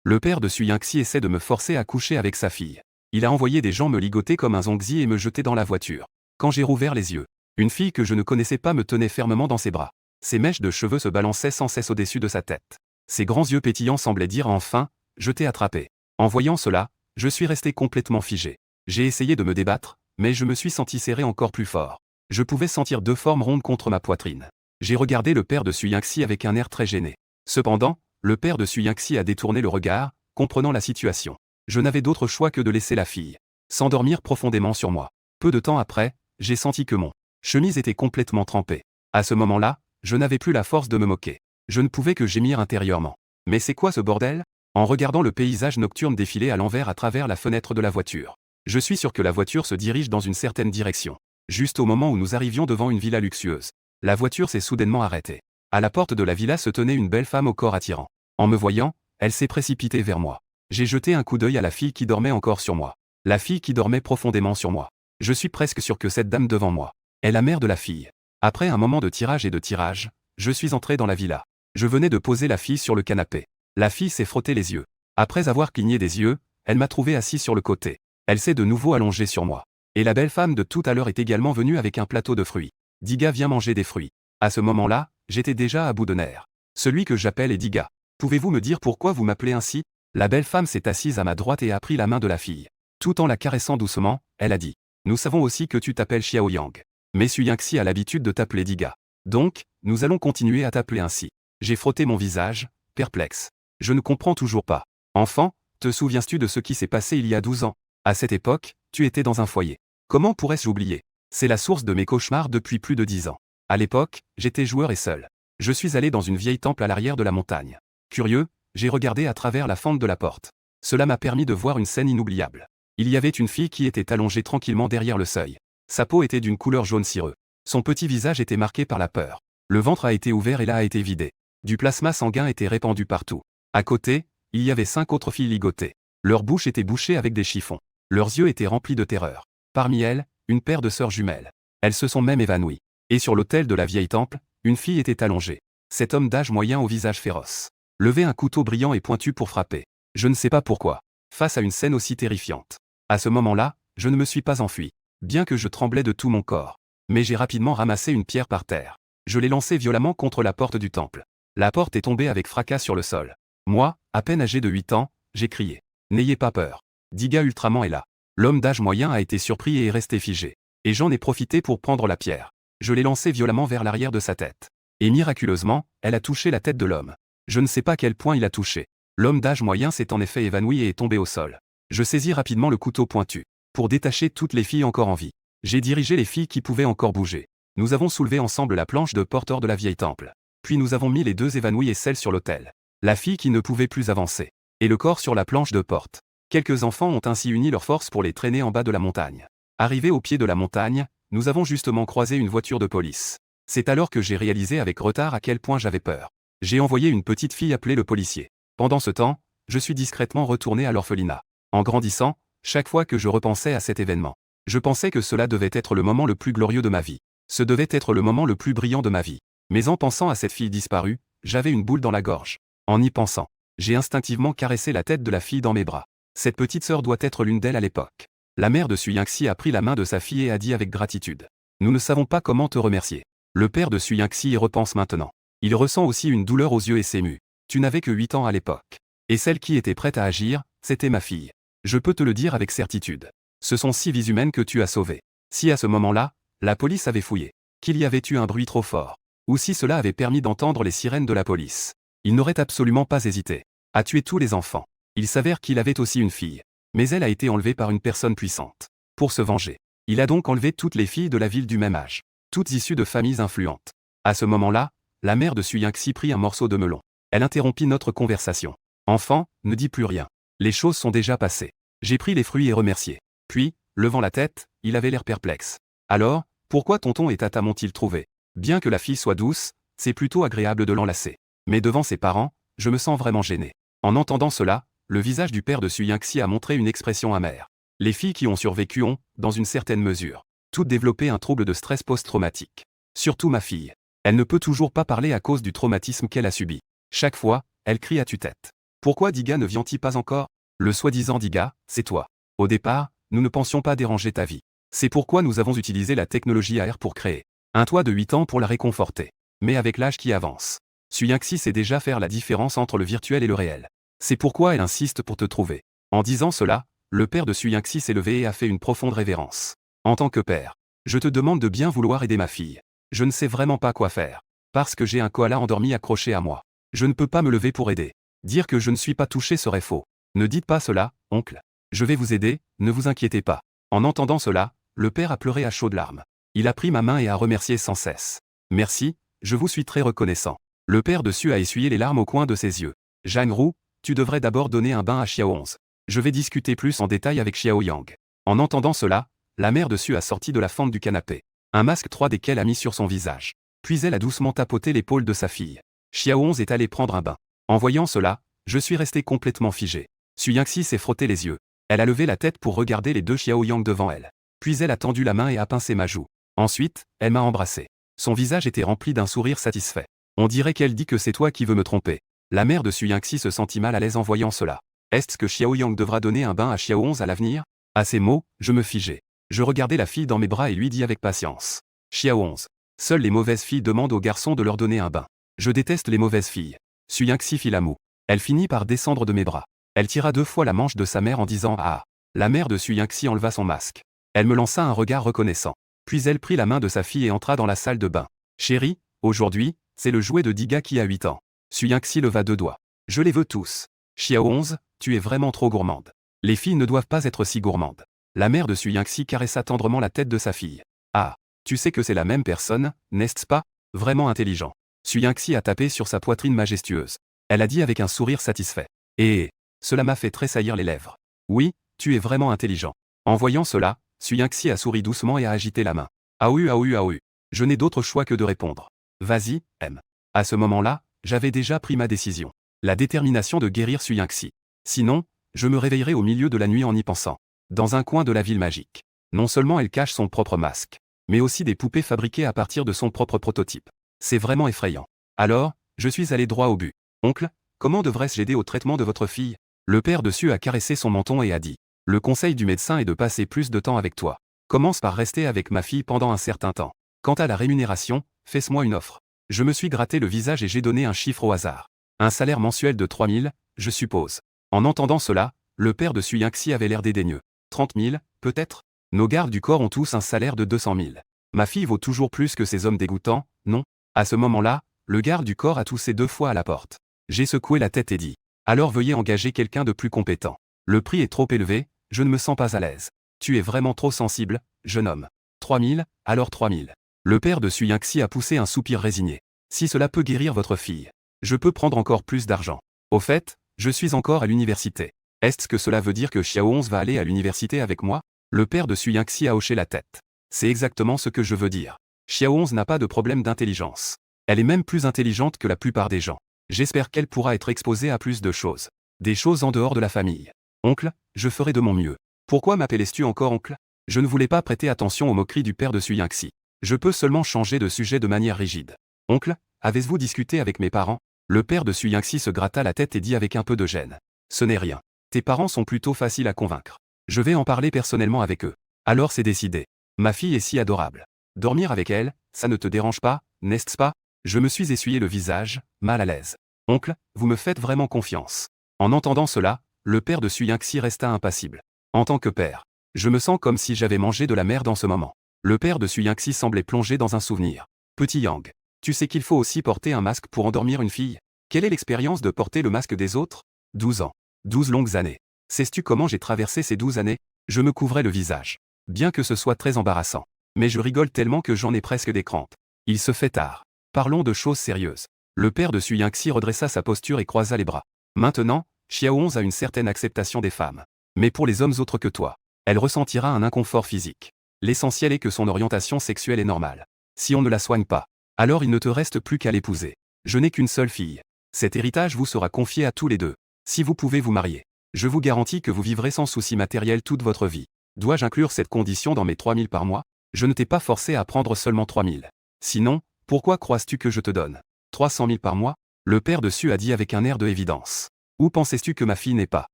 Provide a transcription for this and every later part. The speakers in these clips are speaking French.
Le père de Suyingxi essaie de me forcer à coucher avec sa fille. Il a envoyé des gens me ligoter comme un zongzi et me jeter dans la voiture. Quand j'ai rouvert les yeux, une fille que je ne connaissais pas me tenait fermement dans ses bras. Ses mèches de cheveux se balançaient sans cesse au-dessus de sa tête. Ses grands yeux pétillants semblaient dire enfin « Je t'ai attrapé ». En voyant cela, je suis resté complètement figé. J'ai essayé de me débattre, mais je me suis senti serré encore plus fort. Je pouvais sentir deux formes rondes contre ma poitrine. J'ai regardé le père de Suyingxi avec un air très gêné. Cependant, le père de Suyingxi a détourné le regard, comprenant la situation. Je n'avais d'autre choix que de laisser la fille s'endormir profondément sur moi. Peu de temps après, j'ai senti que mon chemise était complètement trempée. À ce moment-là, je n'avais plus la force de me moquer. Je ne pouvais que gémir intérieurement. Mais c'est quoi ce bordel? En regardant le paysage nocturne défiler à l'envers à travers la fenêtre de la voiture, je suis sûr que la voiture se dirige dans une certaine direction. Juste au moment où nous arrivions devant une villa luxueuse, la voiture s'est soudainement arrêtée. À la porte de la villa se tenait une belle femme au corps attirant. En me voyant, elle s'est précipitée vers moi. J'ai jeté un coup d'œil à la fille qui dormait encore sur moi. La fille qui dormait profondément sur moi. Je suis presque sûr que cette dame devant moi est la mère de la fille. Après un moment de tirage et de tirage, je suis entré dans la villa. Je venais de poser la fille sur le canapé. La fille s'est frotté les yeux. Après avoir cligné des yeux, elle m'a trouvé assis sur le côté. Elle s'est de nouveau allongée sur moi. Et la belle femme de tout à l'heure est également venue avec un plateau de fruits. Diga vient manger des fruits. À ce moment-là, j'étais déjà à bout de nerfs. Celui que j'appelle est Diga. Pouvez-vous me dire pourquoi vous m'appelez ainsi? La belle femme s'est assise à ma droite et a pris la main de la fille. Tout en la caressant doucement, elle a dit. Nous savons aussi que tu t'appelles Xiaoyang. Mais Suyingxi a l'habitude de t'appeler Diga. Donc, nous allons continuer à t'appeler ainsi. J'ai frotté mon visage, perplexe. Je ne comprends toujours pas. Enfant, te souviens-tu de ce qui s'est passé il y a 12 ans? À cette époque, tu étais dans un foyer. Comment pourrais-je oublier? C'est la source de mes cauchemars depuis plus de 10 ans. À l'époque, j'étais joueur et seul. Je suis allé dans une vieille temple à l'arrière de la montagne. Curieux, j'ai regardé à travers la fente de la porte. Cela m'a permis de voir une scène inoubliable. Il y avait une fille qui était allongée tranquillement derrière le seuil. Sa peau était d'une couleur jaune cireux. Son petit visage était marqué par la peur. Le ventre a été ouvert et là a été vidé. Du plasma sanguin était répandu partout. À côté, il y avait 5 autres filles ligotées. Leur bouche était bouchée avec des chiffons. Leurs yeux étaient remplis de terreur. Parmi elles, une paire de sœurs jumelles. Elles se sont même évanouies. Et sur l'autel de la vieille temple, une fille était allongée. Cet homme d'âge moyen au visage féroce levait un couteau brillant et pointu pour frapper. Je ne sais pas pourquoi. Face à une scène aussi terrifiante. À ce moment-là, je ne me suis pas enfui. Bien que je tremblais de tout mon corps. Mais j'ai rapidement ramassé une pierre par terre. Je l'ai lancée violemment contre la porte du temple. La porte est tombée avec fracas sur le sol. Moi, à peine âgé de 8 ans, j'ai crié. N'ayez pas peur. Diga Ultraman est là. L'homme d'âge moyen a été surpris et est resté figé. Et j'en ai profité pour prendre la pierre. Je l'ai lancée violemment vers l'arrière de sa tête. Et miraculeusement, elle a touché la tête de l'homme. Je ne sais pas quel point il a touché. L'homme d'âge moyen s'est en effet évanoui et est tombé au sol. Je saisis rapidement le couteau pointu. Pour détacher toutes les filles encore en vie. J'ai dirigé les filles qui pouvaient encore bouger. Nous avons soulevé ensemble la planche de porte hors de la vieille temple. Puis nous avons mis les deux évanouies et celle sur l'autel. La fille qui ne pouvait plus avancer. Et le corps sur la planche de porte. Quelques enfants ont ainsi uni leurs forces pour les traîner en bas de la montagne. Arrivés au pied de la montagne, nous avons justement croisé une voiture de police. C'est alors que j'ai réalisé avec retard à quel point j'avais peur. J'ai envoyé une petite fille appeler le policier. Pendant ce temps, je suis discrètement retourné à l'orphelinat. En grandissant, chaque fois que je repensais à cet événement, je pensais que cela devait être le moment le plus glorieux de ma vie. Ce devait être le moment le plus brillant de ma vie. Mais en pensant à cette fille disparue, j'avais une boule dans la gorge. En y pensant, j'ai instinctivement caressé la tête de la fille dans mes bras. Cette petite sœur doit être l'une d'elles à l'époque. La mère de Suyingxi a pris la main de sa fille et a dit avec gratitude. Nous ne savons pas comment te remercier. Le père de Suyingxi y repense maintenant. Il ressent aussi une douleur aux yeux et s'émue. Tu n'avais que 8 ans à l'époque. Et celle qui était prête à agir, c'était ma fille. Je peux te le dire avec certitude. Ce sont 6 vies humaines que tu as sauvées. Si à ce moment-là, la police avait fouillé, qu'il y avait eu un bruit trop fort, ou si cela avait permis d'entendre les sirènes de la police, il n'aurait absolument pas hésité à tuer tous les enfants. Il s'avère qu'il avait aussi une fille. Mais elle a été enlevée par une personne puissante. Pour se venger, il a donc enlevé toutes les filles de la ville du même âge. Toutes issues de familles influentes. À ce moment-là, la mère de Suyingxi prit un morceau de melon. Elle interrompit notre conversation. Enfant, ne dis plus rien. Les choses sont déjà passées. J'ai pris les fruits et remercié. Puis, levant la tête, il avait l'air perplexe. Alors, pourquoi tonton et tata m'ont-ils trouvé? Bien que la fille soit douce, c'est plutôt agréable de l'enlacer. Mais devant ses parents, je me sens vraiment gêné. En entendant cela, le visage du père de Suyingxi a montré une expression amère. Les filles qui ont survécu ont, dans une certaine mesure, toutes développé un trouble de stress post-traumatique. Surtout ma fille. Elle ne peut toujours pas parler à cause du traumatisme qu'elle a subi. Chaque fois, elle crie à tue-tête. Pourquoi Diga ne vient-il pas encore? Le soi-disant Diga, c'est toi. Au départ, nous ne pensions pas déranger ta vie. C'est pourquoi nous avons utilisé la technologie AR pour créer un toit de 8 ans pour la réconforter. Mais avec l'âge qui avance, Suyaxi sait déjà faire la différence entre le virtuel et le réel. C'est pourquoi elle insiste pour te trouver. En disant cela, le père de Suyaxi s'est levé et a fait une profonde révérence. En tant que père, je te demande de bien vouloir aider ma fille. Je ne sais vraiment pas quoi faire. Parce que j'ai un koala endormi accroché à moi. Je ne peux pas me lever pour aider. Dire que je ne suis pas touché serait faux. Ne dites pas cela, oncle. Je vais vous aider, ne vous inquiétez pas. En entendant cela, le père a pleuré à chaudes larmes. Il a pris ma main et a remercié sans cesse. Merci, je vous suis très reconnaissant. Le père dessus a essuyé les larmes au coin de ses yeux. Jeanne Roux, tu devrais d'abord donner un bain à Xiao 11. Je vais discuter plus en détail avec Xiao Yang. En entendant cela, la mère dessus a sorti de la fente du canapé un masque 3D qu'elle a mis sur son visage. Puis elle a doucement tapoté l'épaule de sa fille. Xiao 11 est allé prendre un bain. En voyant cela, je suis resté complètement figé. Suyaxi s'est frotté les yeux. Elle a levé la tête pour regarder les deux Xiao Yang devant elle. Puis elle a tendu la main et a pincé ma joue. Ensuite, elle m'a embrassé. Son visage était rempli d'un sourire satisfait. On dirait qu'elle dit que c'est toi qui veux me tromper. La mère de Suyaxi se sentit mal à l'aise en voyant cela. Est-ce que Xiao Yang devra donner un bain à Xiao 11 à l'avenir? À ces mots, je me figeai. Je regardai la fille dans mes bras et lui dis avec patience. Xiao 11. Seules les mauvaises filles demandent aux garçons de leur donner un bain. Je déteste les mauvaises filles. Suyaxi fit la moue. Elle finit par descendre de mes bras. Elle tira 2 fois la manche de sa mère en disant ah. La mère de Suyaxi enleva son masque. Elle me lança un regard reconnaissant. Puis elle prit la main de sa fille et entra dans la salle de bain. Chérie, aujourd'hui, c'est le jouet de Diga qui a 8 ans. Suyaxi leva 2 doigts. Je les veux tous. Xiao 11, tu es vraiment trop gourmande. Les filles ne doivent pas être si gourmandes. La mère de Suyaxi caressa tendrement la tête de sa fille. Ah, tu sais que c'est la même personne, n'est-ce pas? Vraiment intelligent. Suyaxi a tapé sur sa poitrine majestueuse. Elle a dit avec un sourire satisfait. Et cela m'a fait tressaillir les lèvres. Oui, tu es vraiment intelligent. En voyant cela, Suyaxi a souri doucement et a agité la main. Ah oui, ah oui, ah oui. Je n'ai d'autre choix que de répondre. Vas-y, M. À ce moment-là, j'avais déjà pris ma décision. La détermination de guérir Suyaxi. Sinon, je me réveillerai au milieu de la nuit en y pensant. Dans un coin de la ville magique. Non seulement elle cache son propre masque, mais aussi des poupées fabriquées à partir de son propre prototype. C'est vraiment effrayant. Alors, je suis allé droit au but. Oncle, comment devrais-je aider au traitement de votre fille? Le père dessus a caressé son menton et a dit. Le conseil du médecin est de passer plus de temps avec toi. Commence par rester avec ma fille pendant un certain temps. Quant à la rémunération, fais-moi une offre. Je me suis gratté le visage et j'ai donné un chiffre au hasard. Un salaire mensuel de 3000, je suppose. En entendant cela, le père de Suyaxi avait l'air dédaigneux. 30 000, peut-être? Nos gardes du corps ont tous un salaire de 200 000. Ma fille vaut toujours plus que ces hommes dégoûtants, non? À ce moment-là, le garde du corps a toussé 2 fois à la porte. J'ai secoué la tête et dit. Alors veuillez engager quelqu'un de plus compétent. Le prix est trop élevé, je ne me sens pas à l'aise. Tu es vraiment trop sensible, jeune homme. 3000, alors 3000. Le père de Suyaxi a poussé un soupir résigné. Si cela peut guérir votre fille, je peux prendre encore plus d'argent. Au fait, je suis encore à l'université. Est-ce que cela veut dire que Xiao 11 va aller à l'université avec moi? Le père de Suyaxi a hoché la tête. C'est exactement ce que je veux dire. Xiao 11 n'a pas de problème d'intelligence. Elle est même plus intelligente que la plupart des gens. J'espère qu'elle pourra être exposée à plus de choses. Des choses en dehors de la famille. Oncle, je ferai de mon mieux. Pourquoi m'appelais-tu encore oncle? Je ne voulais pas prêter attention aux moqueries du père de Suyaxi. Je peux seulement changer de sujet de manière rigide. Oncle, avez-vous discuté avec mes parents? Le père de Suyaxi se gratta la tête et dit avec un peu de gêne. Ce n'est rien. Tes parents sont plutôt faciles à convaincre. Je vais en parler personnellement avec eux. Alors c'est décidé. Ma fille est si adorable. Dormir avec elle, ça ne te dérange pas, n'est-ce pas? Je me suis essuyé le visage, mal à l'aise. Oncle, vous me faites vraiment confiance. En entendant cela, le père de Suyaxi resta impassible. En tant que père, je me sens comme si j'avais mangé de la merde en ce moment. Le père de Suyaxi semblait plongé dans un souvenir. Petit Yang, tu sais qu'il faut aussi porter un masque pour endormir une fille? Quelle est l'expérience de porter le masque des autres? 12 ans. 12 longues années. Sais-tu comment j'ai traversé ces 12 années? Je me couvrais le visage. Bien que ce soit très embarrassant. Mais je rigole tellement que j'en ai presque des crampes. Il se fait tard. Parlons de choses sérieuses. Le père de Suyaxi redressa sa posture et croisa les bras. Maintenant, Xiao 11 a une certaine acceptation des femmes. Mais pour les hommes autres que toi, elle ressentira un inconfort physique. L'essentiel est que son orientation sexuelle est normale. Si on ne la soigne pas, alors il ne te reste plus qu'à l'épouser. Je n'ai qu'une seule fille. Cet héritage vous sera confié à tous les deux. Si vous pouvez vous marier, je vous garantis que vous vivrez sans souci matériel toute votre vie. Dois-je inclure cette condition dans mes 3000 par mois? Je ne t'ai pas forcé à prendre seulement 3000. Sinon, pourquoi crois-tu que je te donne 300 000 par mois? Le père dessus a dit avec un air de évidence. Ou pensais-tu que ma fille n'est pas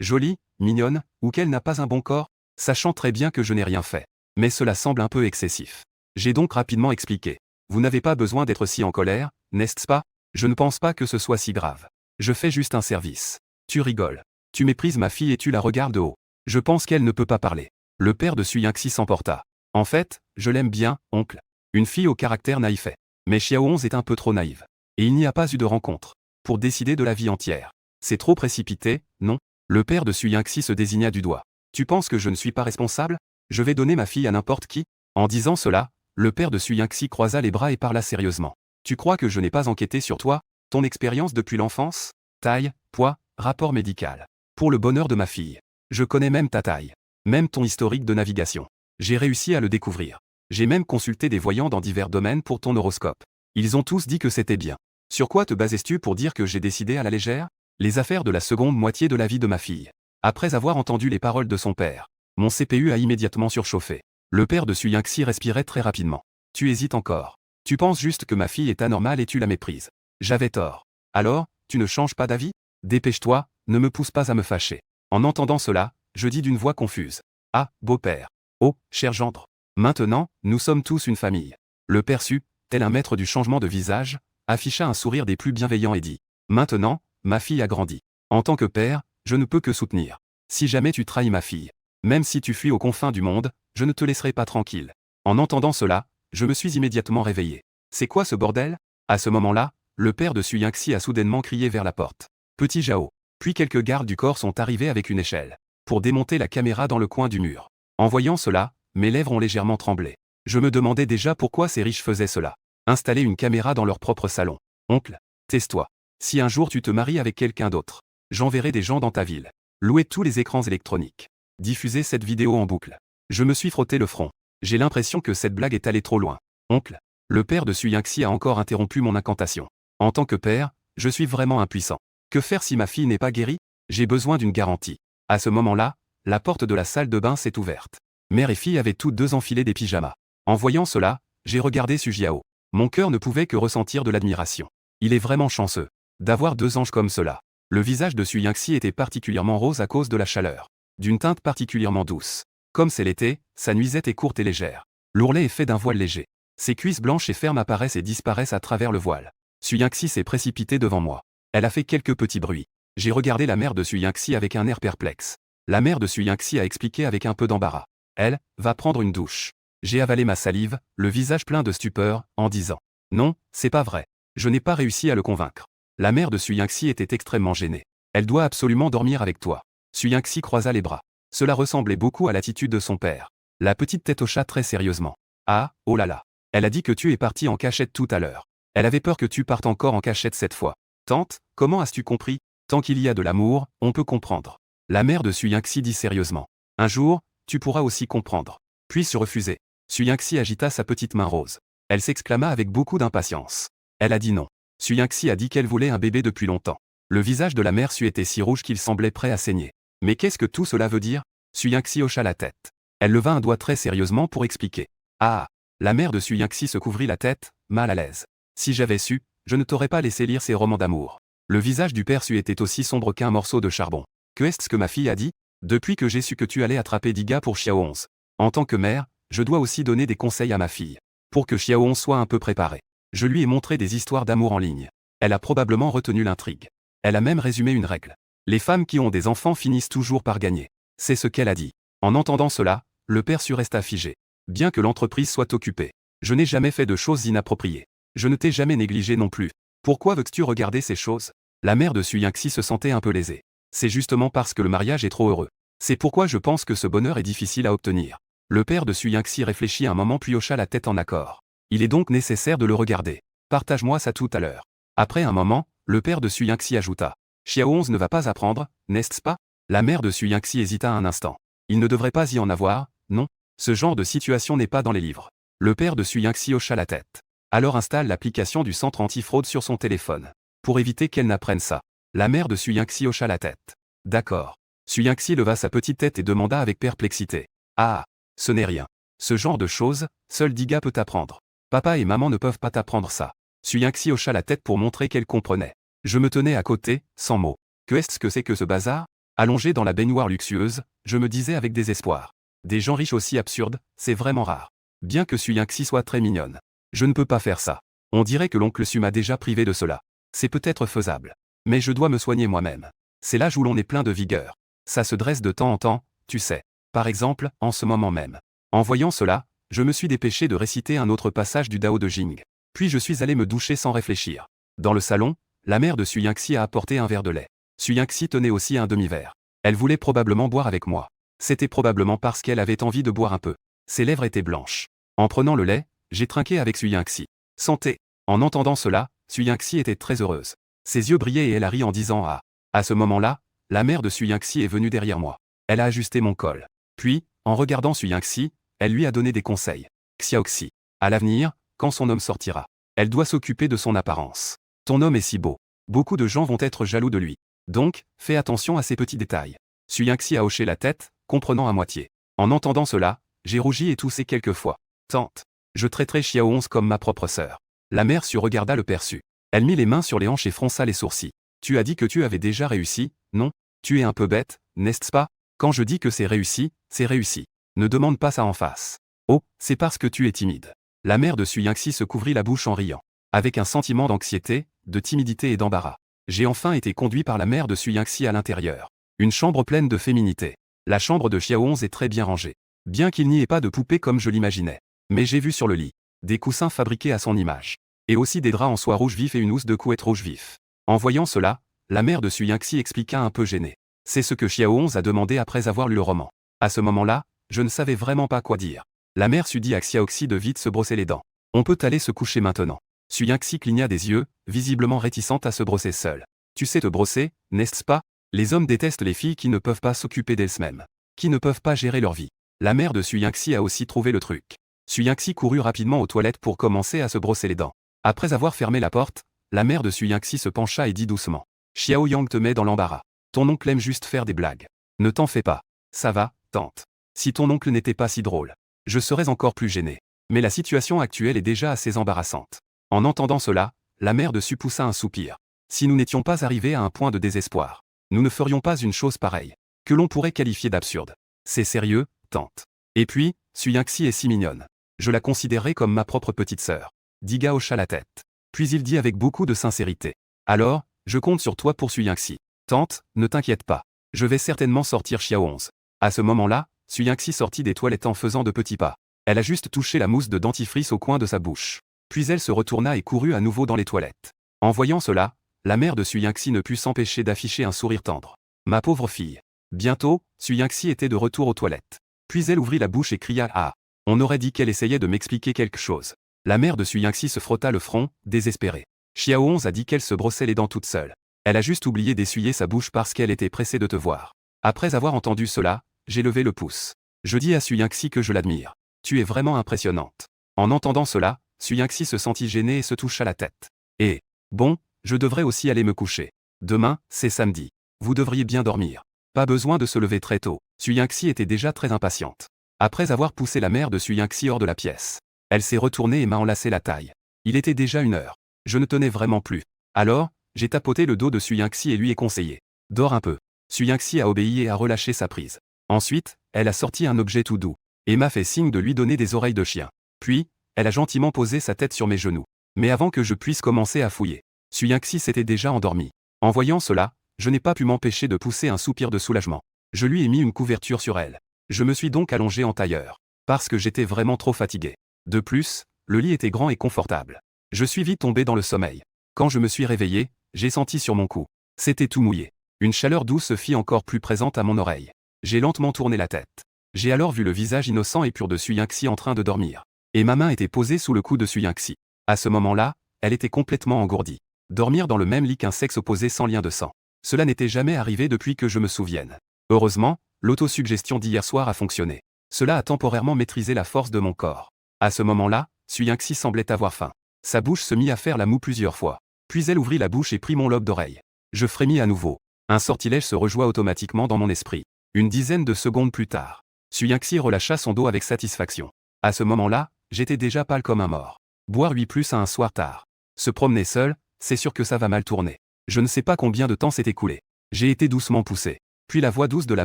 jolie, mignonne, ou qu'elle n'a pas un bon corps? Sachant très bien que je n'ai rien fait. Mais cela semble un peu excessif. J'ai donc rapidement expliqué. Vous n'avez pas besoin d'être si en colère, n'est-ce pas? Je ne pense pas que ce soit si grave. Je fais juste un service. Tu rigoles. Tu méprises ma fille et tu la regardes de haut. Je pense qu'elle ne peut pas parler. Le père de Suyingxi s'emporta. En fait, je l'aime bien, oncle. Une fille au caractère naïf. Mais Xiaohongs est un peu trop naïve. Et il n'y a pas eu de rencontre. Pour décider de la vie entière. C'est trop précipité, non? Le père de Suyingxi se désigna du doigt. Tu penses que je ne suis pas responsable? Je vais donner ma fille à n'importe qui? En disant cela, le père de Suyingxi croisa les bras et parla sérieusement. Tu crois que je n'ai pas enquêté sur toi, ton expérience depuis l'enfance? Taille, poids, rapport médical. Pour le bonheur de ma fille. Je connais même ta taille. Même ton historique de navigation. J'ai réussi à le découvrir. J'ai même consulté des voyants dans divers domaines pour ton horoscope. Ils ont tous dit que c'était bien. Sur quoi te bases-tu pour dire que j'ai décidé à la légère? Les affaires de la seconde moitié de la vie de ma fille. Après avoir entendu les paroles de son père, mon CPU a immédiatement surchauffé. Le père de Suyingxi respirait très rapidement. Tu hésites encore. Tu penses juste que ma fille est anormale et tu la méprises. J'avais tort. Alors, tu ne changes pas d'avis? Dépêche-toi, ne me pousse pas à me fâcher. En entendant cela, je dis d'une voix confuse. Ah, beau-père. Oh, cher gendre. Maintenant, nous sommes tous une famille. Le père sut, tel un maître du changement de visage, afficha un sourire des plus bienveillants et dit. Maintenant, ma fille a grandi. En tant que père, je ne peux que soutenir. Si jamais tu trahis ma fille, même si tu fuis aux confins du monde, je ne te laisserai pas tranquille. En entendant cela, je me suis immédiatement réveillé. C'est quoi ce bordel? À ce moment-là, le père de Suyingxi a soudainement crié vers la porte. Petit Zhao. Puis quelques gardes du corps sont arrivés avec une échelle. Pour démonter la caméra dans le coin du mur. En voyant cela, mes lèvres ont légèrement tremblé. Je me demandais déjà pourquoi ces riches faisaient cela. Installer une caméra dans leur propre salon. Oncle, tais-toi. Si un jour tu te maries avec quelqu'un d'autre, j'enverrai des gens dans ta ville. Louer tous les écrans électroniques. Diffuser cette vidéo en boucle. Je me suis frotté le front. J'ai l'impression que cette blague est allée trop loin. Oncle, le père de Suyingxi a encore interrompu mon incantation. En tant que père, je suis vraiment impuissant. Que faire si ma fille n'est pas guérie? J'ai besoin d'une garantie. À ce moment-là, la porte de la salle de bain s'est ouverte. Mère et fille avaient toutes deux enfilé des pyjamas. En voyant cela, j'ai regardé Su Jiao. Mon cœur ne pouvait que ressentir de l'admiration. Il est vraiment chanceux d'avoir deux anges comme cela. Le visage de Suyingxi était particulièrement rose à cause de la chaleur. D'une teinte particulièrement douce. Comme c'est l'été, sa nuisette est courte et légère. L'ourlet est fait d'un voile léger. Ses cuisses blanches et fermes apparaissent et disparaissent à travers le voile. Suyingxi s'est précipitée devant moi. Elle a fait quelques petits bruits. J'ai regardé la mère de Suyingxi avec un air perplexe. La mère de Suyingxi a expliqué avec un peu d'embarras. Elle va prendre une douche. J'ai avalé ma salive, le visage plein de stupeur, en disant « Non, c'est pas vrai. » Je n'ai pas réussi à le convaincre. La mère de Suyingxi était extrêmement gênée. Elle doit absolument dormir avec toi. Suyingxi croisa les bras. Cela ressemblait beaucoup à l'attitude de son père. La petite tête hocha très sérieusement. Ah, oh là là. Elle a dit que tu es parti en cachette tout à l'heure. Elle avait peur que tu partes encore en cachette cette fois. Tante, comment as-tu compris? Tant qu'il y a de l'amour, on peut comprendre. La mère de Suyingxi dit sérieusement. Un jour, tu pourras aussi comprendre. Puis se refuser. Suyingxi agita sa petite main rose. Elle s'exclama avec beaucoup d'impatience. Elle a dit non. Suyingxi a dit qu'elle voulait un bébé depuis longtemps. Le visage de la mère Su était si rouge qu'il semblait prêt à saigner. Mais qu'est-ce que tout cela veut dire? Suyingxi hocha la tête. Elle leva un doigt très sérieusement pour expliquer. Ah! La mère de Suyingxi se couvrit la tête, mal à l'aise. Si j'avais su, je ne t'aurais pas laissé lire ces romans d'amour. Le visage du père Su était aussi sombre qu'un morceau de charbon. Que est-ce que ma fille a dit? Depuis que j'ai su que tu allais attraper Diga pour Xiaohongs. En tant que mère, je dois aussi donner des conseils à ma fille. Pour que Xiaohongs soit un peu préparée. Je lui ai montré des histoires d'amour en ligne. Elle a probablement retenu l'intrigue. Elle a même résumé une règle. Les femmes qui ont des enfants finissent toujours par gagner. C'est ce qu'elle a dit. En entendant cela, le père Su resta figé. Bien que l'entreprise soit occupée. Je n'ai jamais fait de choses inappropriées. Je ne t'ai jamais négligé non plus. Pourquoi veux-tu regarder ces choses? La mère de Suyingxi se sentait un peu lésée. C'est justement parce que le mariage est trop heureux. C'est pourquoi je pense que ce bonheur est difficile à obtenir. Le père de Suyingxi réfléchit un moment puis hocha la tête en accord. Il est donc nécessaire de le regarder. Partage-moi ça tout à l'heure. Après un moment, le père de Suyingxi ajouta. Xiaohongs ne va pas apprendre, n'est-ce pas? La mère de Suyingxi hésita un instant. Il ne devrait pas y en avoir, non? Ce genre de situation n'est pas dans les livres. Le père de Suyingxi hocha la tête. Alors installe l'application du centre antifraude sur son téléphone. Pour éviter qu'elle n'apprenne ça. La mère de Suyingxi hocha la tête. D'accord. Suyingxi leva sa petite tête et demanda avec perplexité. Ah, ce n'est rien. Ce genre de choses, seul Diga peut apprendre. Papa et maman ne peuvent pas t'apprendre ça. Suyingxi hocha la tête pour montrer qu'elle comprenait. Je me tenais à côté, sans mots. Qu'est-ce que c'est que ce bazar? Allongé dans la baignoire luxueuse, je me disais avec désespoir. Des gens riches aussi absurdes, c'est vraiment rare. Bien que Suyanxi soit très mignonne. Je ne peux pas faire ça. On dirait que l'oncle Su m'a déjà privé de cela. C'est peut-être faisable. Mais je dois me soigner moi-même. C'est l'âge où l'on est plein de vigueur. Ça se dresse de temps en temps, tu sais. Par exemple, en ce moment même. En voyant cela, je me suis dépêché de réciter un autre passage du Dao de Jing. Puis je suis allé me doucher sans réfléchir. Dans le salon, la mère de Suyanxi a apporté un verre de lait. Suyanxi tenait aussi un demi-verre. Elle voulait probablement boire avec moi. C'était probablement parce qu'elle avait envie de boire un peu. Ses lèvres étaient blanches. En prenant le lait, j'ai trinqué avec Suyanxi. Santé. En entendant cela, Suyanxi était très heureuse. Ses yeux brillaient et elle a ri en disant ah. À ce moment-là, la mère de Suyanxi est venue derrière moi. Elle a ajusté mon col. Puis, en regardant Suyanxi, elle lui a donné des conseils. Xiaoxi. À l'avenir, quand son homme sortira, elle doit s'occuper de son apparence. Ton homme est si beau. Beaucoup de gens vont être jaloux de lui. Donc, fais attention à ces petits détails. Suyanxi a hoché la tête, comprenant à moitié. En entendant cela, j'ai rougi et toussé quelques fois. Tante. Je traiterai Xiao11 comme ma propre sœur. La mère Su regarda le père Su. Elle mit les mains sur les hanches et fronça les sourcils. Tu as dit que tu avais déjà réussi, non? Tu es un peu bête, n'est-ce pas? Quand je dis que c'est réussi, c'est réussi. Ne demande pas ça en face. Oh, c'est parce que tu es timide. La mère de Suyanxi se couvrit la bouche en riant. Avec un sentiment d'anxiété, de timidité et d'embarras. J'ai enfin été conduit par la mère de Suyanxi à l'intérieur. Une chambre pleine de féminité. La chambre de Xiao11 est très bien rangée. Bien qu'il n'y ait pas de poupée comme je l'imaginais. Mais j'ai vu sur le lit des coussins fabriqués à son image. Et aussi des draps en soie rouge vif et une housse de couette rouge vif. En voyant cela, la mère de Suyanxi expliqua un peu gênée. C'est ce que Xiao11 a demandé après avoir lu le roman. À ce moment-là, je ne savais vraiment pas quoi dire. La mère Su dit à Xiaoxi de vite se brosser les dents. On peut aller se coucher maintenant. Suyanxi cligna des yeux, visiblement réticente à se brosser seule. Tu sais te brosser, n'est-ce pas? Les hommes détestent les filles qui ne peuvent pas s'occuper d'elles-mêmes. Qui ne peuvent pas gérer leur vie. La mère de Suyanxi a aussi trouvé le truc. Suyanxi courut rapidement aux toilettes pour commencer à se brosser les dents. Après avoir fermé la porte, la mère de Suyanxi se pencha et dit doucement. Xiao Yang te met dans l'embarras. Ton oncle aime juste faire des blagues. Ne t'en fais pas. Ça va, tante. Si ton oncle n'était pas si drôle, je serais encore plus gêné. Mais la situation actuelle est déjà assez embarrassante. En entendant cela, la mère de Su poussa un soupir. Si nous n'étions pas arrivés à un point de désespoir, nous ne ferions pas une chose pareille, que l'on pourrait qualifier d'absurde. C'est sérieux, tante. Et puis, Suyanxi est si mignonne. Je la considérerai comme ma propre petite sœur. Diga hocha la tête. Puis il dit avec beaucoup de sincérité. Alors, je compte sur toi pour Suyanxi. Tante, ne t'inquiète pas. Je vais certainement sortir Xiao11. À ce moment-là, Suyanxi sortit des toilettes en faisant de petits pas. Elle a juste touché la mousse de dentifrice au coin de sa bouche. Puis elle se retourna et courut à nouveau dans les toilettes. En voyant cela, la mère de Suyanxi ne put s'empêcher d'afficher un sourire tendre. Ma pauvre fille. Bientôt, Suyanxi était de retour aux toilettes. Puis elle ouvrit la bouche et cria « Ah !» On aurait dit qu'elle essayait de m'expliquer quelque chose. La mère de Suyanxi se frotta le front, désespérée. Xiao11 a dit qu'elle se brossait les dents toute seule. Elle a juste oublié d'essuyer sa bouche parce qu'elle était pressée de te voir. Après avoir entendu cela, j'ai levé le pouce. Je dis à Suyanxi que je l'admire. Tu es vraiment impressionnante. En entendant cela, Suyanxi se sentit gênée et se toucha la tête. Et, bon, je devrais aussi aller me coucher. Demain, c'est samedi. Vous devriez bien dormir. Pas besoin de se lever très tôt. Suyanxi était déjà très impatiente. Après avoir poussé la mère de Suyanxi hors de la pièce, elle s'est retournée et m'a enlacé la taille. Il était déjà 1 heure. Je ne tenais vraiment plus. Alors, j'ai tapoté le dos de Suyanxi et lui ai conseillé. Dors un peu. Suyanxi a obéi et a relâché sa prise. Ensuite, elle a sorti un objet tout doux, et m'a fait signe de lui donner des oreilles de chien. Puis, elle a gentiment posé sa tête sur mes genoux. Mais avant que je puisse commencer à fouiller, Suyanxi s'était déjà endormi. En voyant cela, je n'ai pas pu m'empêcher de pousser un soupir de soulagement. Je lui ai mis une couverture sur elle. Je me suis donc allongé en tailleur. Parce que j'étais vraiment trop fatigué. De plus, le lit était grand et confortable. Je suis vite tombé dans le sommeil. Quand je me suis réveillé, j'ai senti sur mon cou. C'était tout mouillé. Une chaleur douce se fit encore plus présente à mon oreille. J'ai lentement tourné la tête. J'ai alors vu le visage innocent et pur de Suyanxi en train de dormir. Et ma main était posée sous le cou de Suyanxi. À ce moment-là, elle était complètement engourdie. Dormir dans le même lit qu'un sexe opposé sans lien de sang. Cela n'était jamais arrivé depuis que je me souvienne. Heureusement, l'autosuggestion d'hier soir a fonctionné. Cela a temporairement maîtrisé la force de mon corps. À ce moment-là, Suyanxi semblait avoir faim. Sa bouche se mit à faire la moue plusieurs fois. Puis elle ouvrit la bouche et prit mon lobe d'oreille. Je frémis à nouveau. Un sortilège se rejoint automatiquement dans mon esprit. Une dizaine de secondes plus tard, Suyanxi relâcha son dos avec satisfaction. À ce moment-là, j'étais déjà pâle comme un mort. Boire 8+ à un soir tard. Se promener seul, c'est sûr que ça va mal tourner. Je ne sais pas combien de temps s'est écoulé. J'ai été doucement poussé. Puis la voix douce de la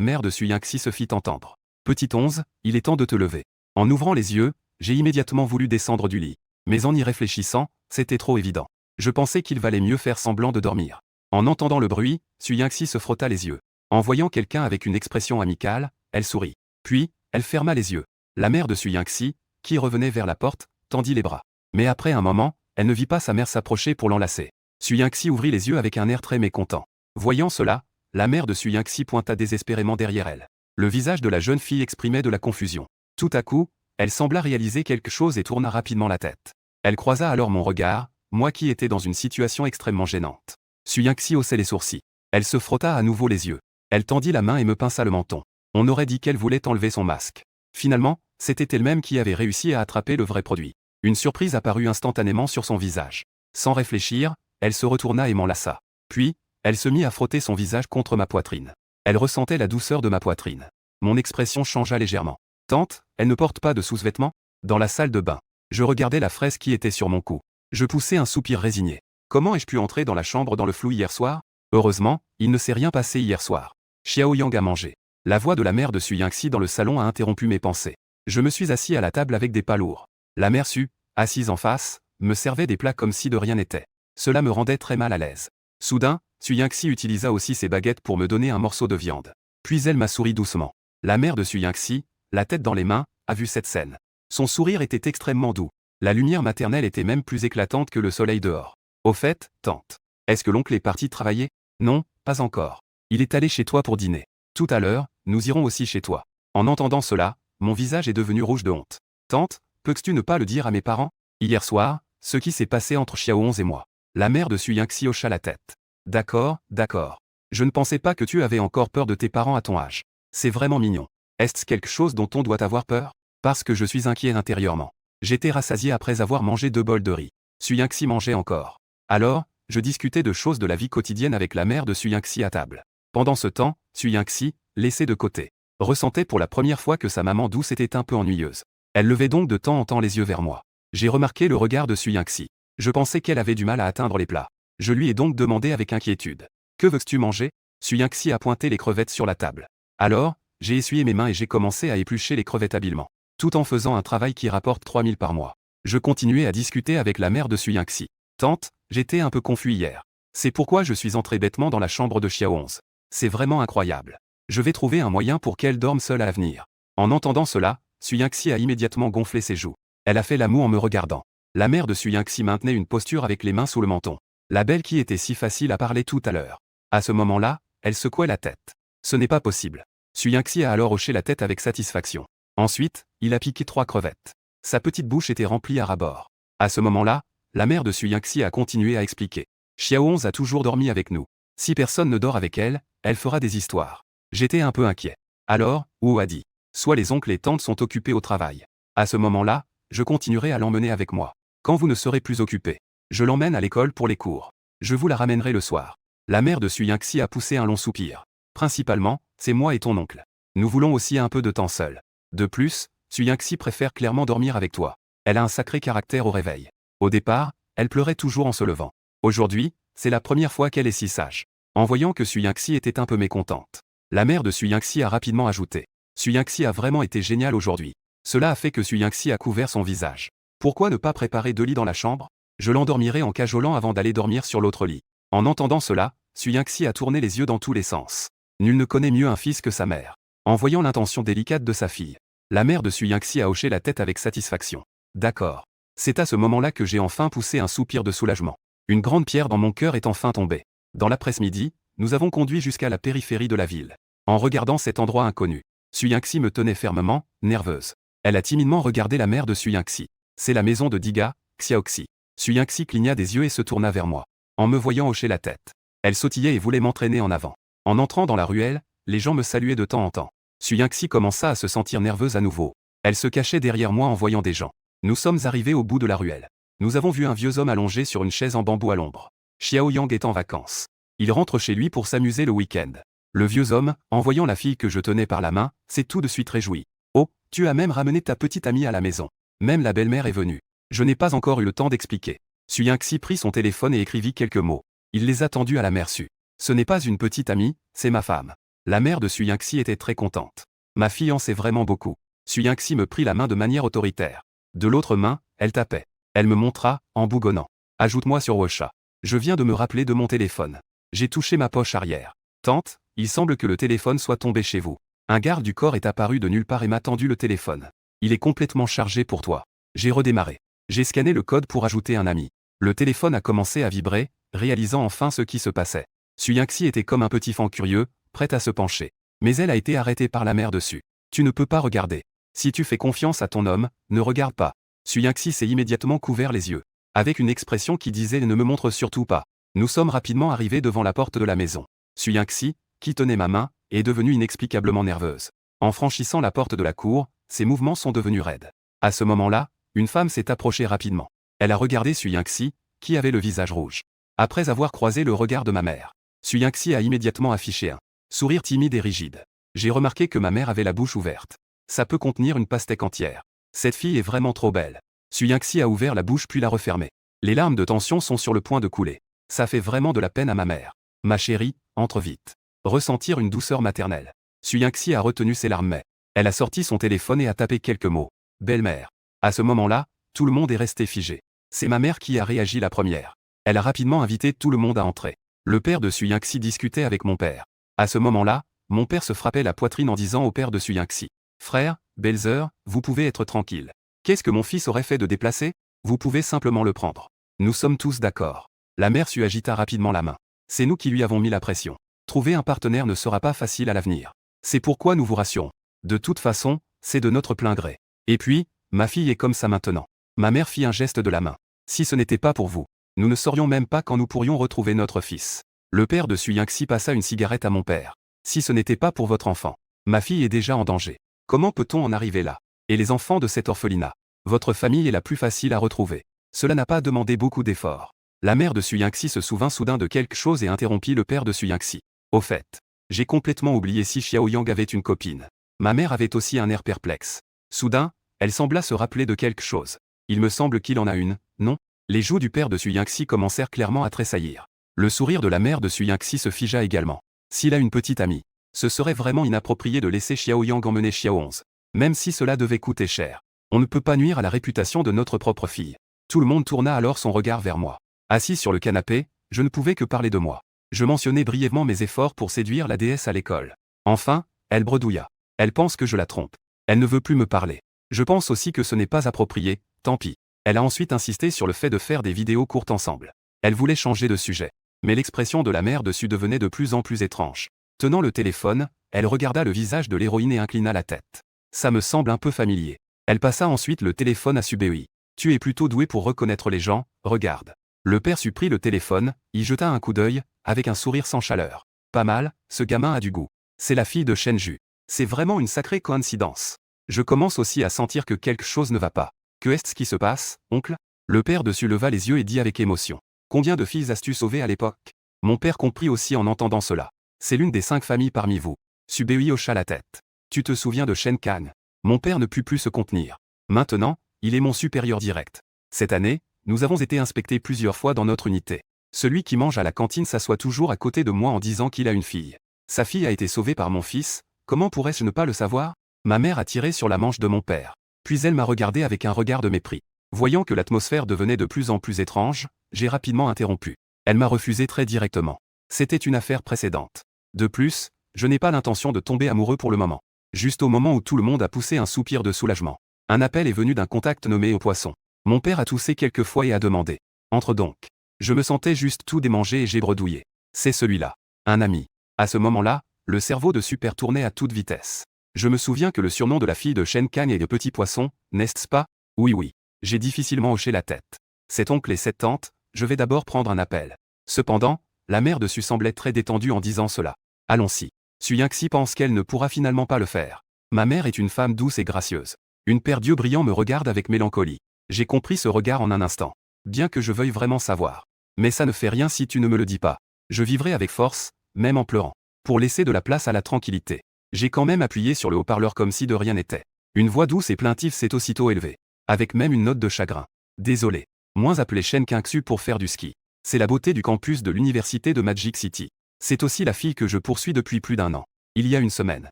mère de Suyingxi se fit entendre. Petit 11, il est temps de te lever. En ouvrant les yeux, j'ai immédiatement voulu descendre du lit. Mais en y réfléchissant, c'était trop évident. Je pensais qu'il valait mieux faire semblant de dormir. En entendant le bruit, Suyingxi se frotta les yeux. En voyant quelqu'un avec une expression amicale, elle sourit. Puis, elle ferma les yeux. La mère de Suyingxi, qui revenait vers la porte, tendit les bras. Mais après un moment, elle ne vit pas sa mère s'approcher pour l'enlacer. Suyingxi ouvrit les yeux avec un air très mécontent. Voyant cela, la mère de Suyingxi pointa désespérément derrière elle. Le visage de la jeune fille exprimait de la confusion. Tout à coup, elle sembla réaliser quelque chose et tourna rapidement la tête. Elle croisa alors mon regard, moi qui étais dans une situation extrêmement gênante. Suyingxi haussait les sourcils. Elle se frotta à nouveau les yeux. Elle tendit la main et me pinça le menton. On aurait dit qu'elle voulait enlever son masque. Finalement, c'était elle-même qui avait réussi à attraper le vrai produit. Une surprise apparut instantanément sur son visage. Sans réfléchir, elle se retourna et m'enlaça. Puis, elle se mit à frotter son visage contre ma poitrine. Elle ressentait la douceur de ma poitrine. Mon expression changea légèrement. Tante, elle ne porte pas de sous-vêtements? Dans la salle de bain. Je regardais la fraise qui était sur mon cou. Je poussai un soupir résigné. Comment ai-je pu entrer dans la chambre dans le flou hier soir? Heureusement, il ne s'est rien passé hier soir. Xiao Yang a mangé. La voix de la mère de Suyingxi dans le salon a interrompu mes pensées. Je me suis assis à la table avec des pas lourds. La mère Su, assise en face, me servait des plats comme si de rien n'était. Cela me rendait très mal à l'aise. Soudain, Suyingxi utilisa aussi ses baguettes pour me donner un morceau de viande. Puis elle m'a souri doucement. La mère de Suyingxi, la tête dans les mains, a vu cette scène. Son sourire était extrêmement doux. La lumière maternelle était même plus éclatante que le soleil dehors. Au fait, tante, est-ce que l'oncle est parti travailler? Non, pas encore. Il est allé chez toi pour dîner. Tout à l'heure, nous irons aussi chez toi. En entendant cela, mon visage est devenu rouge de honte. Tante, peux-tu ne pas le dire à mes parents? Hier soir, ce qui s'est passé entre Xiaohong et moi. La mère de Suyingxi hocha la tête. D'accord, d'accord. Je ne pensais pas que tu avais encore peur de tes parents à ton âge. C'est vraiment mignon. Est-ce quelque chose dont on doit avoir peur? Parce que je suis inquiet intérieurement. J'étais rassasié après avoir mangé 2 bols de riz. Suyingxi mangeait encore. Alors, je discutais de choses de la vie quotidienne avec la mère de Suyingxi à table. Pendant ce temps, Suyingxi, laissé de côté, ressentait pour la première fois que sa maman douce était un peu ennuyeuse. Elle levait donc de temps en temps les yeux vers moi. J'ai remarqué le regard de Suyingxi. Je pensais qu'elle avait du mal à atteindre les plats. Je lui ai donc demandé avec inquiétude. Que veux-tu manger? Suyingxi a pointé les crevettes sur la table. Alors, j'ai essuyé mes mains et j'ai commencé à éplucher les crevettes habilement. Tout en faisant un travail qui rapporte 3000 par mois. Je continuais à discuter avec la mère de Suyingxi. Tante, j'étais un peu confus hier. C'est pourquoi je suis entré bêtement dans la chambre de Xiaohong. C'est vraiment incroyable. Je vais trouver un moyen pour qu'elle dorme seule à l'avenir. En entendant cela, Suyingxi a immédiatement gonflé ses joues. Elle a fait la moue en me regardant. La mère de Suyingxi maintenait une posture avec les mains sous le menton. La belle qui était si facile à parler tout à l'heure. À ce moment-là, elle secouait la tête. Ce n'est pas possible. Suyingxi a alors hoché la tête avec satisfaction. Ensuite, il a piqué 3 crevettes. Sa petite bouche était remplie à ras-bord. À ce moment-là, la mère de Suyingxi a continué à expliquer. Xiaohong a toujours dormi avec nous. Si personne ne dort avec elle, elle fera des histoires. J'étais un peu inquiet. Alors, Wu a dit. Soit les oncles et tantes sont occupés au travail. À ce moment-là, je continuerai à l'emmener avec moi. Quand vous ne serez plus occupés, je l'emmène à l'école pour les cours. Je vous la ramènerai le soir. La mère de Suyingxi a poussé un long soupir. Principalement, c'est moi et ton oncle. Nous voulons aussi un peu de temps seul. De plus, Suyingxi préfère clairement dormir avec toi. Elle a un sacré caractère au réveil. Au départ, elle pleurait toujours en se levant. Aujourd'hui, c'est la première fois qu'elle est si sage. En voyant que Suyingxi était un peu mécontente, la mère de Suyingxi a rapidement ajouté. Suyingxi a vraiment été génial aujourd'hui. Cela a fait que Suyingxi a couvert son visage. Pourquoi ne pas préparer 2 lits dans la chambre? Je l'endormirai en cajolant avant d'aller dormir sur l'autre lit. En entendant cela, Suyingxi a tourné les yeux dans tous les sens. Nul ne connaît mieux un fils que sa mère. En voyant l'intention délicate de sa fille, la mère de Suyingxi a hoché la tête avec satisfaction. D'accord. C'est à ce moment-là que j'ai enfin poussé un soupir de soulagement. Une grande pierre dans mon cœur est enfin tombée. Dans l'après-midi, nous avons conduit jusqu'à la périphérie de la ville. En regardant cet endroit inconnu, Suyingxi me tenait fermement, nerveuse. Elle a timidement regardé la mère de Suyingxi. C'est la maison de Diga, Xiaoxi. Suyingxi cligna des yeux et se tourna vers moi. En me voyant hocher la tête, elle sautillait et voulait m'entraîner en avant. En entrant dans la ruelle, les gens me saluaient de temps en temps. Suyingxi commença à se sentir nerveuse à nouveau. Elle se cachait derrière moi en voyant des gens. Nous sommes arrivés au bout de la ruelle. Nous avons vu un vieux homme allongé sur une chaise en bambou à l'ombre. Xiao Yang est en vacances. Il rentre chez lui pour s'amuser le week-end. Le vieux homme, en voyant la fille que je tenais par la main, s'est tout de suite réjoui. Oh, tu as même ramené ta petite amie à la maison. Même la belle-mère est venue. Je n'ai pas encore eu le temps d'expliquer. Suyingxi prit son téléphone et écrivit quelques mots. Il les a tendus à la mère Su. Ce n'est pas une petite amie, c'est ma femme. La mère de Su Yingxi était très contente. Ma fille en sait vraiment beaucoup. Su Yingxi me prit la main de manière autoritaire. De l'autre main, elle tapait. Elle me montra, en bougonnant. Ajoute-moi sur WeChat. Je viens de me rappeler de mon téléphone. J'ai touché ma poche arrière. Tante, il semble que le téléphone soit tombé chez vous. Un garde du corps est apparu de nulle part et m'a tendu le téléphone. Il est complètement chargé pour toi. J'ai redémarré. J'ai scanné le code pour ajouter un ami. Le téléphone a commencé à vibrer, réalisant enfin ce qui se passait. Su Yingxi était comme un petit fan curieux, prêt à se pencher. Mais elle a été arrêtée par la mère dessus. Tu ne peux pas regarder. Si tu fais confiance à ton homme, ne regarde pas. Su Yingxi s'est immédiatement couvert les yeux. Avec une expression qui disait « Ne me montre surtout pas ». Nous sommes rapidement arrivés devant la porte de la maison. Su Yingxi, qui tenait ma main, est devenue inexplicablement nerveuse. En franchissant la porte de la cour, ses mouvements sont devenus raides. À ce moment-là, une femme s'est approchée rapidement. Elle a regardé Su Yingxi, qui avait le visage rouge. Après avoir croisé le regard de ma mère, Su Yingxi a immédiatement affiché un sourire timide et rigide. J'ai remarqué que ma mère avait la bouche ouverte. Ça peut contenir une pastèque entière. Cette fille est vraiment trop belle. Su Yingxi a ouvert la bouche puis l'a refermée. Les larmes de tension sont sur le point de couler. Ça fait vraiment de la peine à ma mère. Ma chérie, entre vite. Ressentir une douceur maternelle. Su Yingxi a retenu ses larmes mais elle a sorti son téléphone et a tapé quelques mots. Belle-mère. À ce moment-là, tout le monde est resté figé. C'est ma mère qui a réagi la première. Elle a rapidement invité tout le monde à entrer. Le père de Su Yingxi discutait avec mon père. À ce moment-là, mon père se frappait la poitrine en disant au père de Su Yingxi. Frère, Belzer, vous pouvez être tranquille. Qu'est-ce que mon fils aurait fait de déplacer? Vous pouvez simplement le prendre. Nous sommes tous d'accord. La mère Su agita rapidement la main. C'est nous qui lui avons mis la pression. Trouver un partenaire ne sera pas facile à l'avenir. C'est pourquoi nous vous rassurons. De toute façon, c'est de notre plein gré. Et puis, ma fille est comme ça maintenant. Ma mère fit un geste de la main. Si ce n'était pas pour vous, nous ne saurions même pas quand nous pourrions retrouver notre fils. Le père de Su Yingxi passa une cigarette à mon père. Si ce n'était pas pour votre enfant, ma fille est déjà en danger. Comment peut-on en arriver là? Et les enfants de cet orphelinat? Votre famille est la plus facile à retrouver. Cela n'a pas demandé beaucoup d'efforts. La mère de Su Yingxi se souvint soudain de quelque chose et interrompit le père de Su Yingxi. Au fait, j'ai complètement oublié si Xiaoyang avait une copine. Ma mère avait aussi un air perplexe. Soudain, elle sembla se rappeler de quelque chose. Il me semble qu'il en a une, non? Les joues du père de Su Yingxi commencèrent clairement à tressaillir. Le sourire de la mère de Su Yingxi se figea également. S'il a une petite amie, ce serait vraiment inapproprié de laisser Xiaoyang emmener Xiaohongs. Même si cela devait coûter cher. On ne peut pas nuire à la réputation de notre propre fille. Tout le monde tourna alors son regard vers moi. Assis sur le canapé, je ne pouvais que parler de moi. Je mentionnai brièvement mes efforts pour séduire la déesse à l'école. Enfin, elle bredouilla. Elle pense que je la trompe. Elle ne veut plus me parler. Je pense aussi que ce n'est pas approprié, tant pis. Elle a ensuite insisté sur le fait de faire des vidéos courtes ensemble. Elle voulait changer de sujet. Mais l'expression de la mère dessus devenait de plus en plus étrange. Tenant le téléphone, elle regarda le visage de l'héroïne et inclina la tête. Ça me semble un peu familier. Elle passa ensuite le téléphone à Subei. Tu es plutôt doué pour reconnaître les gens, regarde. Le père Su prit le téléphone, y jeta un coup d'œil, avec un sourire sans chaleur. Pas mal, ce gamin a du goût. C'est la fille de Shenju. C'est vraiment une sacrée coïncidence. Je commence aussi à sentir que quelque chose ne va pas. Que est-ce qui se passe, oncle? Le père de Su leva les yeux et dit avec émotion. Combien de filles as-tu sauvées à l'époque? Mon père comprit aussi en entendant cela. C'est l'une des 5 familles parmi vous. Subei hocha la tête. Tu te souviens de Shen Kang? Mon père ne put plus se contenir. Maintenant, il est mon supérieur direct. Cette année, nous avons été inspectés plusieurs fois dans notre unité. Celui qui mange à la cantine s'assoit toujours à côté de moi en disant qu'il a une fille. Sa fille a été sauvée par mon fils, comment pourrais-je ne pas le savoir? Ma mère a tiré sur la manche de mon père. Puis elle m'a regardé avec un regard de mépris. Voyant que l'atmosphère devenait de plus en plus étrange, j'ai rapidement interrompu. Elle m'a refusé très directement. C'était une affaire précédente. De plus, je n'ai pas l'intention de tomber amoureux pour le moment. Juste au moment où tout le monde a poussé un soupir de soulagement. Un appel est venu d'un contact nommé au poisson. Mon père a toussé quelques fois et a demandé. Entre donc. Je me sentais juste tout démangé et j'ai bredouillé. C'est celui-là. Un ami. À ce moment-là, le cerveau de Super tournait à toute vitesse. Je me souviens que le surnom de la fille de Shen Kang est le petit poisson, n'est-ce pas? Oui. J'ai difficilement hoché la tête. Cet oncle et cette tante, je vais d'abord prendre un appel. Cependant, la mère de Su semblait très détendue en disant cela. Allons-y. Su Yingxi pense qu'elle ne pourra finalement pas le faire. Ma mère est une femme douce et gracieuse. Une paire d'yeux brillants me regarde avec mélancolie. J'ai compris ce regard en un instant. Bien que je veuille vraiment savoir. Mais ça ne fait rien si tu ne me le dis pas. Je vivrai avec force, même en pleurant. Pour laisser de la place à la tranquillité. J'ai quand même appuyé sur le haut-parleur comme si de rien n'était. Une voix douce et plaintive s'est aussitôt élevée. Avec même une note de chagrin. Désolé. Moins appelé Shen Kingsu pour faire du ski. C'est la beauté du campus de l'université de Magic City. C'est aussi la fille que je poursuis depuis plus d'1 an. Il y a une semaine,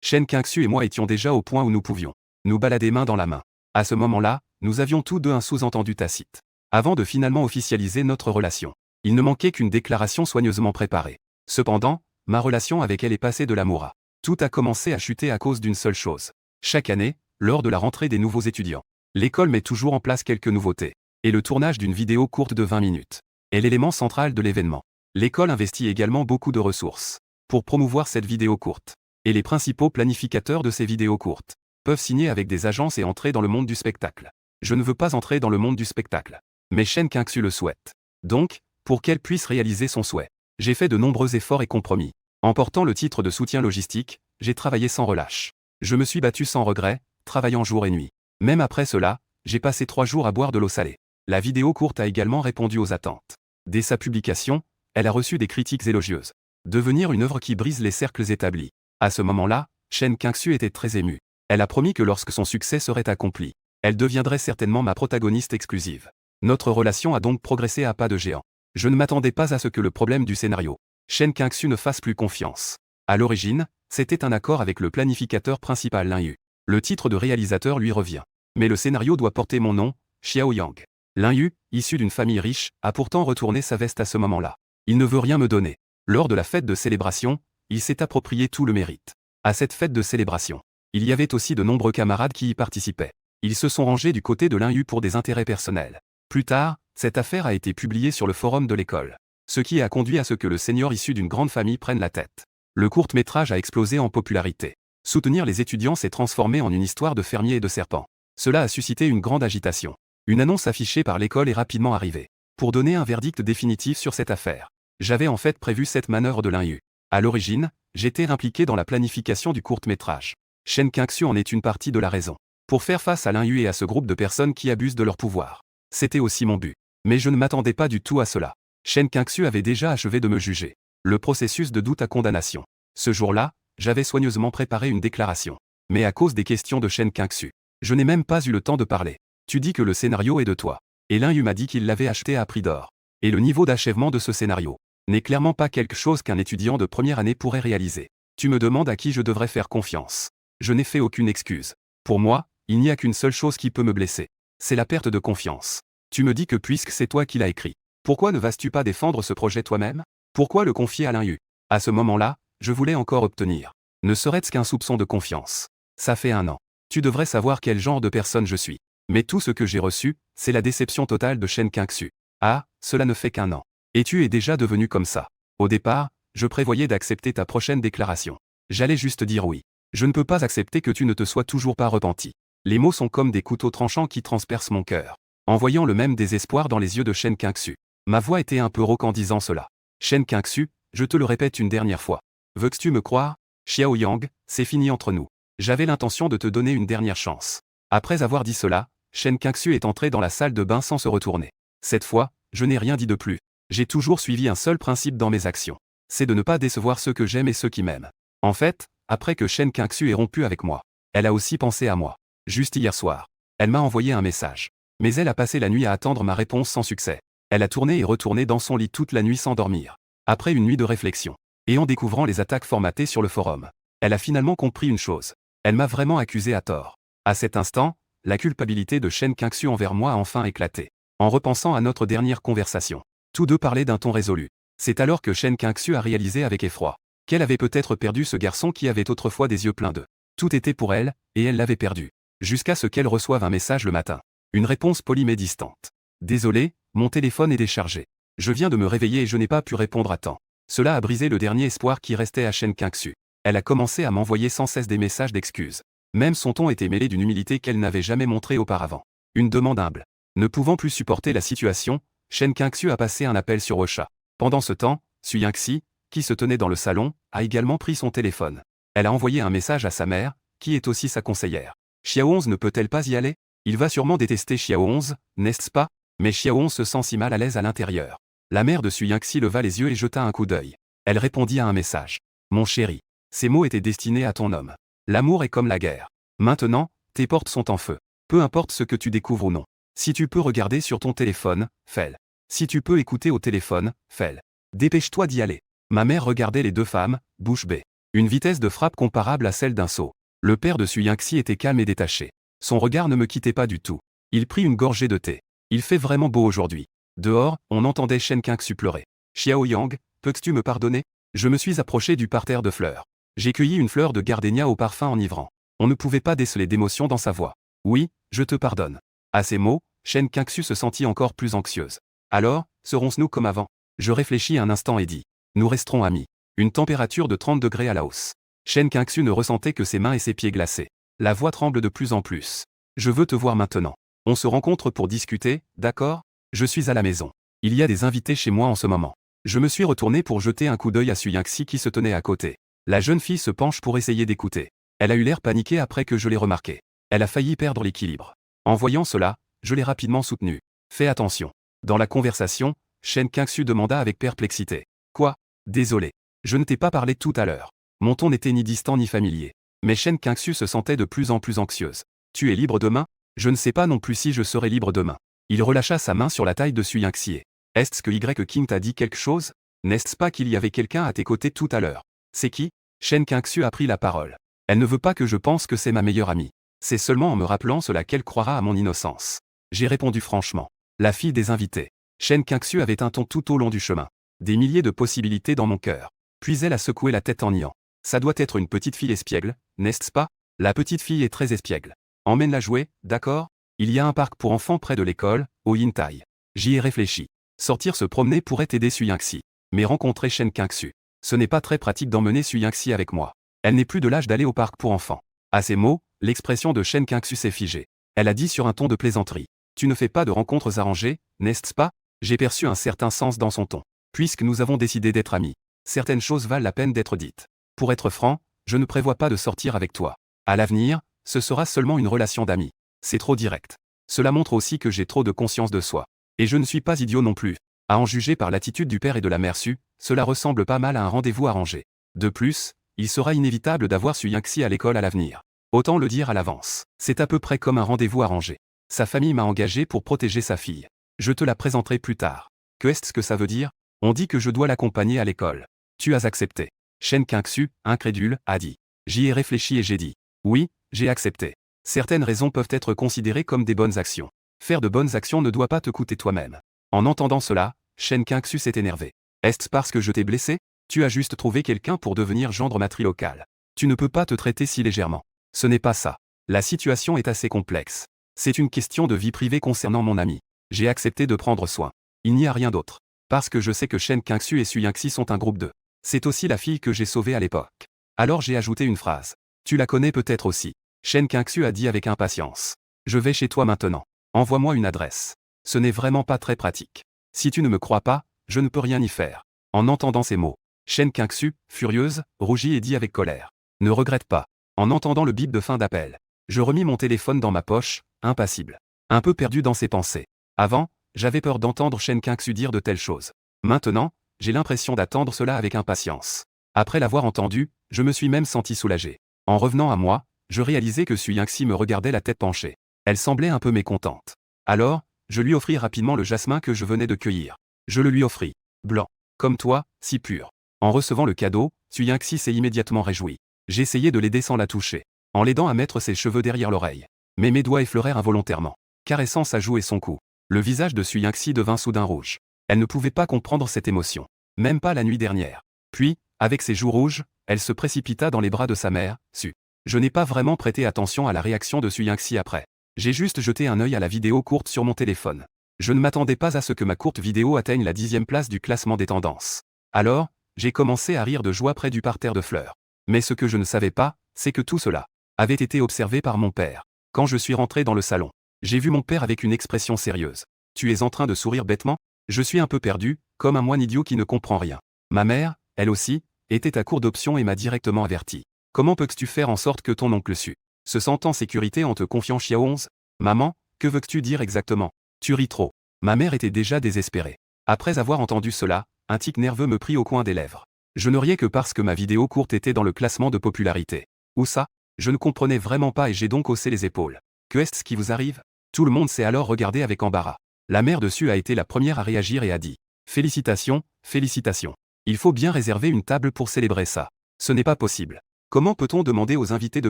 Shen Qingxu et moi étions déjà au point où nous pouvions nous balader main dans la main. À ce moment-là, nous avions tous deux un sous-entendu tacite. Avant de finalement officialiser notre relation, il ne manquait qu'une déclaration soigneusement préparée. Cependant, ma relation avec elle est passée de l'amour à. Tout a commencé à chuter à cause d'une seule chose. Chaque année, lors de la rentrée des nouveaux étudiants, l'école met toujours en place quelques nouveautés. Et le tournage d'une vidéo courte de 20 minutes est l'élément central de l'événement. L'école investit également beaucoup de ressources pour promouvoir cette vidéo courte. Et les principaux planificateurs de ces vidéos courtes peuvent signer avec des agences et entrer dans le monde du spectacle. Je ne veux pas entrer dans le monde du spectacle. Mais Shen Qingxu le souhaite. Donc, pour qu'elle puisse réaliser son souhait, j'ai fait de nombreux efforts et compromis. En portant le titre de soutien logistique, j'ai travaillé sans relâche. Je me suis battu sans regret, travaillant jour et nuit. Même après cela, j'ai passé 3 jours à boire de l'eau salée. La vidéo courte a également répondu aux attentes. Dès sa publication, elle a reçu des critiques élogieuses. Devenir une œuvre qui brise les cercles établis. À ce moment-là, Shen Qingxu était très émue. Elle a promis que lorsque son succès serait accompli, elle deviendrait certainement ma protagoniste exclusive. Notre relation a donc progressé à pas de géant. Je ne m'attendais pas à ce que le problème du scénario, Shen Qingxu ne fasse plus confiance. À l'origine, c'était un accord avec le planificateur principal Lin Yu. Le titre de réalisateur lui revient. Mais le scénario doit porter mon nom, Xiao Yang. Lin Yu, issu d'une famille riche, a pourtant retourné sa veste à ce moment-là. Il ne veut rien me donner. Lors de la fête de célébration, il s'est approprié tout le mérite. À cette fête de célébration, il y avait aussi de nombreux camarades qui y participaient. Ils se sont rangés du côté de Lin Yu pour des intérêts personnels. Plus tard, cette affaire a été publiée sur le forum de l'école. Ce qui a conduit à ce que le seigneur issu d'une grande famille prenne la tête. Le court-métrage a explosé en popularité. Soutenir les étudiants s'est transformé en une histoire de fermiers et de serpents. Cela a suscité une grande agitation. Une annonce affichée par l'école est rapidement arrivée. Pour donner un verdict définitif sur cette affaire, j'avais en fait prévu cette manœuvre de Lin Yu. À l'origine, j'étais impliqué dans la planification du court-métrage. Shen Qingxu en est une partie de la raison. Pour faire face à Lin Yu et à ce groupe de personnes qui abusent de leur pouvoir. C'était aussi mon but. Mais je ne m'attendais pas du tout à cela. Shen Qingxu avait déjà achevé de me juger. Le processus de doute à condamnation. Ce jour-là, j'avais soigneusement préparé une déclaration. Mais à cause des questions de Shen Qingxu, je n'ai même pas eu le temps de parler. Tu dis que le scénario est de toi. Et Lin Yu m'a dit qu'il l'avait acheté à prix d'or. Et le niveau d'achèvement de ce scénario n'est clairement pas quelque chose qu'un étudiant de première année pourrait réaliser. Tu me demandes à qui je devrais faire confiance. Je n'ai fait aucune excuse. Pour moi, il n'y a qu'une seule chose qui peut me blesser. C'est la perte de confiance. Tu me dis que puisque c'est toi qui l'as écrit, pourquoi ne vas-tu pas défendre ce projet toi-même? Pourquoi le confier à Lin Yu? À ce moment-là, je voulais encore obtenir, ne serait-ce qu'un soupçon de confiance. Ça fait 1 an. Tu devrais savoir quel genre de personne je suis. Mais tout ce que j'ai reçu, c'est la déception totale de Shen Qingxu. Ah, cela ne fait qu'1 an. Et tu es déjà devenu comme ça. Au départ, je prévoyais d'accepter ta prochaine déclaration. J'allais juste dire oui. Je ne peux pas accepter que tu ne te sois toujours pas repenti. Les mots sont comme des couteaux tranchants qui transpercent mon cœur. En voyant le même désespoir dans les yeux de Shen Qingxu, ma voix était un peu rauque en disant cela. Shen Qingxu, je te le répète une dernière fois. Veux-tu me croire? Xiao Yang, c'est fini entre nous. J'avais l'intention de te donner une dernière chance. Après avoir dit cela, Shen Qingxu est entré dans la salle de bain sans se retourner. Cette fois, je n'ai rien dit de plus. J'ai toujours suivi un seul principe dans mes actions. C'est de ne pas décevoir ceux que j'aime et ceux qui m'aiment. En fait, après que Shen Qingxu ait rompu avec moi, elle a aussi pensé à moi. Juste hier soir, elle m'a envoyé un message. Mais elle a passé la nuit à attendre ma réponse sans succès. Elle a tourné et retourné dans son lit toute la nuit sans dormir. Après une nuit de réflexion, et en découvrant les attaques formatées sur le forum, elle a finalement compris une chose. Elle m'a vraiment accusé à tort. À cet instant, la culpabilité de Shen Qingxu envers moi a enfin éclaté. En repensant à notre dernière conversation, tous deux parlaient d'un ton résolu. C'est alors que Shen Qingxu a réalisé avec effroi qu'elle avait peut-être perdu ce garçon qui avait autrefois des yeux pleins d'eux. Tout était pour elle, et elle l'avait perdu. Jusqu'à ce qu'elle reçoive un message le matin. Une réponse polie mais distante. Désolé, mon téléphone est déchargé. Je viens de me réveiller et je n'ai pas pu répondre à temps. Cela a brisé le dernier espoir qui restait à Shen Qingxu. Elle a commencé à m'envoyer sans cesse des messages d'excuses. Même son ton était mêlé d'une humilité qu'elle n'avait jamais montrée auparavant. Une demande humble. Ne pouvant plus supporter la situation, Shen Qingxu a passé un appel sur WeChat. Pendant ce temps, Su Yingxi, qui se tenait dans le salon, a également pris son téléphone. Elle a envoyé un message à sa mère, qui est aussi sa conseillère. Xiao 11 ne peut-elle pas y aller? Il va sûrement détester Xiao 11, n'est-ce pas? Mais Xiao 11 se sent si mal à l'aise à l'intérieur. La mère de Su Yingxi leva les yeux et jeta un coup d'œil. Elle répondit à un message. Mon chéri. Ces mots étaient destinés à ton homme. L'amour est comme la guerre. Maintenant, tes portes sont en feu. Peu importe ce que tu découvres ou non. Si tu peux regarder sur ton téléphone, fais-le. Si tu peux écouter au téléphone, fais-le. Dépêche-toi d'y aller. Ma mère regardait les deux femmes, bouche bée. Une vitesse de frappe comparable à celle d'un saut. Le père de Su Yingxi était calme et détaché. Son regard ne me quittait pas du tout. Il prit une gorgée de thé. Il fait vraiment beau aujourd'hui. Dehors, on entendait Shen Qingxu pleurer. Xiao Yang, peux-tu me pardonner? Je me suis approché du parterre de fleurs. J'ai cueilli une fleur de gardénia au parfum enivrant. On ne pouvait pas déceler d'émotion dans sa voix. Oui, je te pardonne. À ces mots, Shen Qingxu se sentit encore plus anxieuse. Alors, serons-nous comme avant? Je réfléchis un instant et dis. Nous resterons amis. Une température de 30 degrés à la hausse. Shen Qingxu ne ressentait que ses mains et ses pieds glacés. La voix tremble de plus en plus. Je veux te voir maintenant. On se rencontre pour discuter, d'accord? Je suis à la maison. Il y a des invités chez moi en ce moment. Je me suis retourné pour jeter un coup d'œil à Su Yingxi qui se tenait à côté. La jeune fille se penche pour essayer d'écouter. Elle a eu l'air paniquée après que je l'ai remarqué. Elle a failli perdre l'équilibre. En voyant cela, je l'ai rapidement soutenue. Fais attention. Dans la conversation, Shen Qingxu demanda avec perplexité. Quoi? Désolé. Je ne t'ai pas parlé tout à l'heure. Mon ton n'était ni distant ni familier. Mais Shen Qingxu se sentait de plus en plus anxieuse. Tu es libre demain? Je ne sais pas non plus si je serai libre demain. Il relâcha sa main sur la taille de Su Yingxi. Est-ce que King t'a dit quelque chose? N'est-ce pas qu'il y avait quelqu'un à tes côtés tout à l'heure? C'est qui? Shen Qingxu a pris la parole. Elle ne veut pas que je pense que c'est ma meilleure amie. C'est seulement en me rappelant cela qu'elle croira à mon innocence. J'ai répondu franchement. La fille des invités. Shen Qingxu avait un ton tout au long du chemin. Des milliers de possibilités dans mon cœur. Puis elle a secoué la tête en niant. Ça doit être une petite fille espiègle, n'est-ce pas? La petite fille est très espiègle. Emmène-la jouer, d'accord? Il y a un parc pour enfants près de l'école, au Yintai. J'y ai réfléchi. Sortir se promener pourrait aider Su Yingxi. Mais rencontrer Shen Qingxu. Ce n'est pas très pratique d'emmener Su Yingxi avec moi. Elle n'est plus de l'âge d'aller au parc pour enfants. À ces mots, l'expression de Shen Qingxu s'est figée. Elle a dit sur un ton de plaisanterie. Tu ne fais pas de rencontres arrangées, n'est-ce pas? J'ai perçu un certain sens dans son ton. Puisque nous avons décidé d'être amis. Certaines choses valent la peine d'être dites. Pour être franc, je ne prévois pas de sortir avec toi. À l'avenir, ce sera seulement une relation d'amis. C'est trop direct. Cela montre aussi que j'ai trop de conscience de soi. Et je ne suis pas idiot non plus. À en juger par l'attitude du père et de la mère Su, cela ressemble pas mal à un rendez-vous arrangé. De plus, il sera inévitable d'avoir Su Yingxi à l'école à l'avenir. Autant le dire à l'avance. C'est à peu près comme un rendez-vous arrangé. Sa famille m'a engagé pour protéger sa fille. Je te la présenterai plus tard. Qu'est-ce que ça veut dire? On dit que je dois l'accompagner à l'école. Tu as accepté. Shen Qingxu, incrédule, a dit. J'y ai réfléchi et j'ai dit. Oui, j'ai accepté. Certaines raisons peuvent être considérées comme des bonnes actions. Faire de bonnes actions ne doit pas te coûter toi-même. En entendant cela, Shen Qingxu s'est énervé. Est-ce parce que je t'ai blessé? Tu as juste trouvé quelqu'un pour devenir gendre matrilocal. Tu ne peux pas te traiter si légèrement. Ce n'est pas ça. La situation est assez complexe. C'est une question de vie privée concernant mon ami. J'ai accepté de prendre soin. Il n'y a rien d'autre. Parce que je sais que Shen Qingxu et Su Yingxi sont un groupe d'eux. C'est aussi la fille que j'ai sauvée à l'époque. Alors j'ai ajouté une phrase. Tu la connais peut-être aussi. Shen Qingxu a dit avec impatience. Je vais chez toi maintenant. Envoie-moi une adresse. Ce n'est vraiment pas très pratique. Si tu ne me crois pas, je ne peux rien y faire. En entendant ces mots, Shen Qingxu, furieuse, rougit et dit avec colère. Ne regrette pas. En entendant le bip de fin d'appel, je remis mon téléphone dans ma poche, impassible. Un peu perdu dans ses pensées. Avant, j'avais peur d'entendre Shen Qingxu dire de telles choses. Maintenant, j'ai l'impression d'attendre cela avec impatience. Après l'avoir entendu, je me suis même senti soulagé. En revenant à moi, je réalisais que Su Yingxi me regardait la tête penchée. Elle semblait un peu mécontente. Alors, je lui offris rapidement le jasmin que je venais de cueillir. Je le lui offris. Blanc. Comme toi, si pur. En recevant le cadeau, Su Yingxi s'est immédiatement réjoui. J'essayais de l'aider sans la toucher. En l'aidant à mettre ses cheveux derrière l'oreille. Mais mes doigts effleurèrent involontairement. Caressant sa joue et son cou. Le visage de Su Yingxi devint soudain rouge. Elle ne pouvait pas comprendre cette émotion. Même pas la nuit dernière. Puis, avec ses joues rouges, elle se précipita dans les bras de sa mère, Su. Je n'ai pas vraiment prêté attention à la réaction de Su Yingxi après. J'ai juste jeté un œil à la vidéo courte sur mon téléphone. Je ne m'attendais pas à ce que ma courte vidéo atteigne la 10e place du classement des tendances. Alors, j'ai commencé à rire de joie près du parterre de fleurs. Mais ce que je ne savais pas, c'est que tout cela avait été observé par mon père. Quand je suis rentré dans le salon, j'ai vu mon père avec une expression sérieuse. Tu es en train de sourire bêtement? Je suis un peu perdu, comme un moine idiot qui ne comprend rien. Ma mère, elle aussi, était à court d'options et m'a directement averti. Comment peux-tu faire en sorte que ton oncle Su se sente en sécurité en te confiant Xiao 11? Maman, que veux-tu dire exactement? Tu ris trop. Ma mère était déjà désespérée. Après avoir entendu cela, un tic nerveux me prit au coin des lèvres. Je ne riais que parce que ma vidéo courte était dans le classement de popularité. Où ça? Je ne comprenais vraiment pas et j'ai donc haussé les épaules. Que est-ce qui vous arrive? Tout le monde s'est alors regardé avec embarras. La mère de Su a été la première à réagir et a dit. Félicitations, félicitations. Il faut bien réserver une table pour célébrer ça. Ce n'est pas possible. Comment peut-on demander aux invités de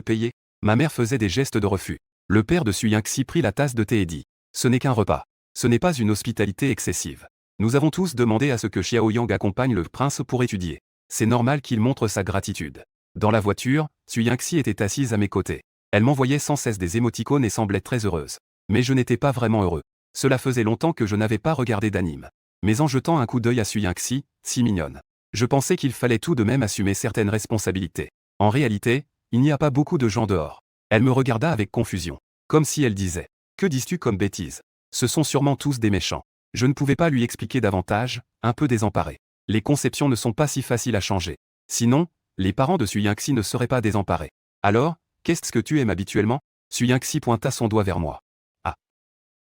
payer? Ma mère faisait des gestes de refus. Le père de Su Yingxi prit la tasse de thé et dit: ce n'est qu'un repas. Ce n'est pas une hospitalité excessive. Nous avons tous demandé à ce que Xiao Yang accompagne le prince pour étudier. C'est normal qu'il montre sa gratitude. Dans la voiture, Su Yingxi était assise à mes côtés. Elle m'envoyait sans cesse des émoticônes et semblait très heureuse. Mais je n'étais pas vraiment heureux. Cela faisait longtemps que je n'avais pas regardé d'anime. Mais en jetant un coup d'œil à Su Yingxi, si mignonne, je pensais qu'il fallait tout de même assumer certaines responsabilités. En réalité, il n'y a pas beaucoup de gens dehors. Elle me regarda avec confusion. Comme si elle disait: que dis-tu comme bêtise? Ce sont sûrement tous des méchants. Je ne pouvais pas lui expliquer davantage, un peu désemparé. Les conceptions ne sont pas si faciles à changer. Sinon, les parents de Su Yingxi ne seraient pas désemparés. Alors, qu'est-ce que tu aimes habituellement? Su Yingxi pointa son doigt vers moi. Ah.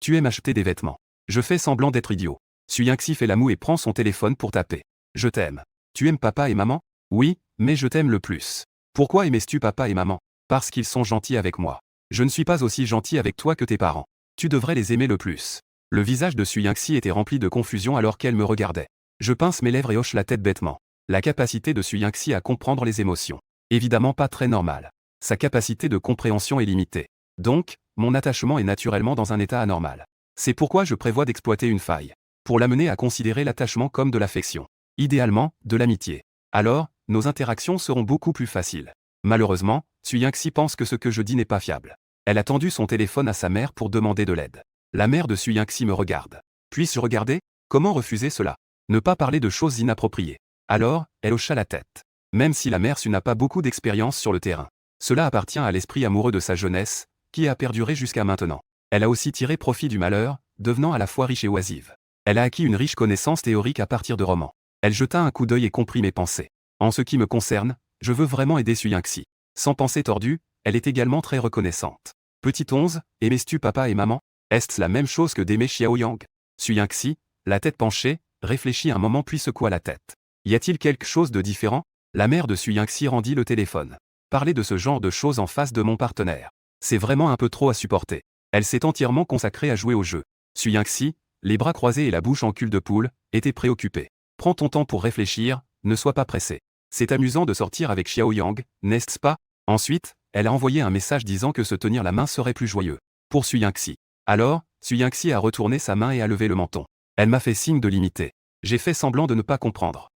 Tu aimes acheter des vêtements. Je fais semblant d'être idiot. Su Yingxi fait la moue et prend son téléphone pour taper. Je t'aime. Tu aimes papa et maman? Oui, mais je t'aime le plus. Pourquoi aimais-tu papa et maman? Parce qu'ils sont gentils avec moi. Je ne suis pas aussi gentil avec toi que tes parents. Tu devrais les aimer le plus. Le visage de Su Yingxi était rempli de confusion alors qu'elle me regardait. Je pince mes lèvres et hoche la tête bêtement. La capacité de Su Yingxi à comprendre les émotions. Évidemment pas très normale. Sa capacité de compréhension est limitée. Donc, mon attachement est naturellement dans un état anormal. C'est pourquoi je prévois d'exploiter une faille. Pour l'amener à considérer l'attachement comme de l'affection. Idéalement, de l'amitié. Alors, nos interactions seront beaucoup plus faciles. Malheureusement, Su Yingxi pense que ce que je dis n'est pas fiable. Elle a tendu son téléphone à sa mère pour demander de l'aide. La mère de Su Yingxi me regarde. Puis-je regarder? Comment refuser cela? Ne pas parler de choses inappropriées. Alors, elle hocha la tête. Même si la mère Su n'a pas beaucoup d'expérience sur le terrain. Cela appartient à l'esprit amoureux de sa jeunesse, qui a perduré jusqu'à maintenant. Elle a aussi tiré profit du malheur, devenant à la fois riche et oisive. Elle a acquis une riche connaissance théorique à partir de romans. Elle jeta un coup d'œil et comprit mes pensées. En ce qui me concerne, je veux vraiment aider Su Yingxi. Sans pensée tordue, elle est également très reconnaissante. Petit 11, aimais-tu papa et maman? Est-ce la même chose que d'aimer Xiao Yang? Su Yingxi, la tête penchée, réfléchit un moment puis secoua la tête. Y a-t-il quelque chose de différent? La mère de Su Yingxi rendit le téléphone. Parler de ce genre de choses en face de mon partenaire. C'est vraiment un peu trop à supporter. Elle s'est entièrement consacrée à jouer au jeu. Su Yingxi, les bras croisés et la bouche en cul de poule, était préoccupée. Prends ton temps pour réfléchir, ne sois pas pressé. C'est amusant de sortir avec Xiao Yang, n'est-ce pas? Ensuite, elle a envoyé un message disant que se tenir la main serait plus joyeux. Pour Su Yingxi. Alors, Su Yingxi a retourné sa main et a levé le menton. Elle m'a fait signe de l'imiter. J'ai fait semblant de ne pas comprendre.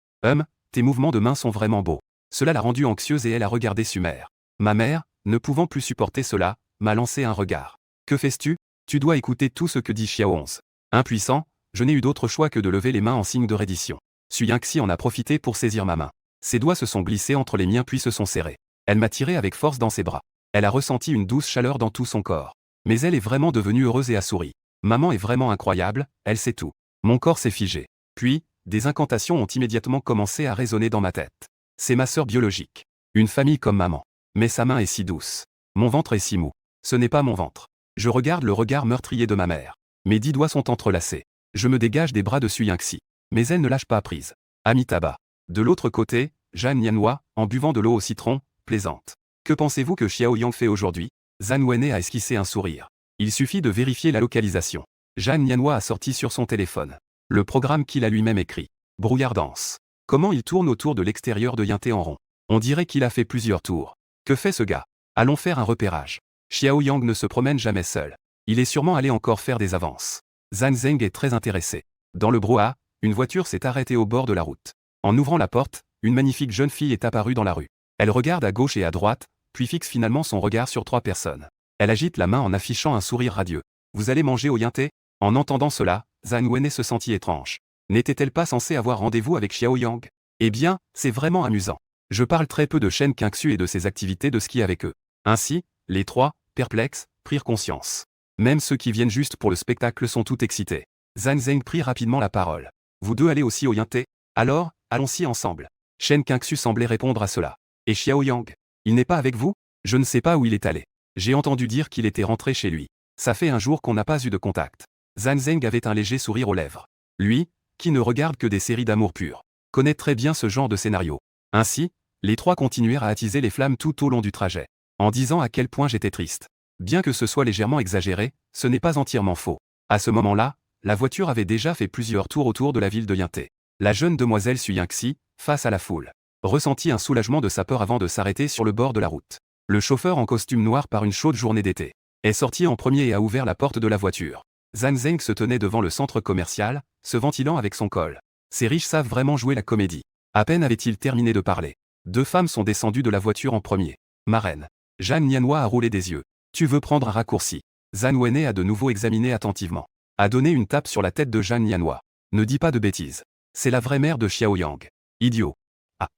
Tes mouvements de main sont vraiment beaux. Cela l'a rendue anxieuse et elle a regardé Sumer. Ma mère, ne pouvant plus supporter cela, m'a lancé un regard. Que fais-tu? Tu dois écouter tout ce que dit Xiao 11. Impuissant, je n'ai eu d'autre choix que de lever les mains en signe de reddition. Su Yingxi en a profité pour saisir ma main. Ses doigts se sont glissés entre les miens puis se sont serrés. Elle m'a tiré avec force dans ses bras. Elle a ressenti une douce chaleur dans tout son corps. Mais elle est vraiment devenue heureuse et a souri. Maman est vraiment incroyable, elle sait tout. Mon corps s'est figé. Puis, des incantations ont immédiatement commencé à résonner dans ma tête. C'est ma sœur biologique. Une famille comme maman. Mais sa main est si douce. Mon ventre est si mou. Ce n'est pas mon ventre. Je regarde le regard meurtrier de ma mère. Mes 10 doigts sont entrelacés. Je me dégage des bras de Su Yingxi. Mais elle ne lâche pas prise. Amitabha. De l'autre côté, Zhan Yanhua, en buvant de l'eau au citron, plaisante. Que pensez-vous que Xiao Yang fait aujourd'hui? Zhan Wenei a esquissé un sourire. Il suffit de vérifier la localisation. Zhan Yanhua a sorti sur son téléphone le programme qu'il a lui-même écrit. Brouillard danse. Comment il tourne autour de l'extérieur de Yinté en rond. On dirait qu'il a fait plusieurs tours. Que fait ce gars? Allons faire un repérage. Xiao Yang ne se promène jamais seul. Il est sûrement allé encore faire des avances. Zhan Zeng est très intéressé. Dans le brouhaha, une voiture s'est arrêtée au bord de la route. En ouvrant la porte, une magnifique jeune fille est apparue dans la rue. Elle regarde à gauche et à droite, puis fixe finalement son regard sur 3 personnes. Elle agite la main en affichant un sourire radieux. Vous allez manger au Yinté? En entendant cela, Zhan Wenei se sentit étrange. N'était-elle pas censée avoir rendez-vous avec Xiao Yang? Eh bien, c'est vraiment amusant. Je parle très peu de Shen Qingxu et de ses activités de ski avec eux. Ainsi, les 3, perplexes, prirent conscience. Même ceux qui viennent juste pour le spectacle sont tout excités. Zhan Zeng prit rapidement la parole. Vous deux allez aussi au Yinté? Alors, allons-y ensemble. Shen Qingxu semblait répondre à cela. Et Xiao Yang? Il n'est pas avec vous? Je ne sais pas où il est allé. J'ai entendu dire qu'il était rentré chez lui. Ça fait un jour qu'on n'a pas eu de contact. Zhan Zeng avait un léger sourire aux lèvres. Lui, qui ne regarde que des séries d'amour pur, connaît très bien ce genre de scénario. Ainsi, les 3 continuèrent à attiser les flammes tout au long du trajet, en disant à quel point j'étais triste. Bien que ce soit légèrement exagéré, ce n'est pas entièrement faux. À ce moment-là, la voiture avait déjà fait plusieurs tours autour de la ville de Yinté. La jeune demoiselle Su Yingxi, face à la foule. Ressentit un soulagement de sa peur avant de s'arrêter sur le bord de la route. Le chauffeur en costume noir par une chaude journée d'été est sorti en premier et a ouvert la porte de la voiture. Zhang Zheng se tenait devant le centre commercial, se ventilant avec son col. Ces riches savent vraiment jouer la comédie. À peine avait-il terminé de parler. 2 femmes sont descendues de la voiture en premier. Ma reine. Zhang Nianhua a roulé des yeux. Tu veux prendre un raccourci. Zhang Wenei a de nouveau examiné attentivement. A donné une tape sur la tête de Zhang Nianhua. Ne dis pas de bêtises. C'est la vraie mère de Xiaoyang. Idiot. Ah.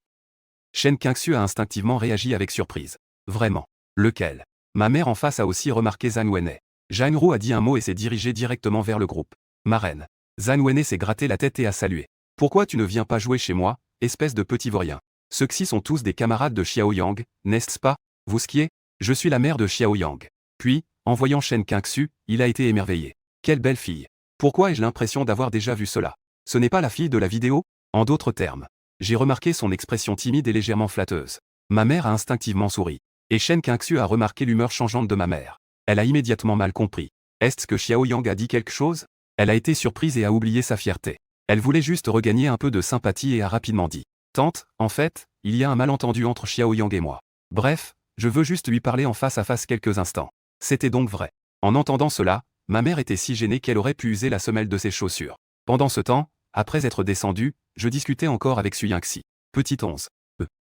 Shen Qingxu a instinctivement réagi avec surprise. Vraiment. Lequel? Ma mère en face a aussi remarqué Zhang Wenei. Zhang Ru a dit un mot et s'est dirigé directement vers le groupe. Ma reine. Zhang Wenei s'est gratté la tête et a salué. Pourquoi tu ne viens pas jouer chez moi, espèce de petit vaurien? Ceux-ci sont tous des camarades de Xiaoyang, n'est-ce pas? Vous skiez? Je suis la mère de Xiaoyang. Puis, en voyant Shen Qingxu, il a été émerveillé. Quelle belle fille. Pourquoi ai-je l'impression d'avoir déjà vu cela? Ce n'est pas la fille de la vidéo? En d'autres termes. J'ai remarqué son expression timide et légèrement flatteuse. Ma mère a instinctivement souri. Et Shen Qingxu a remarqué l'humeur changeante de ma mère. Elle a immédiatement mal compris. Est-ce que Xiaoyang a dit quelque chose? Elle a été surprise et a oublié sa fierté. Elle voulait juste regagner un peu de sympathie et a rapidement dit. Tante, en fait, il y a un malentendu entre Xiaoyang et moi. Bref, je veux juste lui parler en face à face quelques instants. C'était donc vrai. En entendant cela, ma mère était si gênée qu'elle aurait pu user la semelle de ses chaussures. Pendant ce temps, après être descendu, je discutais encore avec Xu Yingxi. Petit 11.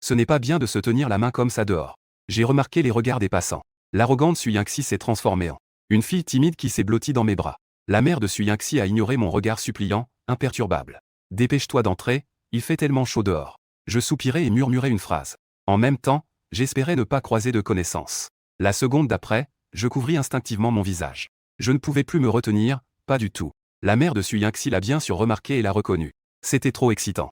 Ce n'est pas bien de se tenir la main comme ça dehors. J'ai remarqué les regards des passants. L'arrogante Xu Yingxi s'est transformée en une fille timide qui s'est blottie dans mes bras. La mère de Xu Yingxi a ignoré mon regard suppliant, imperturbable. Dépêche-toi d'entrer, il fait tellement chaud dehors. Je soupirai et murmurai une phrase. En même temps, j'espérais ne pas croiser de connaissance. La seconde d'après, je couvris instinctivement mon visage. Je ne pouvais plus me retenir, pas du tout. La mère de Xu Yingxi l'a bien sûr remarqué et l'a reconnu. C'était trop excitant.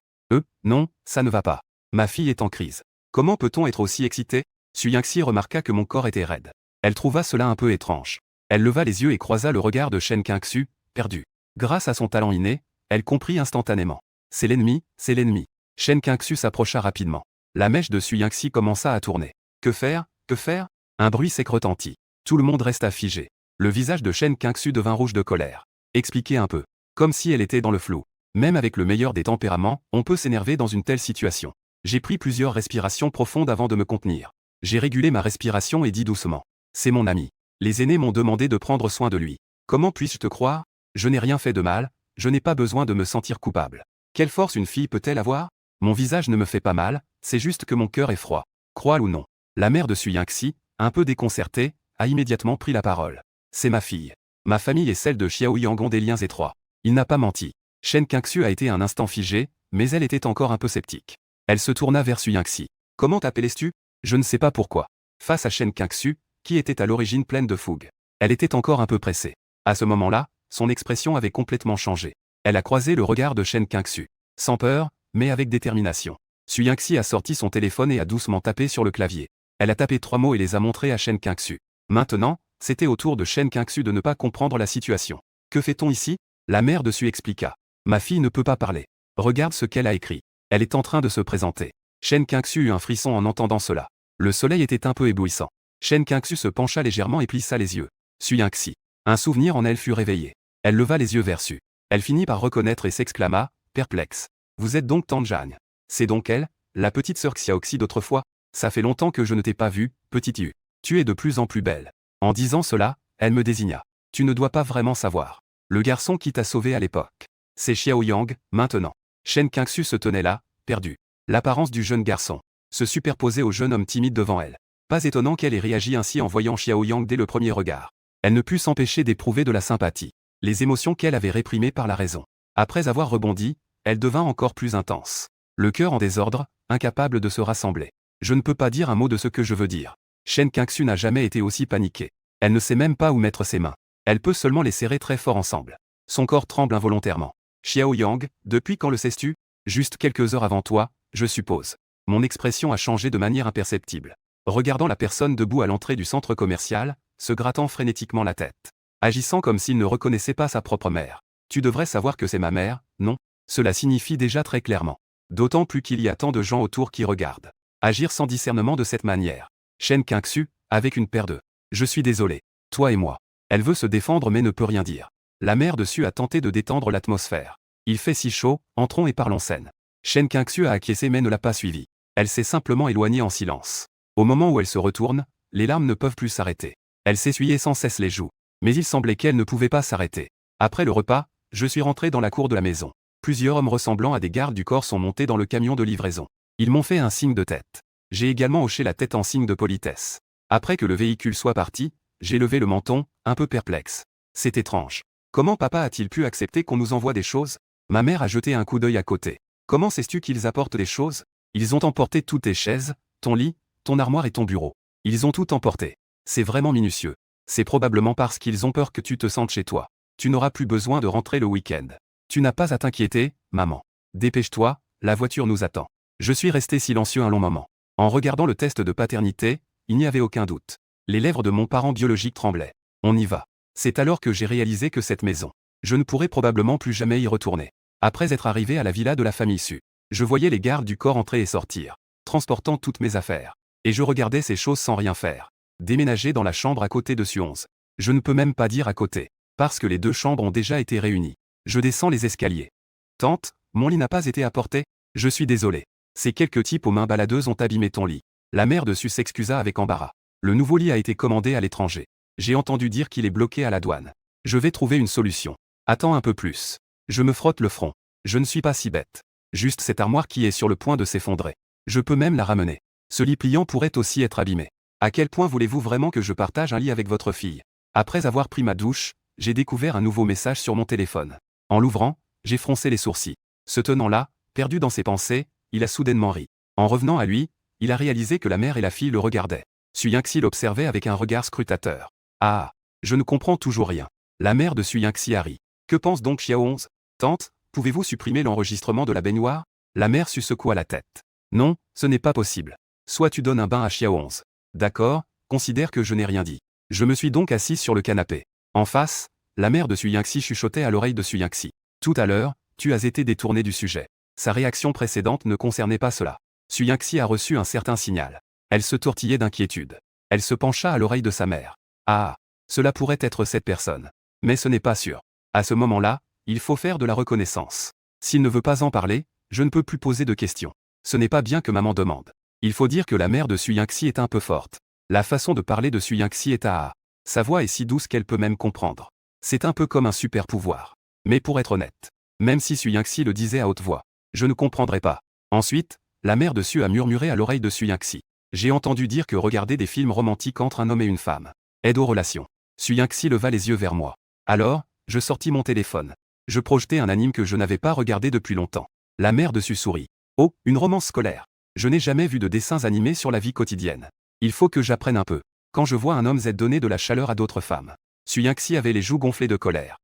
Non, ça ne va pas. Ma fille est en crise. Comment peut-on être aussi excité? Xu Yingxi remarqua que mon corps était raide. Elle trouva cela un peu étrange. Elle leva les yeux et croisa le regard de Shen Qingxu, perdu. Grâce à son talent inné, elle comprit instantanément. C'est l'ennemi, c'est l'ennemi. Shen Qingxu s'approcha rapidement. La mèche de Xu Yingxi commença à tourner. Que faire? Que faire? Un bruit sec retentit. Tout le monde resta figé. Le visage de Shen Qingxu devint rouge de colère. Expliquez un peu. Comme si elle était dans le flou. Même avec le meilleur des tempéraments, on peut s'énerver dans une telle situation. J'ai pris plusieurs respirations profondes avant de me contenir. J'ai régulé ma respiration et dit doucement. C'est mon ami. Les aînés m'ont demandé de prendre soin de lui. Comment puis-je te croire? Je n'ai rien fait de mal, je n'ai pas besoin de me sentir coupable. Quelle force une fille peut-elle avoir? Mon visage ne me fait pas mal, c'est juste que mon cœur est froid. Crois ou non. La mère de Xu Yingxi, un peu déconcertée, a immédiatement pris la parole. C'est ma fille. Ma famille et celle de Xiaoyang ont des liens étroits. Il n'a pas menti. Shen Qingxu a été un instant figée, mais elle était encore un peu sceptique. Elle se tourna vers Xu Yingxi. Comment t'appelais-tu? Je ne sais pas pourquoi. Face à Shen Qingxu, qui était à l'origine pleine de fougue. Elle était encore un peu pressée. À ce moment-là, son expression avait complètement changé. Elle a croisé le regard de Shen Qingxu. Sans peur, mais avec détermination. Xu Yingxi a sorti son téléphone et a doucement tapé sur le clavier. Elle a tapé 3 mots et les a montrés à Shen Qingxu. Maintenant, c'était au tour de Shen Qingxu de ne pas comprendre la situation. Que fait-on ici? La mère de Xu expliqua. Ma fille ne peut pas parler. Regarde ce qu'elle a écrit. Elle est en train de se présenter. Shen Qingxu eut un frisson en entendant cela. Le soleil était un peu éblouissant. Shen Qingxu se pencha légèrement et plissa les yeux. Xu Yingxi. Un souvenir en elle fut réveillé. Elle leva les yeux vers Xu. Elle finit par reconnaître et s'exclama, perplexe. Vous êtes donc Tante Zhang. C'est donc elle, la petite sœur Xiaoxi d'autrefois? Ça fait longtemps que je ne t'ai pas vue, petite Yu. Tu es de plus en plus belle. En disant cela, elle me désigna. Tu ne dois pas vraiment savoir. Le garçon qui t'a sauvé à l'époque. C'est Xiaoyang, maintenant. Shen Qingxu se tenait là, perdu. L'apparence du jeune garçon se superposait au jeune homme timide devant elle. Pas étonnant qu'elle ait réagi ainsi en voyant Xiaoyang dès le premier regard. Elle ne put s'empêcher d'éprouver de la sympathie. Les émotions qu'elle avait réprimées par la raison. Après avoir rebondi, elle devint encore plus intense. Le cœur en désordre, incapable de se rassembler. Je ne peux pas dire un mot de ce que je veux dire. Shen Qingxu n'a jamais été aussi paniquée. Elle ne sait même pas où mettre ses mains. Elle peut seulement les serrer très fort ensemble. Son corps tremble involontairement. Xiaoyang, depuis quand le sais-tu? Juste quelques heures avant toi, je suppose. Mon expression a changé de manière imperceptible. Regardant la personne debout à l'entrée du centre commercial, se grattant frénétiquement la tête. Agissant comme s'il ne reconnaissait pas sa propre mère. Tu devrais savoir que c'est ma mère, non? Cela signifie déjà très clairement. D'autant plus qu'il y a tant de gens autour qui regardent. Agir sans discernement de cette manière. Shen Qingxu, avec une paire de. Je suis désolé. Toi et moi. Elle veut se défendre mais ne peut rien dire. La mère dessus a tenté de détendre l'atmosphère. Il fait si chaud, entrons et parlons scène. Shen Qingxiu a acquiescé mais ne l'a pas suivi. Elle s'est simplement éloignée en silence. Au moment où elle se retourne, les larmes ne peuvent plus s'arrêter. Elle s'essuyait sans cesse les joues. Mais il semblait qu'elle ne pouvait pas s'arrêter. Après le repas, je suis rentré dans la cour de la maison. Plusieurs hommes ressemblant à des gardes du corps sont montés dans le camion de livraison. Ils m'ont fait un signe de tête. J'ai également hoché la tête en signe de politesse. Après que le véhicule soit parti, j'ai levé le menton, un peu perplexe. C'est étrange. Comment papa a-t-il pu accepter qu'on nous envoie des choses? Ma mère a jeté un coup d'œil à côté. Comment sais-tu qu'ils apportent des choses? Ils ont emporté toutes tes chaises, ton lit, ton armoire et ton bureau. Ils ont tout emporté. C'est vraiment minutieux. C'est probablement parce qu'ils ont peur que tu te sentes chez toi. Tu n'auras plus besoin de rentrer le week-end. Tu n'as pas à t'inquiéter, maman. Dépêche-toi, la voiture nous attend. Je suis resté silencieux un long moment. En regardant le test de paternité, il n'y avait aucun doute. Les lèvres de mon parent biologique tremblaient. On y va. C'est alors que j'ai réalisé que cette maison, je ne pourrais probablement plus jamais y retourner. Après être arrivé à la villa de la famille Su, je voyais les gardes du corps entrer et sortir, transportant toutes mes affaires. Et je regardais ces choses sans rien faire. Déménager dans la chambre à côté de Su 11. Je ne peux même pas dire à côté, parce que les deux chambres ont déjà été réunies. Je descends les escaliers. Tante, mon lit n'a pas été apporté? Je suis désolé. Ces quelques types aux mains baladeuses ont abîmé ton lit. La mère de Su s'excusa avec embarras. Le nouveau lit a été commandé à l'étranger. J'ai entendu dire qu'il est bloqué à la douane. Je vais trouver une solution. Attends un peu plus. Je me frotte le front. Je ne suis pas si bête. Juste cette armoire qui est sur le point de s'effondrer. Je peux même la ramener. Ce lit pliant pourrait aussi être abîmé. À quel point voulez-vous vraiment que je partage un lit avec votre fille? Après avoir pris ma douche, j'ai découvert un nouveau message sur mon téléphone. En l'ouvrant, j'ai froncé les sourcils. Se tenant là, perdu dans ses pensées, il a soudainement ri. En revenant à lui, il a réalisé que la mère et la fille le regardaient. Su Yingxi l'observait avec un regard scrutateur. Ah, je ne comprends toujours rien. La mère de Su Yingxi a ri. Que pense donc Xiao 11? Tante, pouvez-vous supprimer l'enregistrement de la baignoire? La mère Su secoua la tête. Non, ce n'est pas possible. Soit tu donnes un bain à Xiao 11. D'accord, considère que je n'ai rien dit. Je me suis donc assis sur le canapé. En face, la mère de Su Yingxi chuchotait à l'oreille de Su Yingxi. Tout à l'heure, tu as été détourné du sujet. Sa réaction précédente ne concernait pas cela. Su Yingxi a reçu un certain signal. Elle se tortillait d'inquiétude. Elle se pencha à l'oreille de sa mère. Ah, cela pourrait être cette personne. Mais ce n'est pas sûr. À ce moment-là, il faut faire de la reconnaissance. S'il ne veut pas en parler, je ne peux plus poser de questions. Ce n'est pas bien que maman demande. Il faut dire que la mère de Su Yingxi est un peu forte. La façon de parler de Su Yingxi est à... Sa voix est si douce qu'elle peut même comprendre. C'est un peu comme un super pouvoir. Mais pour être honnête, même si Su Yingxi le disait à haute voix, je ne comprendrais pas. Ensuite, la mère de Su a murmuré à l'oreille de Su Yingxi. J'ai entendu dire que regarder des films romantiques entre un homme et une femme aide aux relations. Su Yingxi leva les yeux vers moi. Alors, je sortis mon téléphone. Je projetais un anime que je n'avais pas regardé depuis longtemps. La mère de Su sourit. Oh, une romance scolaire. Je n'ai jamais vu de dessins animés sur la vie quotidienne. Il faut que j'apprenne un peu. Quand je vois un homme donner de la chaleur à d'autres femmes. Su Yingxi avait les joues gonflées de colère.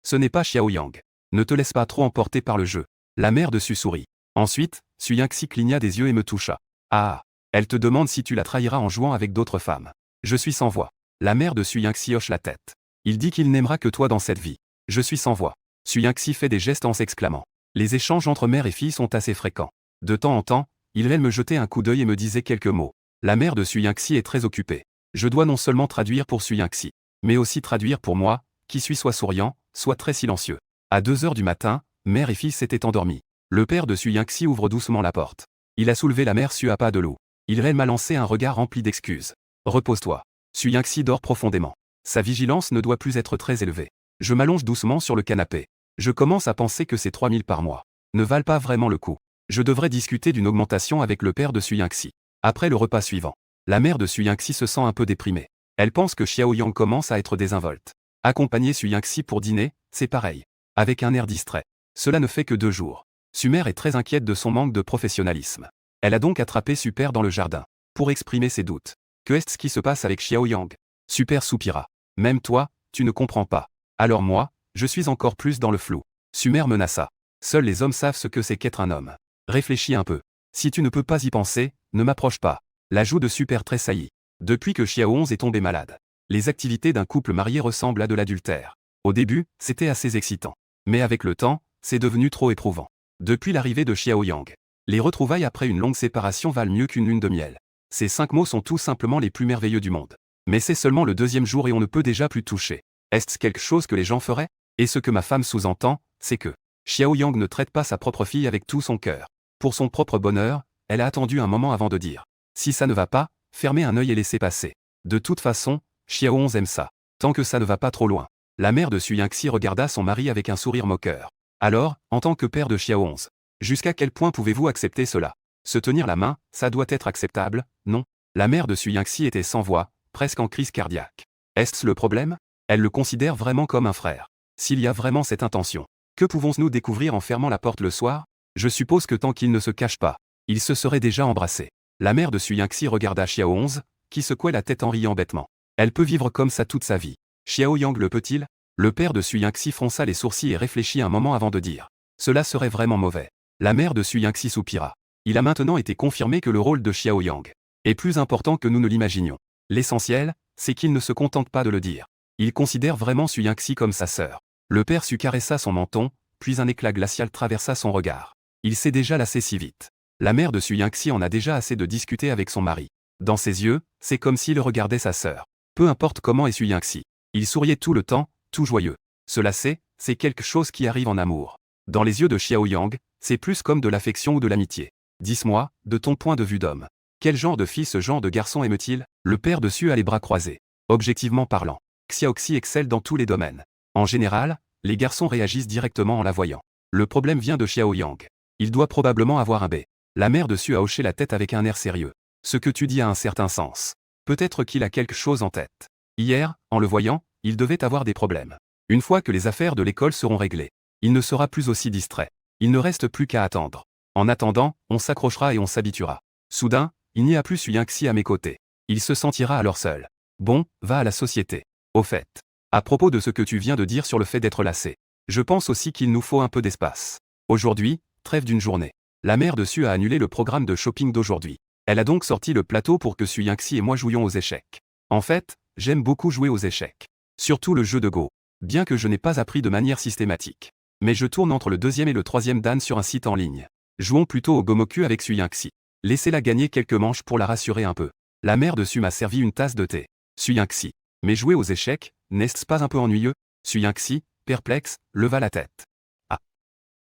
Ce n'est pas Xiao Yang. Ne te laisse pas trop emporter par le jeu. La mère de Su sourit. Ensuite, Su Yingxi cligna des yeux et me toucha. Ah, elle te demande si tu la trahiras en jouant avec d'autres femmes. Je suis sans voix. La mère de Su Yingxi hoche la tête. Il dit qu'il n'aimera que toi dans cette vie. Je suis sans voix. Su Yingxi fait des gestes en s'exclamant. Les échanges entre mère et fille sont assez fréquents. De temps en temps, il me jetait un coup d'œil et me disait quelques mots. La mère de Su Yingxi est très occupée. Je dois non seulement traduire pour Su Yingxi, mais aussi traduire pour moi, qui suis soit souriant, soit très silencieux. À 2 heures du matin, mère et fille s'étaient endormis. Le père de Su Yingxi ouvre doucement la porte. Il a soulevé la mère Su à pas de loup. Il m'a lancé un regard rempli d'excuses. Repose-toi. Su Yingxi dort profondément. Sa vigilance ne doit plus être très élevée. Je m'allonge doucement sur le canapé. Je commence à penser que ces 3000 par mois ne valent pas vraiment le coup. Je devrais discuter d'une augmentation avec le père de Su Yingxi. Après le repas suivant, la mère de Su Yingxi se sent un peu déprimée. Elle pense que Xiao Yang commence à être désinvolte. Accompagner Su Yingxi pour dîner, c'est pareil. Avec un air distrait. Cela ne fait que 2 jours. Su mère est très inquiète de son manque de professionnalisme. Elle a donc attrapé Super dans le jardin. Pour exprimer ses doutes. Que est-ce qui se passe avec Xiao Yang? Super soupira. Même toi, tu ne comprends pas. Alors moi, je suis encore plus dans le flou. Sumer menaça. Seuls les hommes savent ce que c'est qu'être un homme. Réfléchis un peu. Si tu ne peux pas y penser, ne m'approche pas. La joue de Super tressaillit. Depuis que Xiao 11 est tombé malade, les activités d'un couple marié ressemblent à de l'adultère. Au début, c'était assez excitant. Mais avec le temps, c'est devenu trop éprouvant. Depuis l'arrivée de Xiao Yang, les retrouvailles après une longue séparation valent mieux qu'une lune de miel. Ces 5 mots sont tout simplement les plus merveilleux du monde. Mais c'est seulement le 2e jour et on ne peut déjà plus toucher. Est-ce quelque chose que les gens feraient? Et ce que ma femme sous-entend, c'est que Xiao Yang ne traite pas sa propre fille avec tout son cœur. Pour son propre bonheur, elle a attendu un moment avant de dire. Si ça ne va pas, fermez un œil et laissez passer. De toute façon, Xiao Onze aime ça. Tant que ça ne va pas trop loin. La mère de Xu Yingxi regarda son mari avec un sourire moqueur. Alors, en tant que père de Xiao Onze, jusqu'à quel point pouvez-vous accepter cela? Se tenir la main, ça doit être acceptable, non? La mère de Xu Yingxi était sans voix, presque en crise cardiaque. Est-ce le problème? Elle le considère vraiment comme un frère. S'il y a vraiment cette intention, que pouvons-nous découvrir en fermant la porte le soir? Je suppose que tant qu'ils ne se cachent pas, ils se seraient déjà embrassés. La mère de Xu Yingxi regarda Xiao Onze, qui secouait la tête en riant bêtement. Elle peut vivre comme ça toute sa vie. Xiao Yang le peut-il? Le père de Xu Yingxi fronça les sourcils et réfléchit un moment avant de dire. Cela serait vraiment mauvais. La mère de Xu Yingxi soupira. Il a maintenant été confirmé que le rôle de Xiao Yang est plus important que nous ne l'imaginions. L'essentiel, c'est qu'il ne se contente pas de le dire. Il considère vraiment Xu Yingxi comme sa sœur. Le père Xu caressa son menton, puis un éclat glacial traversa son regard. Il s'est déjà lassé si vite. La mère de Xu Yingxi en a déjà assez de discuter avec son mari. Dans ses yeux, c'est comme s'il regardait sa sœur. Peu importe comment est Xu Yingxi. Il souriait tout le temps, tout joyeux. Se lasser, c'est quelque chose qui arrive en amour. Dans les yeux de Xiao Yang, c'est plus comme de l'affection ou de l'amitié. Dis-moi, de ton point de vue d'homme, quel genre de fille ce genre de garçon aime-t-il? Le père de Xu a les bras croisés. Objectivement parlant, Xiaoxi excelle dans tous les domaines. En général, les garçons réagissent directement en la voyant. Le problème vient de Xiao Yang. Il doit probablement avoir un B. La mère de Xu a hoché la tête avec un air sérieux. Ce que tu dis a un certain sens. Peut-être qu'il a quelque chose en tête. Hier, en le voyant, il devait avoir des problèmes. Une fois que les affaires de l'école seront réglées, il ne sera plus aussi distrait. Il ne reste plus qu'à attendre. En attendant, on s'accrochera et on s'habituera. Soudain, il n'y a plus Xu Yingxi à mes côtés. Il se sentira alors seul. Bon, va à la société. Au fait, à propos de ce que tu viens de dire sur le fait d'être lassé, je pense aussi qu'il nous faut un peu d'espace. Aujourd'hui, trêve d'une journée. La mère de Xu a annulé le programme de shopping d'aujourd'hui. Elle a donc sorti le plateau pour que Xu Yingxi et moi jouions aux échecs. En fait, j'aime beaucoup jouer aux échecs. Surtout le jeu de Go. Bien que je n'ai pas appris de manière systématique. Mais je tourne entre le deuxième et le troisième dan sur un site en ligne. Jouons plutôt au Gomoku avec Xu Yingxi. Laissez-la gagner quelques manches pour la rassurer un peu. La mère de Xu m'a servi une tasse de thé. Xu Yingxi. Mais jouer aux échecs, n'est-ce pas un peu ennuyeux? Xu Yingxi, perplexe, leva la tête. Ah.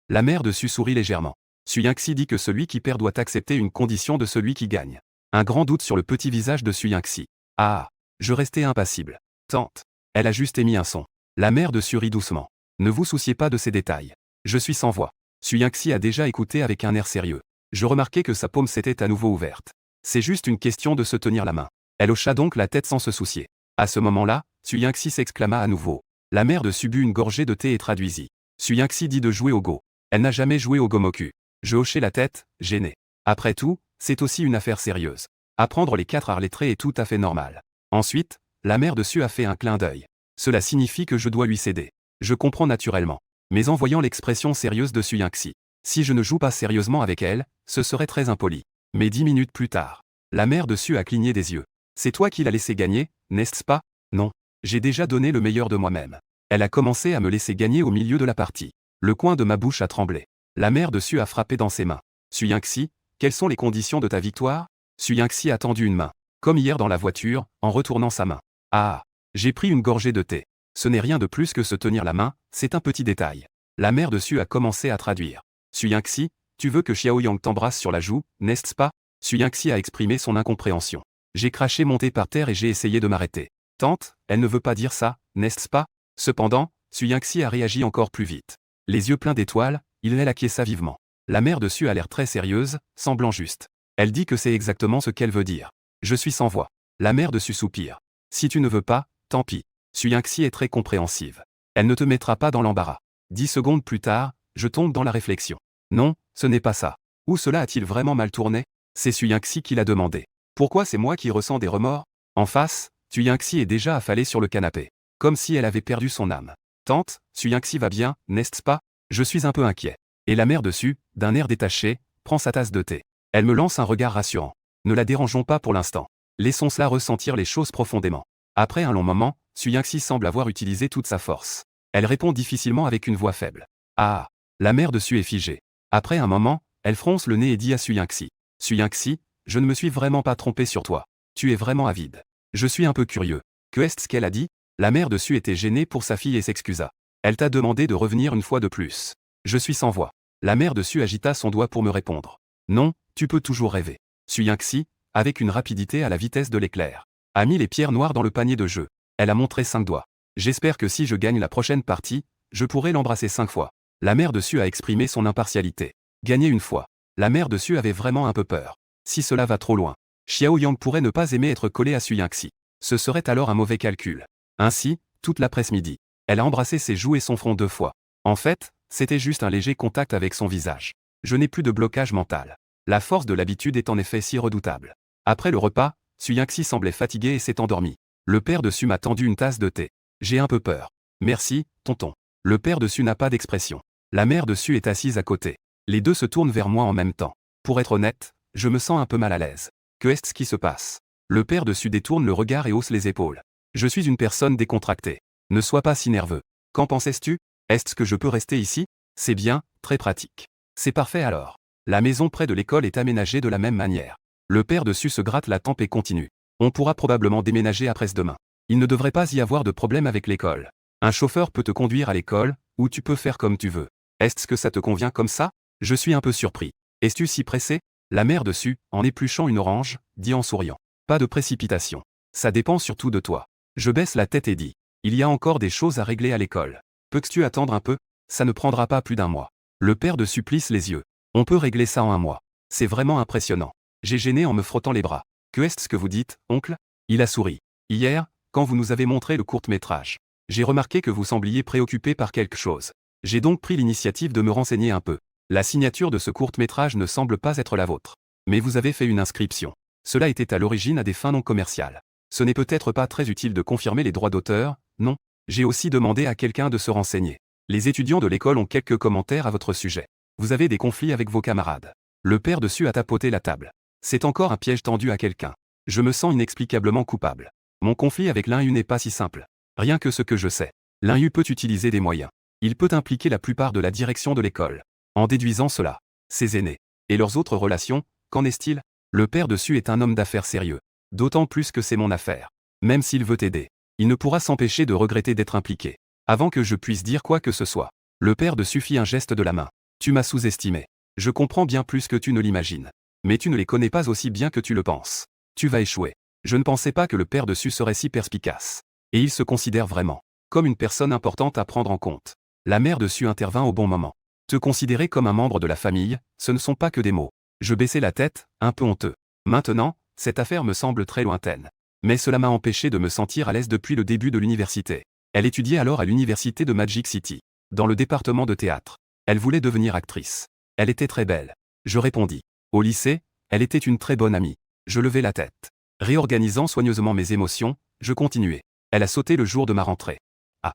La mère de Xu sourit légèrement. Xu Yingxi dit que celui qui perd doit accepter une condition de celui qui gagne. Un grand doute sur le petit visage de Xu Yingxi. Ah. Je restais impassible. Tante. Elle a juste émis un son. La mère de Xu rit doucement. Ne vous souciez pas de ces détails. Je suis sans voix. Xu Yingxi a déjà écouté avec un air sérieux. Je remarquai que sa paume s'était à nouveau ouverte. C'est juste une question de se tenir la main. Elle hocha donc la tête sans se soucier. À ce moment-là, Xu Yingxi s'exclama à nouveau. La mère de Xu but une gorgée de thé et traduisit. Xu Yingxi dit de jouer au Go. Elle n'a jamais joué au Gomoku. Je hochai la tête, gêné. Après tout, c'est aussi une affaire sérieuse. Apprendre les 4 arts lettrés est tout à fait normal. Ensuite, la mère de Xu a fait un clin d'œil. Cela signifie que je dois lui céder. Je comprends naturellement. Mais en voyant l'expression sérieuse de Xu Yingxi, si je ne joue pas sérieusement avec elle, ce serait très impoli. Mais 10 minutes plus tard, la mère de Xu a cligné des yeux. C'est toi qui l'as laissé gagner, n'est-ce pas? Non. J'ai déjà donné le meilleur de moi-même. Elle a commencé à me laisser gagner au milieu de la partie. Le coin de ma bouche a tremblé. La mère de Xu a frappé dans ses mains. Xu Yingxi, quelles sont les conditions de ta victoire? Xu Yingxi a tendu une main. Comme hier dans la voiture, en retournant sa main. Ah. J'ai pris une gorgée de thé. Ce n'est rien de plus que se tenir la main, c'est un petit détail. La mère de Xu a commencé à traduire. Xu Yingxi, tu veux que Xiao Yang t'embrasse sur la joue, n'est-ce pas? Xu Yingxi a exprimé son incompréhension. J'ai craché mon thé par terre et j'ai essayé de m'arrêter. Tante, elle ne veut pas dire ça, n'est-ce pas? Cependant, Xu Yingxi a réagi encore plus vite. Les yeux pleins d'étoiles, il acquiesça vivement. La mère de Xu a l'air très sérieuse, semblant juste. Elle dit que c'est exactement ce qu'elle veut dire. Je suis sans voix. La mère de Xu soupire. Si tu ne veux pas, tant pis. Xu Yingxi est très compréhensive. Elle ne te mettra pas dans l'embarras. 10 secondes plus tard, je tombe dans la réflexion. Non, ce n'est pas ça. Où cela a-t-il vraiment mal tourné? C'est Xu Yingxi qui l'a demandé. Pourquoi c'est moi qui ressens des remords? En face, Xu Yingxi est déjà affalée sur le canapé. Comme si elle avait perdu son âme. Tante, Xu Yingxi va bien, n'est-ce pas? Je suis un peu inquiet. Et la mère de Xu, d'un air détaché, prend sa tasse de thé. Elle me lance un regard rassurant. Ne la dérangeons pas pour l'instant. Laissons cela ressentir les choses profondément. Après un long moment, Xu Yingxi semble avoir utilisé toute sa force. Elle répond difficilement avec une voix faible. Ah. La mère de Xu est figée. Après un moment, elle fronce le nez et dit à Xu Yingxi. Xu Yingxi, je ne me suis vraiment pas trompé sur toi. Tu es vraiment avide. Je suis un peu curieux. Que est-ce qu'elle a dit? La mère de Xu était gênée pour sa fille et s'excusa. Elle t'a demandé de revenir une fois de plus. Je suis sans voix. La mère dessus agita son doigt pour me répondre. Non, tu peux toujours rêver. Suyingxi, avec une rapidité à la vitesse de l'éclair, a mis les pierres noires dans le panier de jeu. Elle a montré 5 doigts. J'espère que si je gagne la prochaine partie, je pourrai l'embrasser 5 fois. La mère dessus a exprimé son impartialité. Gagner une fois. La mère dessus avait vraiment un peu peur. Si cela va trop loin, Xiao Yang pourrait ne pas aimer être collé à Suyingxi. Ce serait alors un mauvais calcul. Ainsi, toute l'après-midi, elle a embrassé ses joues et son front 2 fois. En fait, c'était juste un léger contact avec son visage. Je n'ai plus de blocage mental. La force de l'habitude est en effet si redoutable. Après le repas, Suyingxi semblait fatigué et s'est endormi. Le père dessus m'a tendu une tasse de thé. J'ai un peu peur. Merci, tonton. Le père dessus n'a pas d'expression. La mère dessus est assise à côté. Les deux se tournent vers moi en même temps. Pour être honnête, je me sens un peu mal à l'aise. Que est-ce qui se passe? Le père dessus détourne le regard et hausse les épaules. Je suis une personne décontractée. Ne sois pas si nerveux. Qu'en pensais-tu? Est-ce que je peux rester ici? C'est bien, très pratique. C'est parfait alors. La maison près de l'école est aménagée de la même manière. Le père dessus se gratte la tempe et continue. On pourra probablement déménager après-demain. Il ne devrait pas y avoir de problème avec l'école. Un chauffeur peut te conduire à l'école, ou tu peux faire comme tu veux. Est-ce que ça te convient comme ça? Je suis un peu surpris. Es-tu si pressé? La mère dessus, en épluchant une orange, dit en souriant. Pas de précipitation. Ça dépend surtout de toi. Je baisse la tête et dis. Il y a encore des choses à régler à l'école. Peux-tu attendre un peu? Ça ne prendra pas plus d'1 mois. Le père dessus plisse les yeux. On peut régler ça en 1 mois. C'est vraiment impressionnant. J'ai gêné en me frottant les bras. Que est-ce que vous dites, oncle? Il a souri. Hier, quand vous nous avez montré le court-métrage, j'ai remarqué que vous sembliez préoccupé par quelque chose. J'ai donc pris l'initiative de me renseigner un peu. La signature de ce court-métrage ne semble pas être la vôtre. Mais vous avez fait une inscription. Cela était à l'origine à des fins non commerciales. Ce n'est peut-être pas très utile de confirmer les droits d'auteur, non? J'ai aussi demandé à quelqu'un de se renseigner. Les étudiants de l'école ont quelques commentaires à votre sujet. Vous avez des conflits avec vos camarades. Le père dessus a tapoté la table. C'est encore un piège tendu à quelqu'un. Je me sens inexplicablement coupable. Mon conflit avec l'Inhu n'est pas si simple. Rien que ce que je sais. L'Inhu peut utiliser des moyens. Il peut impliquer la plupart de la direction de l'école. En déduisant cela, ses aînés et leurs autres relations, qu'en est-il? Le père dessus est un homme d'affaires sérieux. D'autant plus que c'est mon affaire. Même s'il veut t'aider, il ne pourra s'empêcher de regretter d'être impliqué. Avant que je puisse dire quoi que ce soit, le père dessus fit un geste de la main. Tu m'as sous-estimé. Je comprends bien plus que tu ne l'imagines. Mais tu ne les connais pas aussi bien que tu le penses. Tu vas échouer. Je ne pensais pas que le père dessus serait si perspicace. Et il se considère vraiment comme une personne importante à prendre en compte. La mère dessus intervint au bon moment. Te considérer comme un membre de la famille, ce ne sont pas que des mots. Je baissai la tête, un peu honteux. Maintenant, cette affaire me semble très lointaine. Mais cela m'a empêché de me sentir à l'aise depuis le début de l'université. Elle étudiait alors à l'université de Magic City, dans le département de théâtre. Elle voulait devenir actrice. Elle était très belle. Je répondis. Au lycée, elle était une très bonne amie. Je levai la tête. Réorganisant soigneusement mes émotions, je continuai. Elle a sauté le jour de ma rentrée. Ah.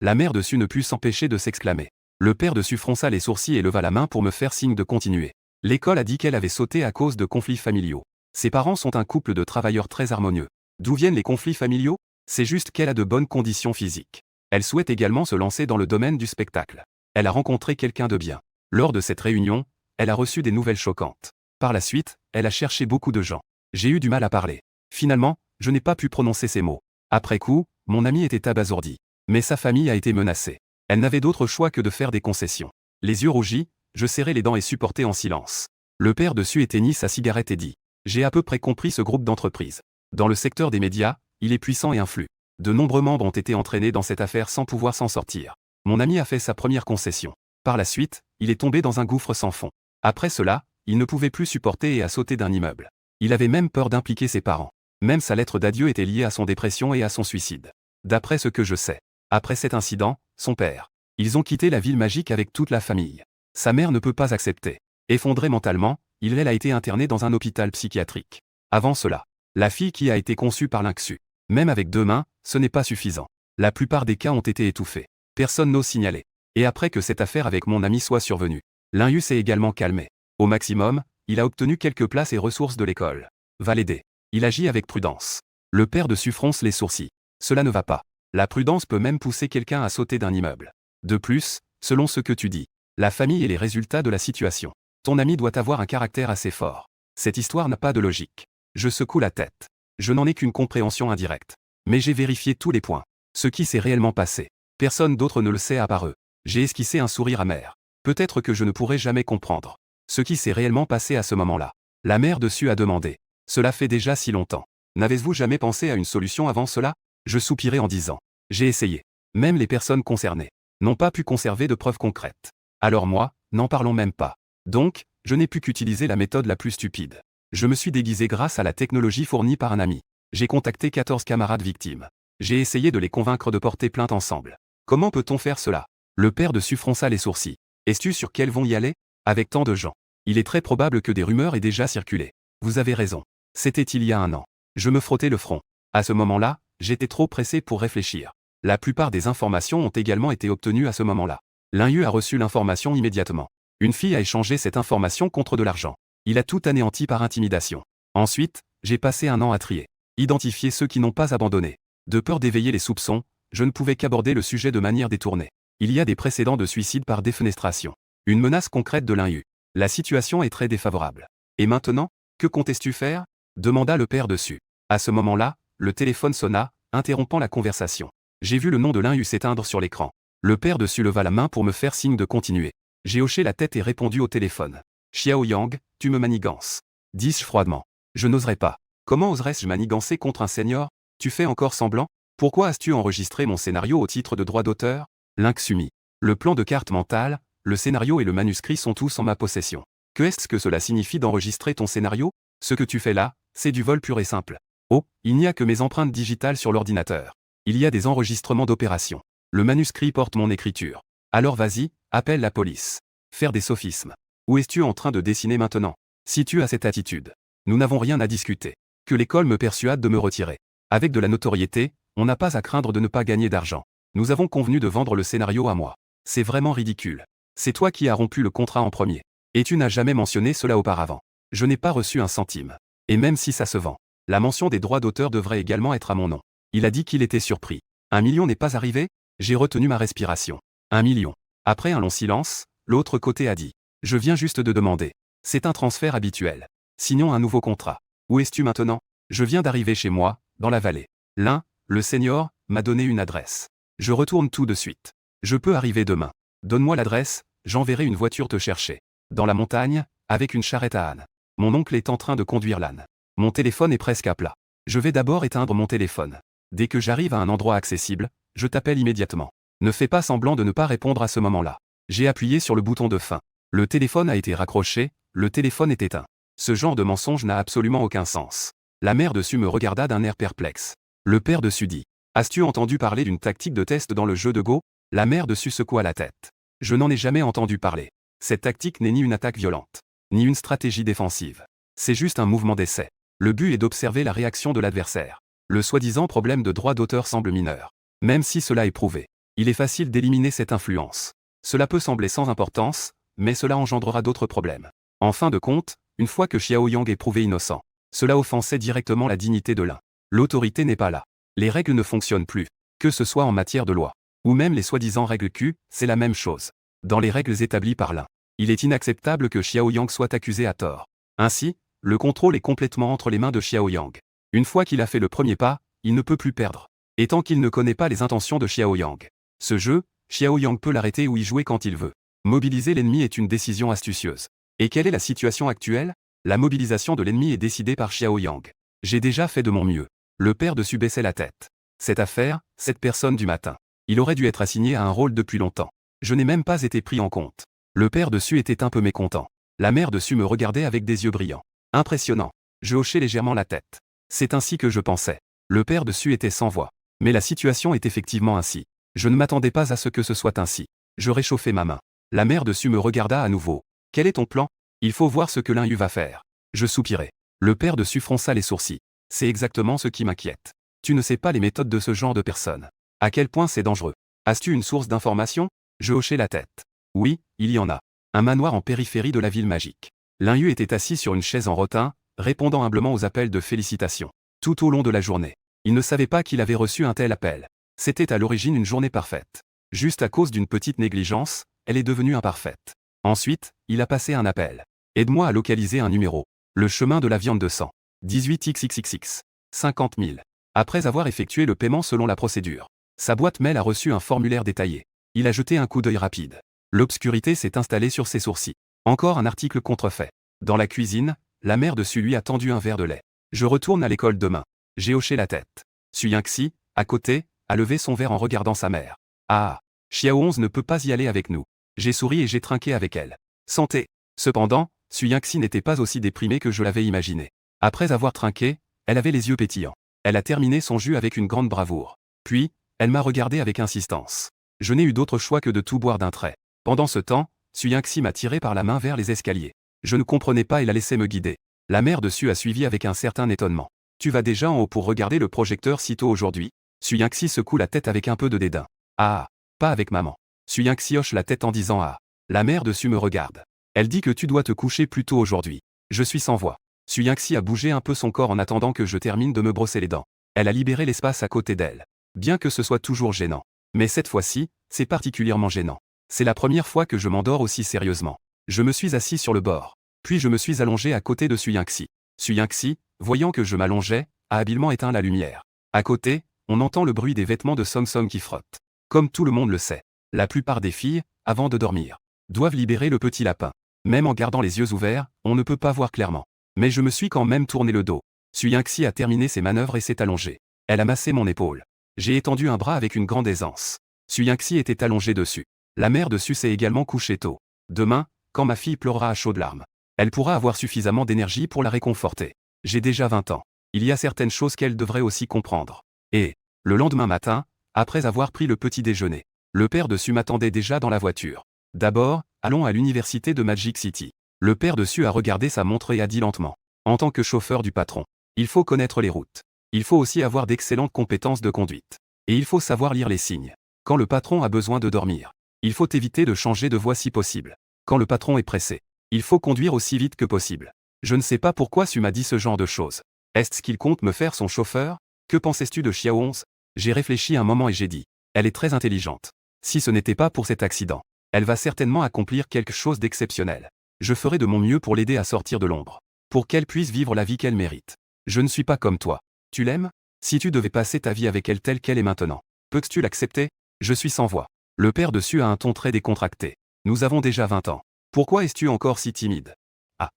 La mère dessus ne put s'empêcher de s'exclamer. Le père dessus fronça les sourcils et leva la main pour me faire signe de continuer. L'école a dit qu'elle avait sauté à cause de conflits familiaux. Ses parents sont un couple de travailleurs très harmonieux. D'où viennent les conflits familiaux? C'est juste qu'elle a de bonnes conditions physiques. Elle souhaite également se lancer dans le domaine du spectacle. Elle a rencontré quelqu'un de bien. Lors de cette réunion, elle a reçu des nouvelles choquantes. Par la suite, elle a cherché beaucoup de gens. J'ai eu du mal à parler. Finalement, je n'ai pas pu prononcer ces mots. Après coup, mon ami était abasourdi. Mais sa famille a été menacée. Elle n'avait d'autre choix que de faire des concessions. Les yeux rougis, je serrai les dents et supportai en silence. Le père dessus éteignit sa cigarette et dit. J'ai à peu près compris ce groupe d'entreprises. Dans le secteur des médias, il est puissant et influent. De nombreux membres ont été entraînés dans cette affaire sans pouvoir s'en sortir. Mon ami a fait sa première concession. Par la suite, il est tombé dans un gouffre sans fond. Après cela, il ne pouvait plus supporter et a sauté d'un immeuble. Il avait même peur d'impliquer ses parents. Même sa lettre d'adieu était liée à son dépression et à son suicide. D'après ce que je sais. Après cet incident, son père. Ils ont quitté la ville magique avec toute la famille. Sa mère ne peut pas accepter. Effondrée mentalement, elle a été internée dans un hôpital psychiatrique. Avant cela, la fille qui a été conçue par l'Inxu. Même avec 2 mains, ce n'est pas suffisant. La plupart des cas ont été étouffés. Personne n'ose signaler. Et après que cette affaire avec mon ami soit survenue, l'Inhu s'est également calmé. Au maximum, il a obtenu quelques places et ressources de l'école. Va l'aider. Il agit avec prudence. Le père dessus fronce les sourcils. Cela ne va pas. La prudence peut même pousser quelqu'un à sauter d'un immeuble. De plus, selon ce que tu dis, la famille est les résultats de la situation. Ton ami doit avoir un caractère assez fort. Cette histoire n'a pas de logique. Je secoue la tête. Je n'en ai qu'une compréhension indirecte. Mais j'ai vérifié tous les points. Ce qui s'est réellement passé. Personne d'autre ne le sait à part eux. J'ai esquissé un sourire amer. Peut-être que je ne pourrai jamais comprendre ce qui s'est réellement passé à ce moment-là. La mère dessus a demandé. Cela fait déjà si longtemps. N'avez-vous jamais pensé à une solution avant cela? Je soupirai en disant. J'ai essayé. Même les personnes concernées n'ont pas pu conserver de preuves concrètes. Alors moi, n'en parlons même pas. Donc, je n'ai pu qu'utiliser la méthode la plus stupide. Je me suis déguisé grâce à la technologie fournie par un ami. J'ai contacté 14 camarades victimes. J'ai essayé de les convaincre de porter plainte ensemble. Comment peut-on faire cela? Le père dessus fronça les sourcils. Es-tu sûr qu'elles vont y aller? Avec tant de gens. Il est très probable que des rumeurs aient déjà circulé. Vous avez raison. C'était il y a un an. Je me frottais le front. À ce moment-là, j'étais trop pressé pour réfléchir. La plupart des informations ont également été obtenues à ce moment-là. L'un a reçu l'information immédiatement. Une fille a échangé cette information contre de l'argent. Il a tout anéanti par intimidation. Ensuite, j'ai passé un an à trier. Identifier ceux qui n'ont pas abandonné. De peur d'éveiller les soupçons, je ne pouvais qu'aborder le sujet de manière détournée. Il y a des précédents de suicide par défenestration. Une menace concrète de l'un. La situation est très défavorable. Et maintenant, que comptes-tu faire? Demanda le père dessus. À ce moment-là, le téléphone sonna, interrompant la conversation. J'ai vu le nom de l'un s'éteindre sur l'écran. Le père dessus leva la main pour me faire signe de continuer. J'ai hoché la tête et répondu au téléphone. Xiao Yang, tu me manigances. Dis-je froidement. Je n'oserais pas. Comment oserais-je manigancer contre un senior? Tu fais encore semblant? Pourquoi as-tu enregistré mon scénario au titre de droit d'auteur? L'inxumi. Le plan de carte mentale, le scénario et le manuscrit sont tous en ma possession. Que est-ce que cela signifie d'enregistrer ton scénario? Ce que tu fais là, c'est du vol pur et simple. Oh, il n'y a que mes empreintes digitales sur l'ordinateur. Il y a des enregistrements d'opérations. Le manuscrit porte mon écriture. Alors vas-y, appelle la police. Faire des sophismes. Où es-tu en train de dessiner maintenant? Si tu as cette attitude, nous n'avons rien à discuter. Que l'école me persuade de me retirer. Avec de la notoriété, on n'a pas à craindre de ne pas gagner d'argent. Nous avons convenu de vendre le scénario à moi. C'est vraiment ridicule. C'est toi qui as rompu le contrat en premier. Et tu n'as jamais mentionné cela auparavant. Je n'ai pas reçu un centime. Et même si ça se vend, la mention des droits d'auteur devrait également être à mon nom. Il a dit qu'il était surpris. 1 million n'est pas arrivé? J'ai retenu ma respiration. 1 million. Après un long silence, l'autre côté a dit. Je viens juste de demander. C'est un transfert habituel. Signons un nouveau contrat. Où es-tu maintenant? Je viens d'arriver chez moi, dans la vallée. Le senior, m'a donné une adresse. Je retourne tout de suite. Je peux arriver demain. Donne-moi l'adresse, j'enverrai une voiture te chercher. Dans la montagne, avec une charrette à âne. Mon oncle est en train de conduire l'âne. Mon téléphone est presque à plat. Je vais d'abord éteindre mon téléphone. Dès que j'arrive à un endroit accessible, je t'appelle immédiatement. Ne fais pas semblant de ne pas répondre à ce moment-là. J'ai appuyé sur le bouton de fin. Le téléphone a été raccroché, le téléphone est éteint. Ce genre de mensonge n'a absolument aucun sens. La mère dessus me regarda d'un air perplexe. Le père dessus dit. As-tu entendu parler d'une tactique de test dans le jeu de Go? La mère dessus secoua la tête. Je n'en ai jamais entendu parler. Cette tactique n'est ni une attaque violente, ni une stratégie défensive. C'est juste un mouvement d'essai. Le but est d'observer la réaction de l'adversaire. Le soi-disant problème de droit d'auteur semble mineur. Même si cela est prouvé, il est facile d'éliminer cette influence. Cela peut sembler sans importance, mais cela engendrera d'autres problèmes. En fin de compte, une fois que Xiao Yang est prouvé innocent, cela offensait directement la dignité de l'un. L'autorité n'est pas là. Les règles ne fonctionnent plus, que ce soit en matière de loi, ou même les soi-disant règles Q, c'est la même chose. Dans les règles établies par l'un, il est inacceptable que Xiao Yang soit accusé à tort. Ainsi, le contrôle est complètement entre les mains de Xiao Yang. Une fois qu'il a fait le premier pas, il ne peut plus perdre. Et tant qu'il ne connaît pas les intentions de Xiao Yang, ce jeu, Xiao Yang peut l'arrêter ou y jouer quand il veut. Mobiliser l'ennemi est une décision astucieuse. Et quelle est la situation actuelle? La mobilisation de l'ennemi est décidée par Xiao Yang. J'ai déjà fait de mon mieux. Le père dessus baissait la tête. Cette affaire, cette personne du matin. Il aurait dû être assigné à un rôle depuis longtemps. Je n'ai même pas été pris en compte. Le père dessus était un peu mécontent. La mère dessus me regardait avec des yeux brillants. Impressionnant. Je hochai légèrement la tête. C'est ainsi que je pensais. Le père dessus était sans voix. Mais la situation est effectivement ainsi. Je ne m'attendais pas à ce que ce soit ainsi. Je réchauffai ma main. La mère dessus me regarda à nouveau. Quel est ton plan? Il faut voir ce que l'un va faire. Je soupirai. Le père dessus fronça les sourcils. C'est exactement ce qui m'inquiète. Tu ne sais pas les méthodes de ce genre de personnes. À quel point c'est dangereux. As-tu une source d'information? Je hochai la tête. Oui, il y en a. Un manoir en périphérie de la ville magique. L'un était assis sur une chaise en rotin, répondant humblement aux appels de félicitations. Tout au long de la journée. Il ne savait pas qu'il avait reçu un tel appel. C'était à l'origine une journée parfaite. Juste à cause d'une petite négligence, elle est devenue imparfaite. Ensuite, il a passé un appel. Aide-moi à localiser un numéro. Le chemin de la viande de sang. 18XXXX. 50 000. Après avoir effectué le paiement selon la procédure, sa boîte mail a reçu un formulaire détaillé. Il a jeté un coup d'œil rapide. L'obscurité s'est installée sur ses sourcils. Encore un article contrefait. Dans la cuisine, la mère de Su lui a tendu un verre de lait. Je retourne à l'école demain. J'ai hoché la tête. Su Yingxi, à côté, a levé son verre en regardant sa mère. Ah, Xiao 11 ne peut pas y aller avec nous. J'ai souri et j'ai trinqué avec elle. Santé. Cependant, Su Yingxi n'était pas aussi déprimée que je l'avais imaginé. Après avoir trinqué, elle avait les yeux pétillants. Elle a terminé son jus avec une grande bravoure. Puis, elle m'a regardé avec insistance. Je n'ai eu d'autre choix que de tout boire d'un trait. Pendant ce temps, Su Yingxi m'a tiré par la main vers les escaliers. Je ne comprenais pas et la laissais me guider. La mère de Su a suivi avec un certain étonnement. Tu vas déjà en haut pour regarder le projecteur si tôt aujourd'hui? Su Yingxi secoue la tête avec un peu de dédain. Ah, pas avec maman. Su Yingxi hoche la tête en disant ah. La mère de Su me regarde. Elle dit que tu dois te coucher plus tôt aujourd'hui. Je suis sans voix. Su Yingxi a bougé un peu son corps en attendant que je termine de me brosser les dents. Elle a libéré l'espace à côté d'elle. Bien que ce soit toujours gênant. Mais cette fois-ci, c'est particulièrement gênant. C'est la première fois que je m'endors aussi sérieusement. Je me suis assis sur le bord. Puis je me suis allongé à côté de Su Yingxi. Su Yingxi, voyant que je m'allongeais, a habilement éteint la lumière. À côté, on entend le bruit des vêtements de Song Song qui frottent. Comme tout le monde le sait, la plupart des filles, avant de dormir, doivent libérer le petit lapin. Même en gardant les yeux ouverts, on ne peut pas voir clairement. Mais je me suis quand même tourné le dos. Su Yingxi a terminé ses manœuvres et s'est allongée. Elle a massé mon épaule. J'ai étendu un bras avec une grande aisance. Su Yingxi était allongée dessus. La mère de Su s'est également couchée tôt. Demain, quand ma fille pleurera à chaudes larmes, elle pourra avoir suffisamment d'énergie pour la réconforter. J'ai déjà 20 ans. Il y a certaines choses qu'elle devrait aussi comprendre. Et, le lendemain matin, après avoir pris le petit déjeuner, le père de Su m'attendait déjà dans la voiture. D'abord, allons à l'université de Magic City. Le père de Su a regardé sa montre et a dit lentement. En tant que chauffeur du patron, il faut connaître les routes. Il faut aussi avoir d'excellentes compétences de conduite. Et il faut savoir lire les signes. Quand le patron a besoin de dormir, il faut éviter de changer de voie si possible. Quand le patron est pressé, il faut conduire aussi vite que possible. Je ne sais pas pourquoi Su m'a dit ce genre de choses. Est-ce qu'il compte me faire son chauffeur? Que pensais-tu de Xiao 11? J'ai réfléchi un moment et j'ai dit. Elle est très intelligente. Si ce n'était pas pour cet accident, elle va certainement accomplir quelque chose d'exceptionnel. Je ferai de mon mieux pour l'aider à sortir de l'ombre. Pour qu'elle puisse vivre la vie qu'elle mérite. Je ne suis pas comme toi. Tu l'aimes? Si tu devais passer ta vie avec elle telle qu'elle est maintenant, peux-tu l'accepter? Je suis sans voix. Le père de Su a un ton très décontracté. Nous avons déjà 20 ans. Pourquoi es-tu encore si timide? Ah.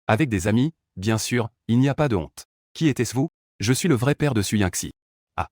Avec des amis, bien sûr, il n'y a pas de honte. Qui était-ce vous? Je suis le vrai père de Su Yingxi. Ah.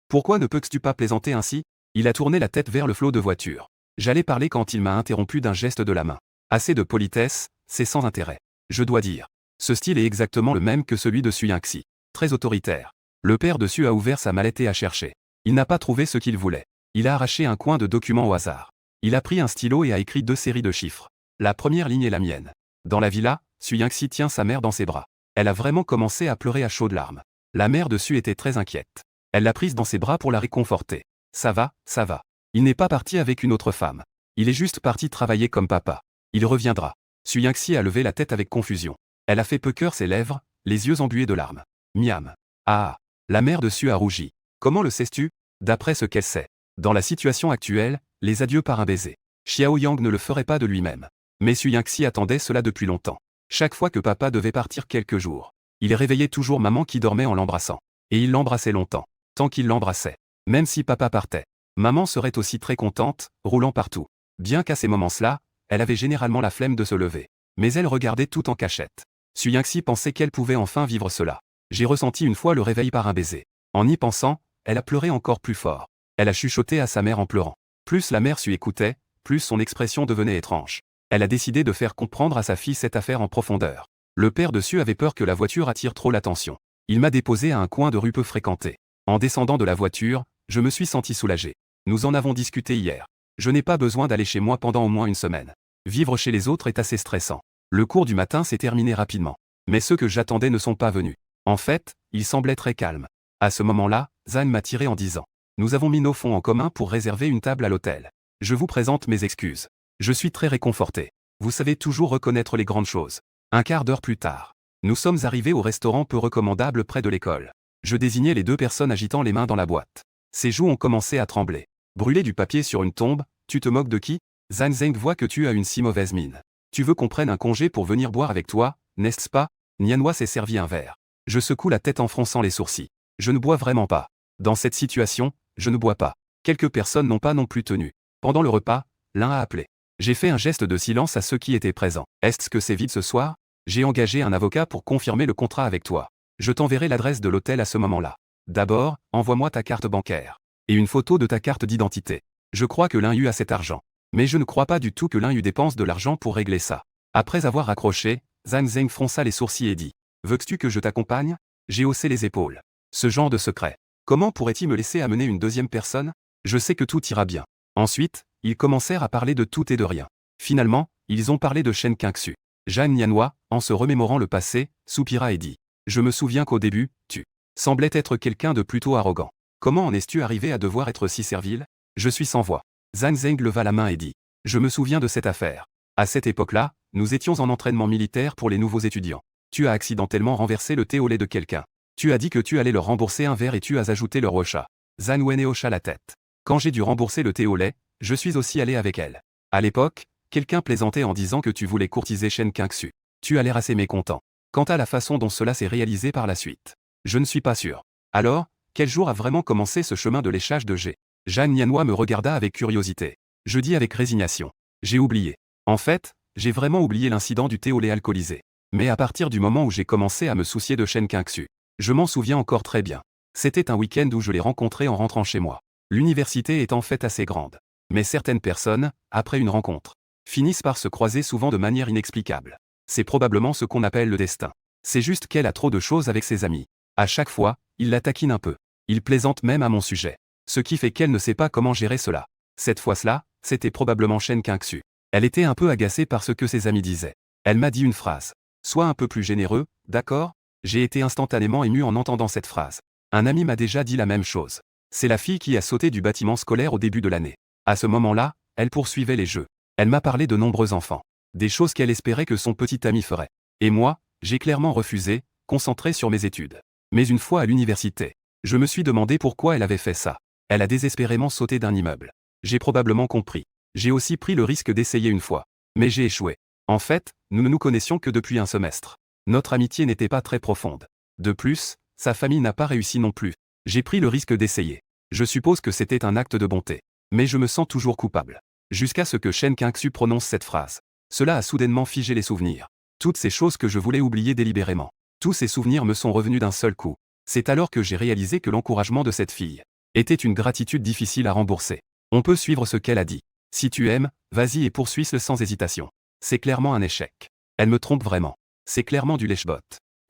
Pourquoi ne peux-tu pas plaisanter ainsi? Il a tourné la tête vers le flot de voitures. J'allais parler quand il m'a interrompu d'un geste de la main. Assez de politesse, c'est sans intérêt. Je dois dire. Ce style est exactement le même que celui de Su Yingxi. Très autoritaire. Le père de Su a ouvert sa mallette et a cherché. Il n'a pas trouvé ce qu'il voulait. Il a arraché un coin de document au hasard. Il a pris un stylo et a écrit 2 séries de chiffres. La première ligne est la mienne. Dans la villa, Su Yingxi tient sa mère dans ses bras. Elle a vraiment commencé à pleurer à chaudes larmes. La mère de Su était très inquiète. Elle l'a prise dans ses bras pour la réconforter. Ça va, ça va. Il n'est pas parti avec une autre femme. Il est juste parti travailler comme papa. Il reviendra. Su Yingxi a levé la tête avec confusion. Elle a fait pucker ses lèvres, les yeux embués de larmes. Miam. Ah. La mère de Su a rougi. Comment le sais-tu? D'après ce qu'elle sait. Dans la situation actuelle, les adieux par un baiser. Xiao Yang ne le ferait pas de lui-même. Mais Su Yingxi attendait cela depuis longtemps. Chaque fois que papa devait partir quelques jours, il réveillait toujours maman qui dormait en l'embrassant. Et il l'embrassait longtemps. Tant qu'il l'embrassait. Même si papa partait. Maman serait aussi très contente, roulant partout. Bien qu'à ces moments-là, elle avait généralement la flemme de se lever. Mais elle regardait tout en cachette. Su Yingxi pensait qu'elle pouvait enfin vivre cela. J'ai ressenti une fois le réveil par un baiser. En y pensant, elle a pleuré encore plus fort. Elle a chuchoté à sa mère en pleurant. Plus la mère Su écoutait, plus son expression devenait étrange. Elle a décidé de faire comprendre à sa fille cette affaire en profondeur. Le père de Su avait peur que la voiture attire trop l'attention. Il m'a déposé à un coin de rue peu fréquenté. En descendant de la voiture, je me suis senti soulagé. Nous en avons discuté hier. Je n'ai pas besoin d'aller chez moi pendant au moins une semaine. Vivre chez les autres est assez stressant. Le cours du matin s'est terminé rapidement. Mais ceux que j'attendais ne sont pas venus. En fait, ils semblaient très calmes. À ce moment-là, Zhan m'a tiré en disant. Nous avons mis nos fonds en commun pour réserver une table à l'hôtel. Je vous présente mes excuses. Je suis très réconforté. Vous savez toujours reconnaître les grandes choses. Un quart d'heure plus tard. Nous sommes arrivés au restaurant peu recommandable près de l'école. Je désignais les 2 personnes agitant les mains dans la boîte. Ses joues ont commencé à trembler. Brûler du papier sur une tombe, tu te moques de qui? Zhan Zeng voit que tu as une si mauvaise mine. Tu veux qu'on prenne un congé pour venir boire avec toi, n'est-ce pas? Nianhua s'est servi un verre. Je secoue la tête en fronçant les sourcils. Je ne bois vraiment pas. Dans cette situation, je ne bois pas. Quelques personnes n'ont pas non plus tenu. Pendant le repas, L'un a appelé. J'ai fait un geste de silence à ceux qui étaient présents. Est-ce que c'est vide ce soir? J'ai engagé un avocat pour confirmer le contrat avec toi. Je t'enverrai l'adresse de l'hôtel à ce moment-là. D'abord, envoie-moi ta carte bancaire. Et une photo de ta carte d'identité. Je crois que l'un eut à cet argent. Mais je ne crois pas du tout que l'un eut dépense de l'argent pour régler ça. Après avoir raccroché, Zhang Zheng fronça les sourcils et dit. Veux-tu que je t'accompagne? J'ai haussé les épaules. Ce genre de secret. Comment pourrait-il me laisser amener une deuxième personne? Je sais que tout ira bien. Ensuite, ils commencèrent à parler de tout et de rien. Finalement, ils ont parlé de Shen Qingxu. Zhang Nianhua, en se remémorant le passé, soupira et dit. Je me souviens qu'au début, tu semblais être quelqu'un de plutôt arrogant. Comment en es-tu arrivé à devoir être si servile? Je suis sans voix. Zhang Zheng leva la main et dit. Je me souviens de cette affaire. À cette époque-là, nous étions en entraînement militaire pour les nouveaux étudiants. Tu as accidentellement renversé le thé au lait de quelqu'un. Tu as dit que tu allais leur rembourser un verre et tu as ajouté leur rochat. Zhang Wenei hocha la tête. Quand j'ai dû rembourser le thé au lait, je suis aussi allé avec elle. À l'époque, quelqu'un plaisantait en disant que tu voulais courtiser Shen Qingxu. Tu as l'air assez mécontent. Quant à la façon dont cela s'est réalisé par la suite, je ne suis pas sûr. Alors, quel jour a vraiment commencé ce chemin de léchage de G? Zhang Nianhua me regarda avec curiosité. Je dis avec résignation. J'ai oublié. En fait, j'ai vraiment oublié l'incident du thé au lait alcoolisé. Mais à partir du moment où j'ai commencé à me soucier de Shen Qingxu, je m'en souviens encore très bien. C'était un week-end où je l'ai rencontré en rentrant chez moi. L'université est en fait assez grande. Mais certaines personnes, après une rencontre, finissent par se croiser souvent de manière inexplicable. C'est probablement ce qu'on appelle le destin. C'est juste qu'elle a trop de choses avec ses amis. À chaque fois, il la taquine un peu. Il plaisante même à mon sujet. Ce qui fait qu'elle ne sait pas comment gérer cela. Cette fois-là, c'était probablement Shen Qingxu. Elle était un peu agacée par ce que ses amis disaient. Elle m'a dit une phrase. Sois un peu plus généreux, d'accord? J'ai été instantanément ému en entendant cette phrase. Un ami m'a déjà dit la même chose. C'est la fille qui a sauté du bâtiment scolaire au début de l'année. À ce moment-là, elle poursuivait les jeux. Elle m'a parlé de nombreux enfants. Des choses qu'elle espérait que son petit ami ferait. Et moi, j'ai clairement refusé, concentré sur mes études. Mais une fois à l'université, je me suis demandé pourquoi elle avait fait ça. Elle a désespérément sauté d'un immeuble. J'ai probablement compris. J'ai aussi pris le risque d'essayer une fois. Mais j'ai échoué. En fait, nous ne nous connaissions que depuis un semestre. Notre amitié n'était pas très profonde. De plus, sa famille n'a pas réussi non plus. J'ai pris le risque d'essayer. Je suppose que c'était un acte de bonté. Mais je me sens toujours coupable. Jusqu'à ce que Shen Qingxu prononce cette phrase. Cela a soudainement figé les souvenirs. Toutes ces choses que je voulais oublier délibérément. Tous ces souvenirs me sont revenus d'un seul coup. C'est alors que j'ai réalisé que l'encouragement de cette fille était une gratitude difficile à rembourser. On peut suivre ce qu'elle a dit. Si tu aimes, vas-y et poursuis-le sans hésitation. C'est clairement un échec. Elle me trompe vraiment. C'est clairement du lèche-bot.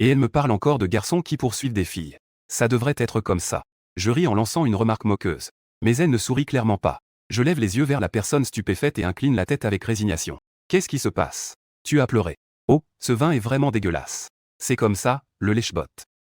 Et elle me parle encore de garçons qui poursuivent des filles. Ça devrait être comme ça. Je ris en lançant une remarque moqueuse. Mais elle ne sourit clairement pas. Je lève les yeux vers la personne stupéfaite et incline la tête avec résignation. Qu'est-ce qui se passe? Tu as pleuré. Oh, ce vin est vraiment dégueulasse. C'est comme ça, le lèche-bot.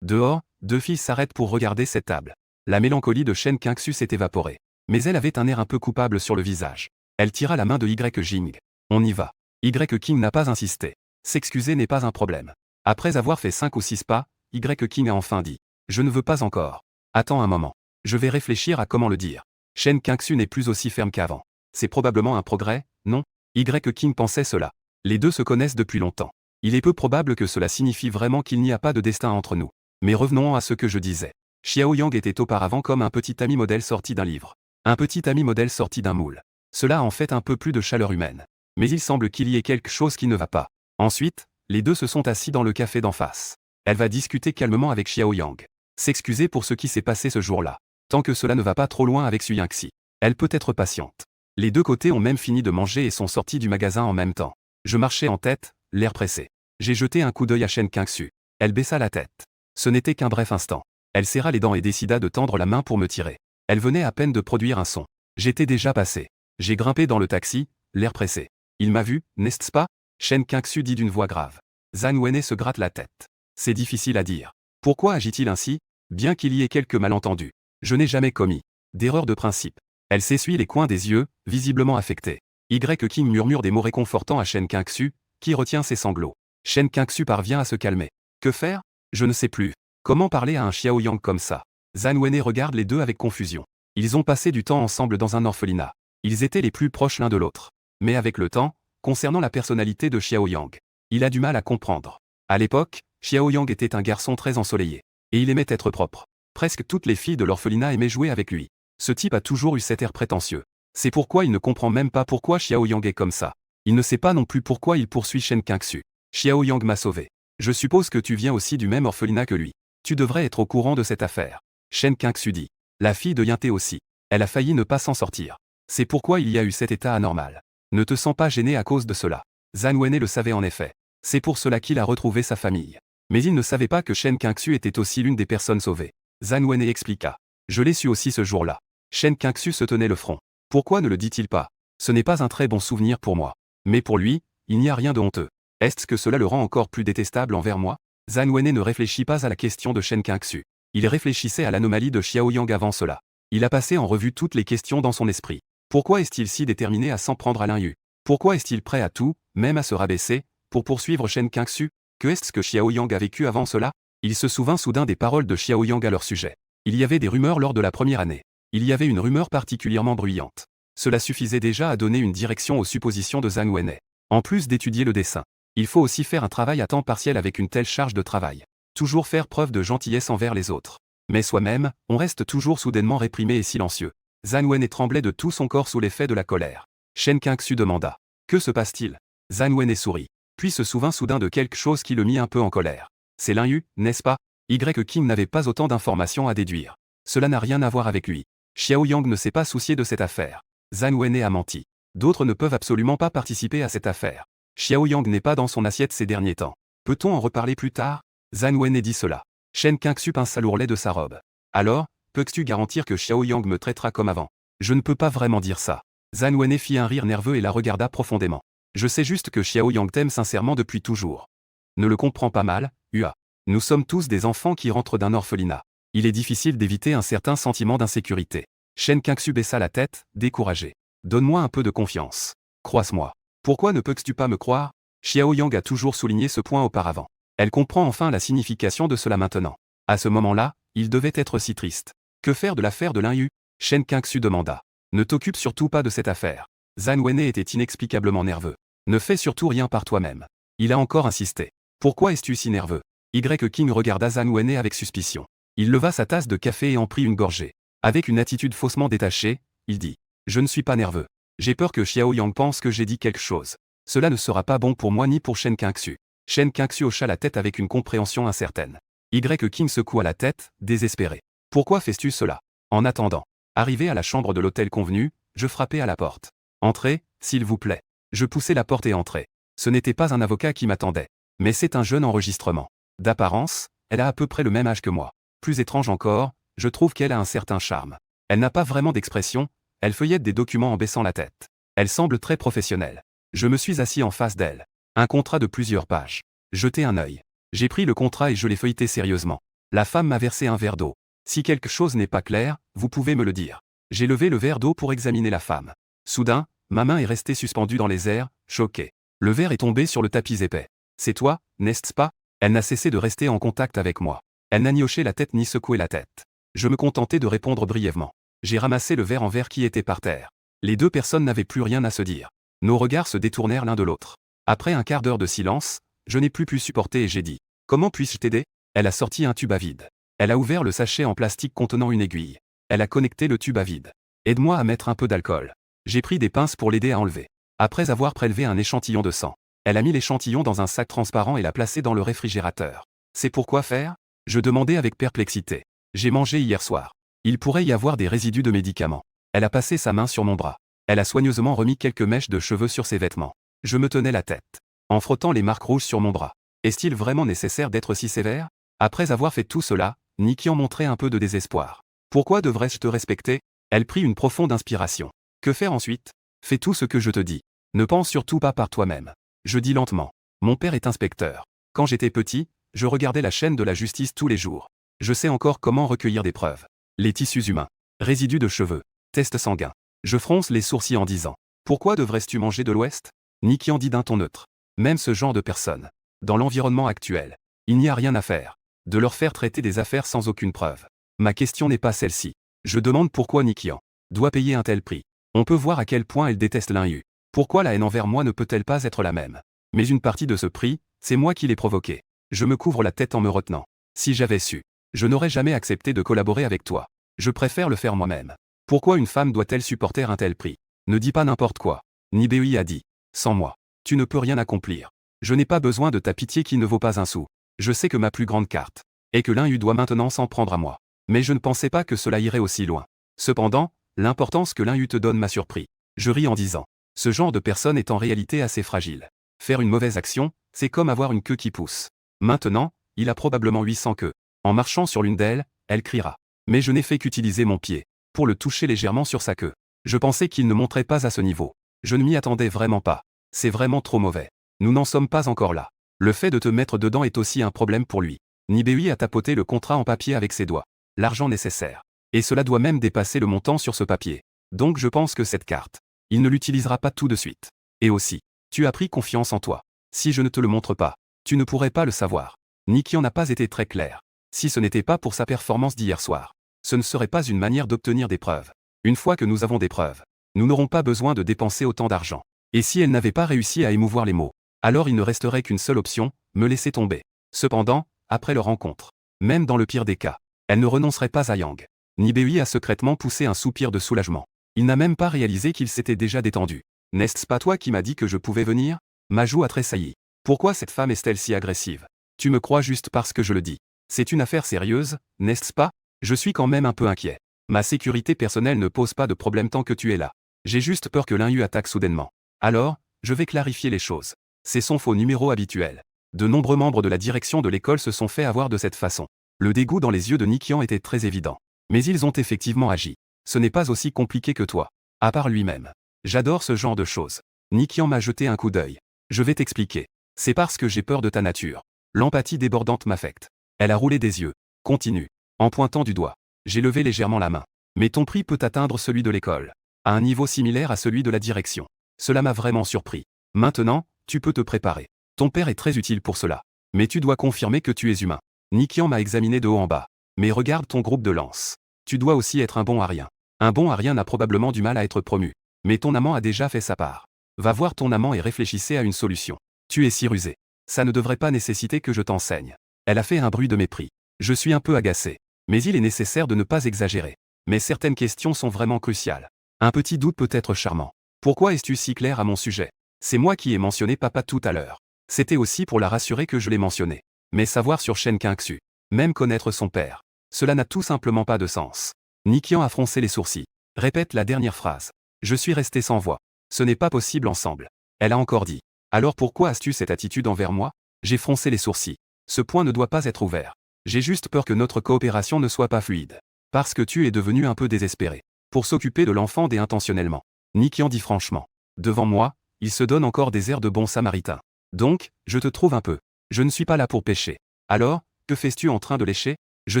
Dehors, deux filles s'arrêtent pour regarder cette table. La mélancolie de Shen Qingxu s'est évaporée. Mais elle avait un air un peu coupable sur le visage. Elle tira la main de Y Jing. On y va. Y King n'a pas insisté. S'excuser n'est pas un problème. Après avoir fait 5 ou 6 pas, Y King a enfin dit. Je ne veux pas encore. Attends un moment. Je vais réfléchir à comment le dire. Shen Qingxu n'est plus aussi ferme qu'avant. C'est probablement un progrès, non? Y King pensait cela. Les deux se connaissent depuis longtemps. Il est peu probable que cela signifie vraiment qu'il n'y a pas de destin entre nous. Mais revenons à ce que je disais. Xiao Yang était auparavant comme un petit ami modèle sorti d'un livre. Un petit ami modèle sorti d'un moule. Cela a en fait un peu plus de chaleur humaine. Mais il semble qu'il y ait quelque chose qui ne va pas. Ensuite, les deux se sont assis dans le café d'en face. Elle va discuter calmement avec Xiao Yang. S'excuser pour ce qui s'est passé ce jour-là. Tant que cela ne va pas trop loin avec Su Yingxi. Elle peut être patiente. Les deux côtés ont même fini de manger et sont sortis du magasin en même temps. Je marchais en tête, l'air pressé. J'ai jeté un coup d'œil à Shen Qingxu. Elle baissa la tête. Ce n'était qu'un bref instant. Elle serra les dents et décida de tendre la main pour me tirer. Elle venait à peine de produire un son. J'étais déjà passé. J'ai grimpé dans le taxi, l'air pressé. Il m'a vu, n'est-ce pas? Shen Qingxu dit d'une voix grave. Zhang Wenei se gratte la tête. C'est difficile à dire. Pourquoi agit-il ainsi? Bien qu'il y ait quelques malentendus. Je n'ai jamais commis d'erreur de principe. Elle s'essuie les coins des yeux, visiblement affectée. Y King murmure des mots réconfortants à Shen Qingxu, qui retient ses sanglots. Shen Qingxu parvient à se calmer. Que faire? Je ne sais plus. Comment parler à un Xiao Yang comme ça? Zhang Wenei regarde les deux avec confusion. Ils ont passé du temps ensemble dans un orphelinat. Ils étaient les plus proches l'un de l'autre. Mais avec le temps, concernant la personnalité de Xiao Yang, il a du mal à comprendre. À l'époque, Xiao Yang était un garçon très ensoleillé. Et il aimait être propre. Presque toutes les filles de l'orphelinat aimaient jouer avec lui. Ce type a toujours eu cet air prétentieux. C'est pourquoi il ne comprend même pas pourquoi Xiao Yang est comme ça. Il ne sait pas non plus pourquoi il poursuit Shen Qingxu. Xiao Yang m'a sauvé. Je suppose que tu viens aussi du même orphelinat que lui. Tu devrais être au courant de cette affaire. Shen Qingxu dit. La fille de Yante aussi. Elle a failli ne pas s'en sortir. C'est pourquoi il y a eu cet état anormal. Ne te sens pas gêné à cause de cela. Zhan Wené le savait en effet. C'est pour cela qu'il a retrouvé sa famille. Mais il ne savait pas que Shen Qingxu était aussi l'une des personnes sauvées. Zhan Wené expliqua. Je l'ai su aussi ce jour-là. Shen Qingxu se tenait le front. Pourquoi ne le dit-il pas? Ce n'est pas un très bon souvenir pour moi. Mais pour lui, il n'y a rien de honteux. Est-ce que cela le rend encore plus détestable envers moi? Zhan Wené ne réfléchit pas à la question de Shen Qingxu. Il réfléchissait à l'anomalie de Xiao Yang avant cela. Il a passé en revue toutes les questions dans son esprit. Pourquoi est-il si déterminé à s'en prendre à Lin Yu? Pourquoi est-il prêt à tout, même à se rabaisser, pour poursuivre Shen Qingxu? Que est-ce que Xiao Yang a vécu avant cela? Il se souvint soudain des paroles de Xiao Yang à leur sujet. Il y avait des rumeurs lors de la première année. Il y avait une rumeur particulièrement bruyante. Cela suffisait déjà à donner une direction aux suppositions de Zhan Wené. En plus d'étudier le dessin, il faut aussi faire un travail à temps partiel avec une telle charge de travail. Toujours faire preuve de gentillesse envers les autres. Mais soi-même, on reste toujours soudainement réprimé et silencieux. Zhan Wené tremblait de tout son corps sous l'effet de la colère. Shen Qingxu demanda. Que se passe-t-il? Zhan Wené sourit. Puis se souvint soudain de quelque chose qui le mit un peu en colère. C'est Lin Yu, n'est-ce pas? King n'avait pas autant d'informations à déduire. Cela n'a rien à voir avec lui. Xiao Yang ne s'est pas soucié de cette affaire. Zhan Wené a menti. D'autres ne peuvent absolument pas participer à cette affaire. Xiao Yang n'est pas dans son assiette ces derniers temps. Peut-on en reparler plus tard? Zhan Wené dit cela. Shen Qingxu pinça l'ourlet de sa robe. Alors, peux-tu garantir que Xiao Yang me traitera comme avant? Je ne peux pas vraiment dire ça. Zhan Wené fit un rire nerveux et la regarda profondément. Je sais juste que Xiao Yang t'aime sincèrement depuis toujours. Ne le comprends pas mal, Hua. Nous sommes tous des enfants qui rentrent d'un orphelinat. Il est difficile d'éviter un certain sentiment d'insécurité. Shen Qingxu baissa la tête, découragé. Donne-moi un peu de confiance. Croise-moi. Pourquoi ne peux-tu pas me croire? Xiao Yang a toujours souligné ce point auparavant. Elle comprend enfin la signification de cela maintenant. À ce moment-là, il devait être si triste. Que faire de l'affaire de Lin Yu? Shen Qingxu demanda. Ne t'occupe surtout pas de cette affaire. Zhan Wené était inexplicablement nerveux. Ne fais surtout rien par toi-même. Il a encore insisté. Pourquoi es-tu si nerveux? King regarda Zhan Wené avec suspicion. Il leva sa tasse de café et en prit une gorgée. Avec une attitude faussement détachée, il dit. Je ne suis pas nerveux. J'ai peur que Xiao Yang pense que j'ai dit quelque chose. Cela ne sera pas bon pour moi ni pour Shen Qingxu. Shen Qingxu hocha la tête avec une compréhension incertaine. King secoua la tête, désespéré. Pourquoi fais-tu cela? En attendant. Arrivé à la chambre de l'hôtel convenu, je frappai à la porte. Entrez, s'il vous plaît. Je poussai la porte et entrai. Ce n'était pas un avocat qui m'attendait. Mais c'est un jeune enregistrement. D'apparence, elle a à peu près le même âge que moi. Plus étrange encore, je trouve qu'elle a un certain charme. Elle n'a pas vraiment d'expression, elle feuillette des documents en baissant la tête. Elle semble très professionnelle. Je me suis assis en face d'elle. Un contrat de plusieurs pages. Jetez un œil. J'ai pris le contrat et je l'ai feuilleté sérieusement. La femme m'a versé un verre d'eau. Si quelque chose n'est pas clair, vous pouvez me le dire. J'ai levé le verre d'eau pour examiner la femme. Soudain, ma main est restée suspendue dans les airs, choquée. Le verre est tombé sur le tapis épais. C'est toi, n'est-ce pas? Elle n'a cessé de rester en contact avec moi. Elle n'a ni hoché la tête ni secoué la tête. Je me contentais de répondre brièvement. J'ai ramassé le verre en verre qui était par terre. Les deux personnes n'avaient plus rien à se dire. Nos regards se détournèrent l'un de l'autre. Après un quart d'heure de silence, je n'ai plus pu supporter et j'ai dit. Comment puis-je t'aider? Elle a sorti un tube à vide. Elle a ouvert le sachet en plastique contenant une aiguille. Elle a connecté le tube à vide. Aide-moi à mettre un peu d'alcool. J'ai pris des pinces pour l'aider à enlever. Après avoir prélevé un échantillon de sang, elle a mis l'échantillon dans un sac transparent et l'a placé dans le réfrigérateur. C'est pour quoi faire? Je demandai avec perplexité. J'ai mangé hier soir. Il pourrait y avoir des résidus de médicaments. Elle a passé sa main sur mon bras. Elle a soigneusement remis quelques mèches de cheveux sur ses vêtements. Je me tenais la tête, en frottant les marques rouges sur mon bras. Est-il vraiment nécessaire d'être si sévère? Après avoir fait tout cela, Nikian montrait un peu de désespoir. Pourquoi devrais-je te respecter? Elle prit une profonde inspiration. Que faire ensuite? Fais tout ce que je te dis. Ne pense surtout pas par toi-même. Je dis lentement. Mon père est inspecteur. Quand j'étais petit, je regardais la chaîne de la justice tous les jours. Je sais encore comment recueillir des preuves. Les tissus humains. Résidus de cheveux. Tests sanguins. Je fronce les sourcils en disant. Pourquoi devrais-tu manger de l'Ouest? Nikian dit d'un ton neutre. Même ce genre de personnes. Dans l'environnement actuel, il n'y a rien à faire. De leur faire traiter des affaires sans aucune preuve. Ma question n'est pas celle-ci. Je demande pourquoi Nikian doit payer un tel prix. On peut voir à quel point elle déteste Lin Yu. Pourquoi la haine envers moi ne peut-elle pas être la même? Mais une partie de ce prix, c'est moi qui l'ai provoqué. Je me couvre la tête en me retenant. Si j'avais su, je n'aurais jamais accepté de collaborer avec toi. Je préfère le faire moi-même. Pourquoi une femme doit-elle supporter un tel prix? Ne dis pas n'importe quoi. Nibei a dit. Sans moi, tu ne peux rien accomplir. Je n'ai pas besoin de ta pitié qui ne vaut pas un sou. Je sais que ma plus grande carte est que l'un doit maintenant s'en prendre à moi. Mais je ne pensais pas que cela irait aussi loin. Cependant, l'importance que l'un te donne m'a surpris. Je ris en disant. Ce genre de personne est en réalité assez fragile. Faire une mauvaise action, c'est comme avoir une queue qui pousse. Maintenant, il a probablement 800 queues. En marchant sur l'une d'elles, elle criera. Mais je n'ai fait qu'utiliser mon pied pour le toucher légèrement sur sa queue. Je pensais qu'il ne monterait pas à ce niveau. Je ne m'y attendais vraiment pas. C'est vraiment trop mauvais. Nous n'en sommes pas encore là. Le fait de te mettre dedans est aussi un problème pour lui. Nibei a tapoté le contrat en papier avec ses doigts. L'argent nécessaire. Et cela doit même dépasser le montant sur ce papier. Donc je pense que cette carte, il ne l'utilisera pas tout de suite. Et aussi, tu as pris confiance en toi. Si je ne te le montre pas, tu ne pourrais pas le savoir. Nikki n'a pas été très clair. Si ce n'était pas pour sa performance d'hier soir, ce ne serait pas une manière d'obtenir des preuves. Une fois que nous avons des preuves, nous n'aurons pas besoin de dépenser autant d'argent. Et si elle n'avait pas réussi à émouvoir les mots, alors il ne resterait qu'une seule option, me laisser tomber. Cependant, après leur rencontre, même dans le pire des cas, elle ne renoncerait pas à Yang. Nibei a secrètement poussé un soupir de soulagement. Il n'a même pas réalisé qu'il s'était déjà détendu. N'est-ce pas toi qui m'as dit que je pouvais venir? Ma joue a tressailli. Pourquoi cette femme est-elle si agressive? Tu me crois juste parce que je le dis. C'est une affaire sérieuse, n'est-ce pas? Je suis quand même un peu inquiet. Ma sécurité personnelle ne pose pas de problème tant que tu es là. J'ai juste peur que l'un attaque soudainement. Alors, je vais clarifier les choses. C'est son faux numéro habituel. De nombreux membres de la direction de l'école se sont fait avoir de cette façon. Le dégoût dans les yeux de Nikian était très évident. Mais ils ont effectivement agi. Ce n'est pas aussi compliqué que toi. À part lui-même. J'adore ce genre de choses. Nikian m'a jeté un coup d'œil. Je vais t'expliquer. C'est parce que j'ai peur de ta nature. L'empathie débordante m'affecte. Elle a roulé des yeux. Continue. En pointant du doigt. J'ai levé légèrement la main. Mais ton prix peut atteindre celui de l'école. À un niveau similaire à celui de la direction. Cela m'a vraiment surpris. Maintenant, tu peux te préparer. Ton père est très utile pour cela. Mais tu dois confirmer que tu es humain. Nikian m'a examiné de haut en bas. Mais regarde ton groupe de lance. Tu dois aussi être un bon à rien. Un bon à rien a probablement du mal à être promu. Mais ton amant a déjà fait sa part. Va voir ton amant et réfléchissez à une solution. Tu es si rusé. Ça ne devrait pas nécessiter que je t'enseigne. Elle a fait un bruit de mépris. Je suis un peu agacé. Mais il est nécessaire de ne pas exagérer. Mais certaines questions sont vraiment cruciales. Un petit doute peut être charmant. Pourquoi es-tu si clair à mon sujet? C'est moi qui ai mentionné papa tout à l'heure. C'était aussi pour la rassurer que je l'ai mentionné. Mais savoir sur Shen Qingxu, même connaître son père, cela n'a tout simplement pas de sens. Nikian a froncé les sourcils. Répète la dernière phrase. Je suis resté sans voix. Ce n'est pas possible ensemble. Elle a encore dit. Alors pourquoi as-tu cette attitude envers moi? J'ai froncé les sourcils. Ce point ne doit pas être ouvert. J'ai juste peur que notre coopération ne soit pas fluide. Parce que tu es devenu un peu désespéré. Pour s'occuper de l'enfant intentionnellement. Nikian dit franchement. Devant moi, il se donne encore des airs de bon samaritain. Donc, je te trouve un peu. Je ne suis pas là pour pêcher. Alors, que fais-tu en train de lécher? Je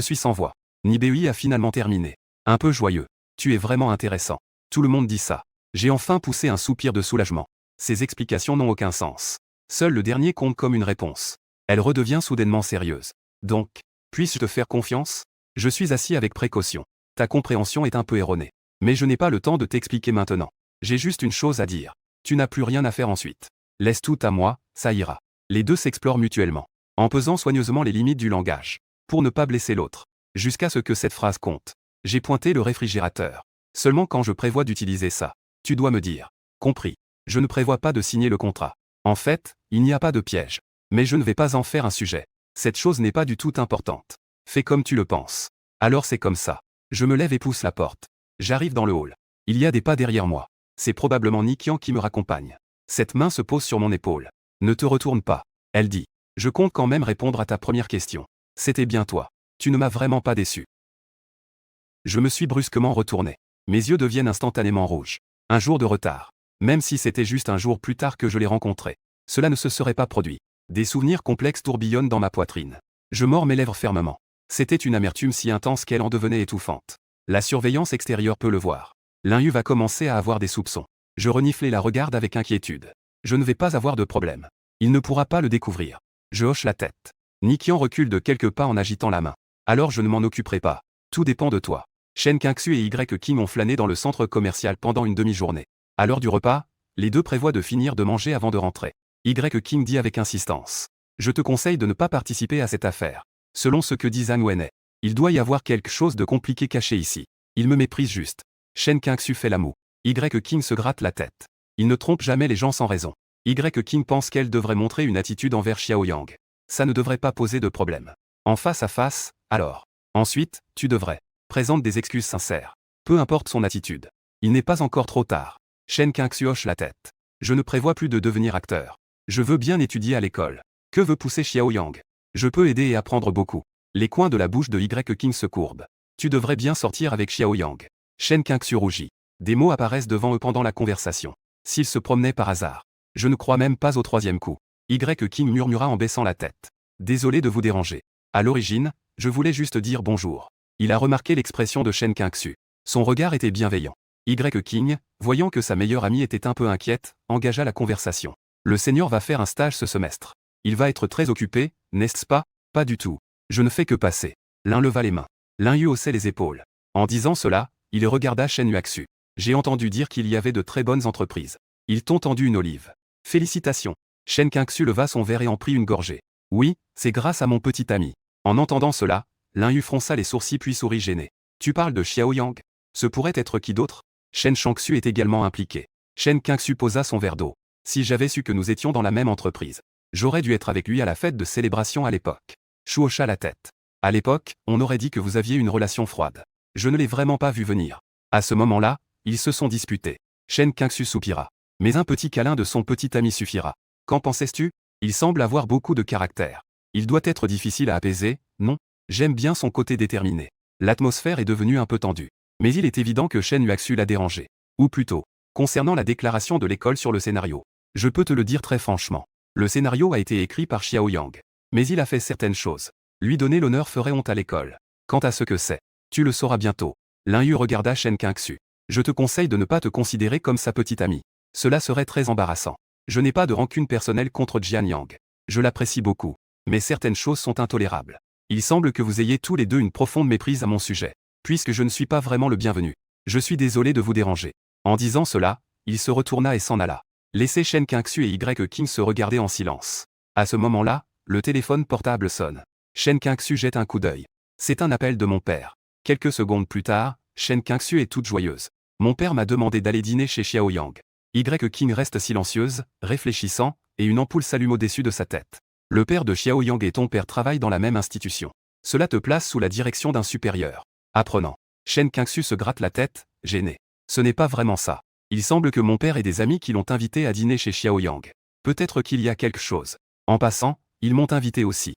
suis sans voix. Nibei a finalement terminé. Un peu joyeux. Tu es vraiment intéressant. Tout le monde dit ça. J'ai enfin poussé un soupir de soulagement. Ces explications n'ont aucun sens. Seul le dernier compte comme une réponse. Elle redevient soudainement sérieuse. Donc, puis-je te faire confiance? Je suis assis avec précaution. Ta compréhension est un peu erronée. Mais je n'ai pas le temps de t'expliquer maintenant. J'ai juste une chose à dire. Tu n'as plus rien à faire ensuite. Laisse tout à moi, ça ira. Les deux s'explorent mutuellement. En pesant soigneusement les limites du langage. Pour ne pas blesser l'autre. Jusqu'à ce que cette phrase compte. J'ai pointé le réfrigérateur. Seulement quand je prévois d'utiliser ça. Tu dois me dire. Compris. Je ne prévois pas de signer le contrat. En fait, il n'y a pas de piège. Mais je ne vais pas en faire un sujet. Cette chose n'est pas du tout importante. Fais comme tu le penses. Alors c'est comme ça. Je me lève et pousse la porte. J'arrive dans le hall. Il y a des pas derrière moi. C'est probablement Nikian qui me raccompagne. Cette main se pose sur mon épaule. Ne te retourne pas. Elle dit. Je compte quand même répondre à ta première question. C'était bien toi. Tu ne m'as vraiment pas déçu. Je me suis brusquement retourné. Mes yeux deviennent instantanément rouges. Un jour de retard. Même si c'était juste un jour plus tard que je l'ai rencontré. Cela ne se serait pas produit. Des souvenirs complexes tourbillonnent dans ma poitrine. Je mords mes lèvres fermement. C'était une amertume si intense qu'elle en devenait étouffante. La surveillance extérieure peut le voir. L'un va commencer à avoir des soupçons. Je renifle et la regarde avec inquiétude. Je ne vais pas avoir de problème. Il ne pourra pas le découvrir. Je hoche la tête. Nikian recule de quelques pas en agitant la main. Alors je ne m'en occuperai pas. Tout dépend de toi. Shen Qingxu et Y King ont flâné dans le centre commercial pendant une demi-journée. À l'heure du repas, les deux prévoient de finir de manger avant de rentrer. Y King dit avec insistance. Je te conseille de ne pas participer à cette affaire. Selon ce que dit Zhang Wenei, il doit y avoir quelque chose de compliqué caché ici. Il me méprise juste. Shen Qingxu fait la moue. Y. King se gratte la tête. Il ne trompe jamais les gens sans raison. Y. King pense qu'elle devrait montrer une attitude envers Xiaoyang. Ça ne devrait pas poser de problème. En face à face, alors. Ensuite, tu devrais. Présente des excuses sincères. Peu importe son attitude. Il n'est pas encore trop tard. Shen Qingxu hoche la tête. Je ne prévois plus de devenir acteur. Je veux bien étudier à l'école. Que veut pousser Xiaoyang? Je peux aider et apprendre beaucoup. Les coins de la bouche de Y. King se courbent. Tu devrais bien sortir avec Xiaoyang. Shen Qingxu rougit. Des mots apparaissent devant eux pendant la conversation. S'ils se promenaient par hasard. Je ne crois même pas au troisième coup. Y. King murmura en baissant la tête. Désolé de vous déranger. À l'origine, je voulais juste dire bonjour. Il a remarqué l'expression de Shen Qingxu. Son regard était bienveillant. Y. King, voyant que sa meilleure amie était un peu inquiète, engagea la conversation. Le seigneur va faire un stage ce semestre. Il va être très occupé, n'est-ce pas? Pas du tout. Je ne fais que passer. L'un leva les mains. L'un haussait les épaules. En disant cela, il regarda Shen Yuaxu. J'ai entendu dire qu'il y avait de très bonnes entreprises. Ils t'ont tendu une olive. Félicitations. Shen Qingxu leva son verre et en prit une gorgée. Oui, c'est grâce à mon petit ami. En entendant cela, Lin Yu fronça les sourcils puis sourit gêné. Tu parles de Xiaoyang? Ce pourrait être qui d'autre? Shen Shangxu est également impliqué. Shen Qingxu posa son verre d'eau. Si j'avais su que nous étions dans la même entreprise, j'aurais dû être avec lui à la fête de célébration à l'époque. Shu hocha la tête. À l'époque, on aurait dit que vous aviez une relation froide. Je ne l'ai vraiment pas vu venir. À ce moment-là, ils se sont disputés. Shen Qingxu soupira. Mais un petit câlin de son petit ami suffira. Qu'en pensais-tu? Il semble avoir beaucoup de caractère. Il doit être difficile à apaiser, non? J'aime bien son côté déterminé. L'atmosphère est devenue un peu tendue. Mais il est évident que Shen Yuaxu l'a dérangé. Ou plutôt, concernant la déclaration de l'école sur le scénario. Je peux te le dire très franchement. Le scénario a été écrit par Xiaoyang. Mais il a fait certaines choses. Lui donner l'honneur ferait honte à l'école. Quant à ce que c'est, tu le sauras bientôt. Lin Yu regarda Shen Qingxu. Je te conseille de ne pas te considérer comme sa petite amie. Cela serait très embarrassant. Je n'ai pas de rancune personnelle contre Jian Yang. Je l'apprécie beaucoup. Mais certaines choses sont intolérables. Il semble que vous ayez tous les deux une profonde méprise à mon sujet. Puisque je ne suis pas vraiment le bienvenu. Je suis désolé de vous déranger. En disant cela, il se retourna et s'en alla. Laissez Shen Qingxu et Y. King se regarder en silence. À ce moment-là, le téléphone portable sonne. Shen Qingxu jette un coup d'œil. C'est un appel de mon père. Quelques secondes plus tard, Shen Qingxu est toute joyeuse. Mon père m'a demandé d'aller dîner chez Xiaoyang. Y. King reste silencieuse, réfléchissant, et une ampoule s'allume au-dessus de sa tête. Le père de Xiaoyang et ton père travaillent dans la même institution. Cela te place sous la direction d'un supérieur. Apprenant. Shen Qingxu se gratte la tête, gêné. Ce n'est pas vraiment ça. Il semble que mon père ait des amis qui l'ont invité à dîner chez Xiaoyang. Peut-être qu'il y a quelque chose. En passant, ils m'ont invité aussi.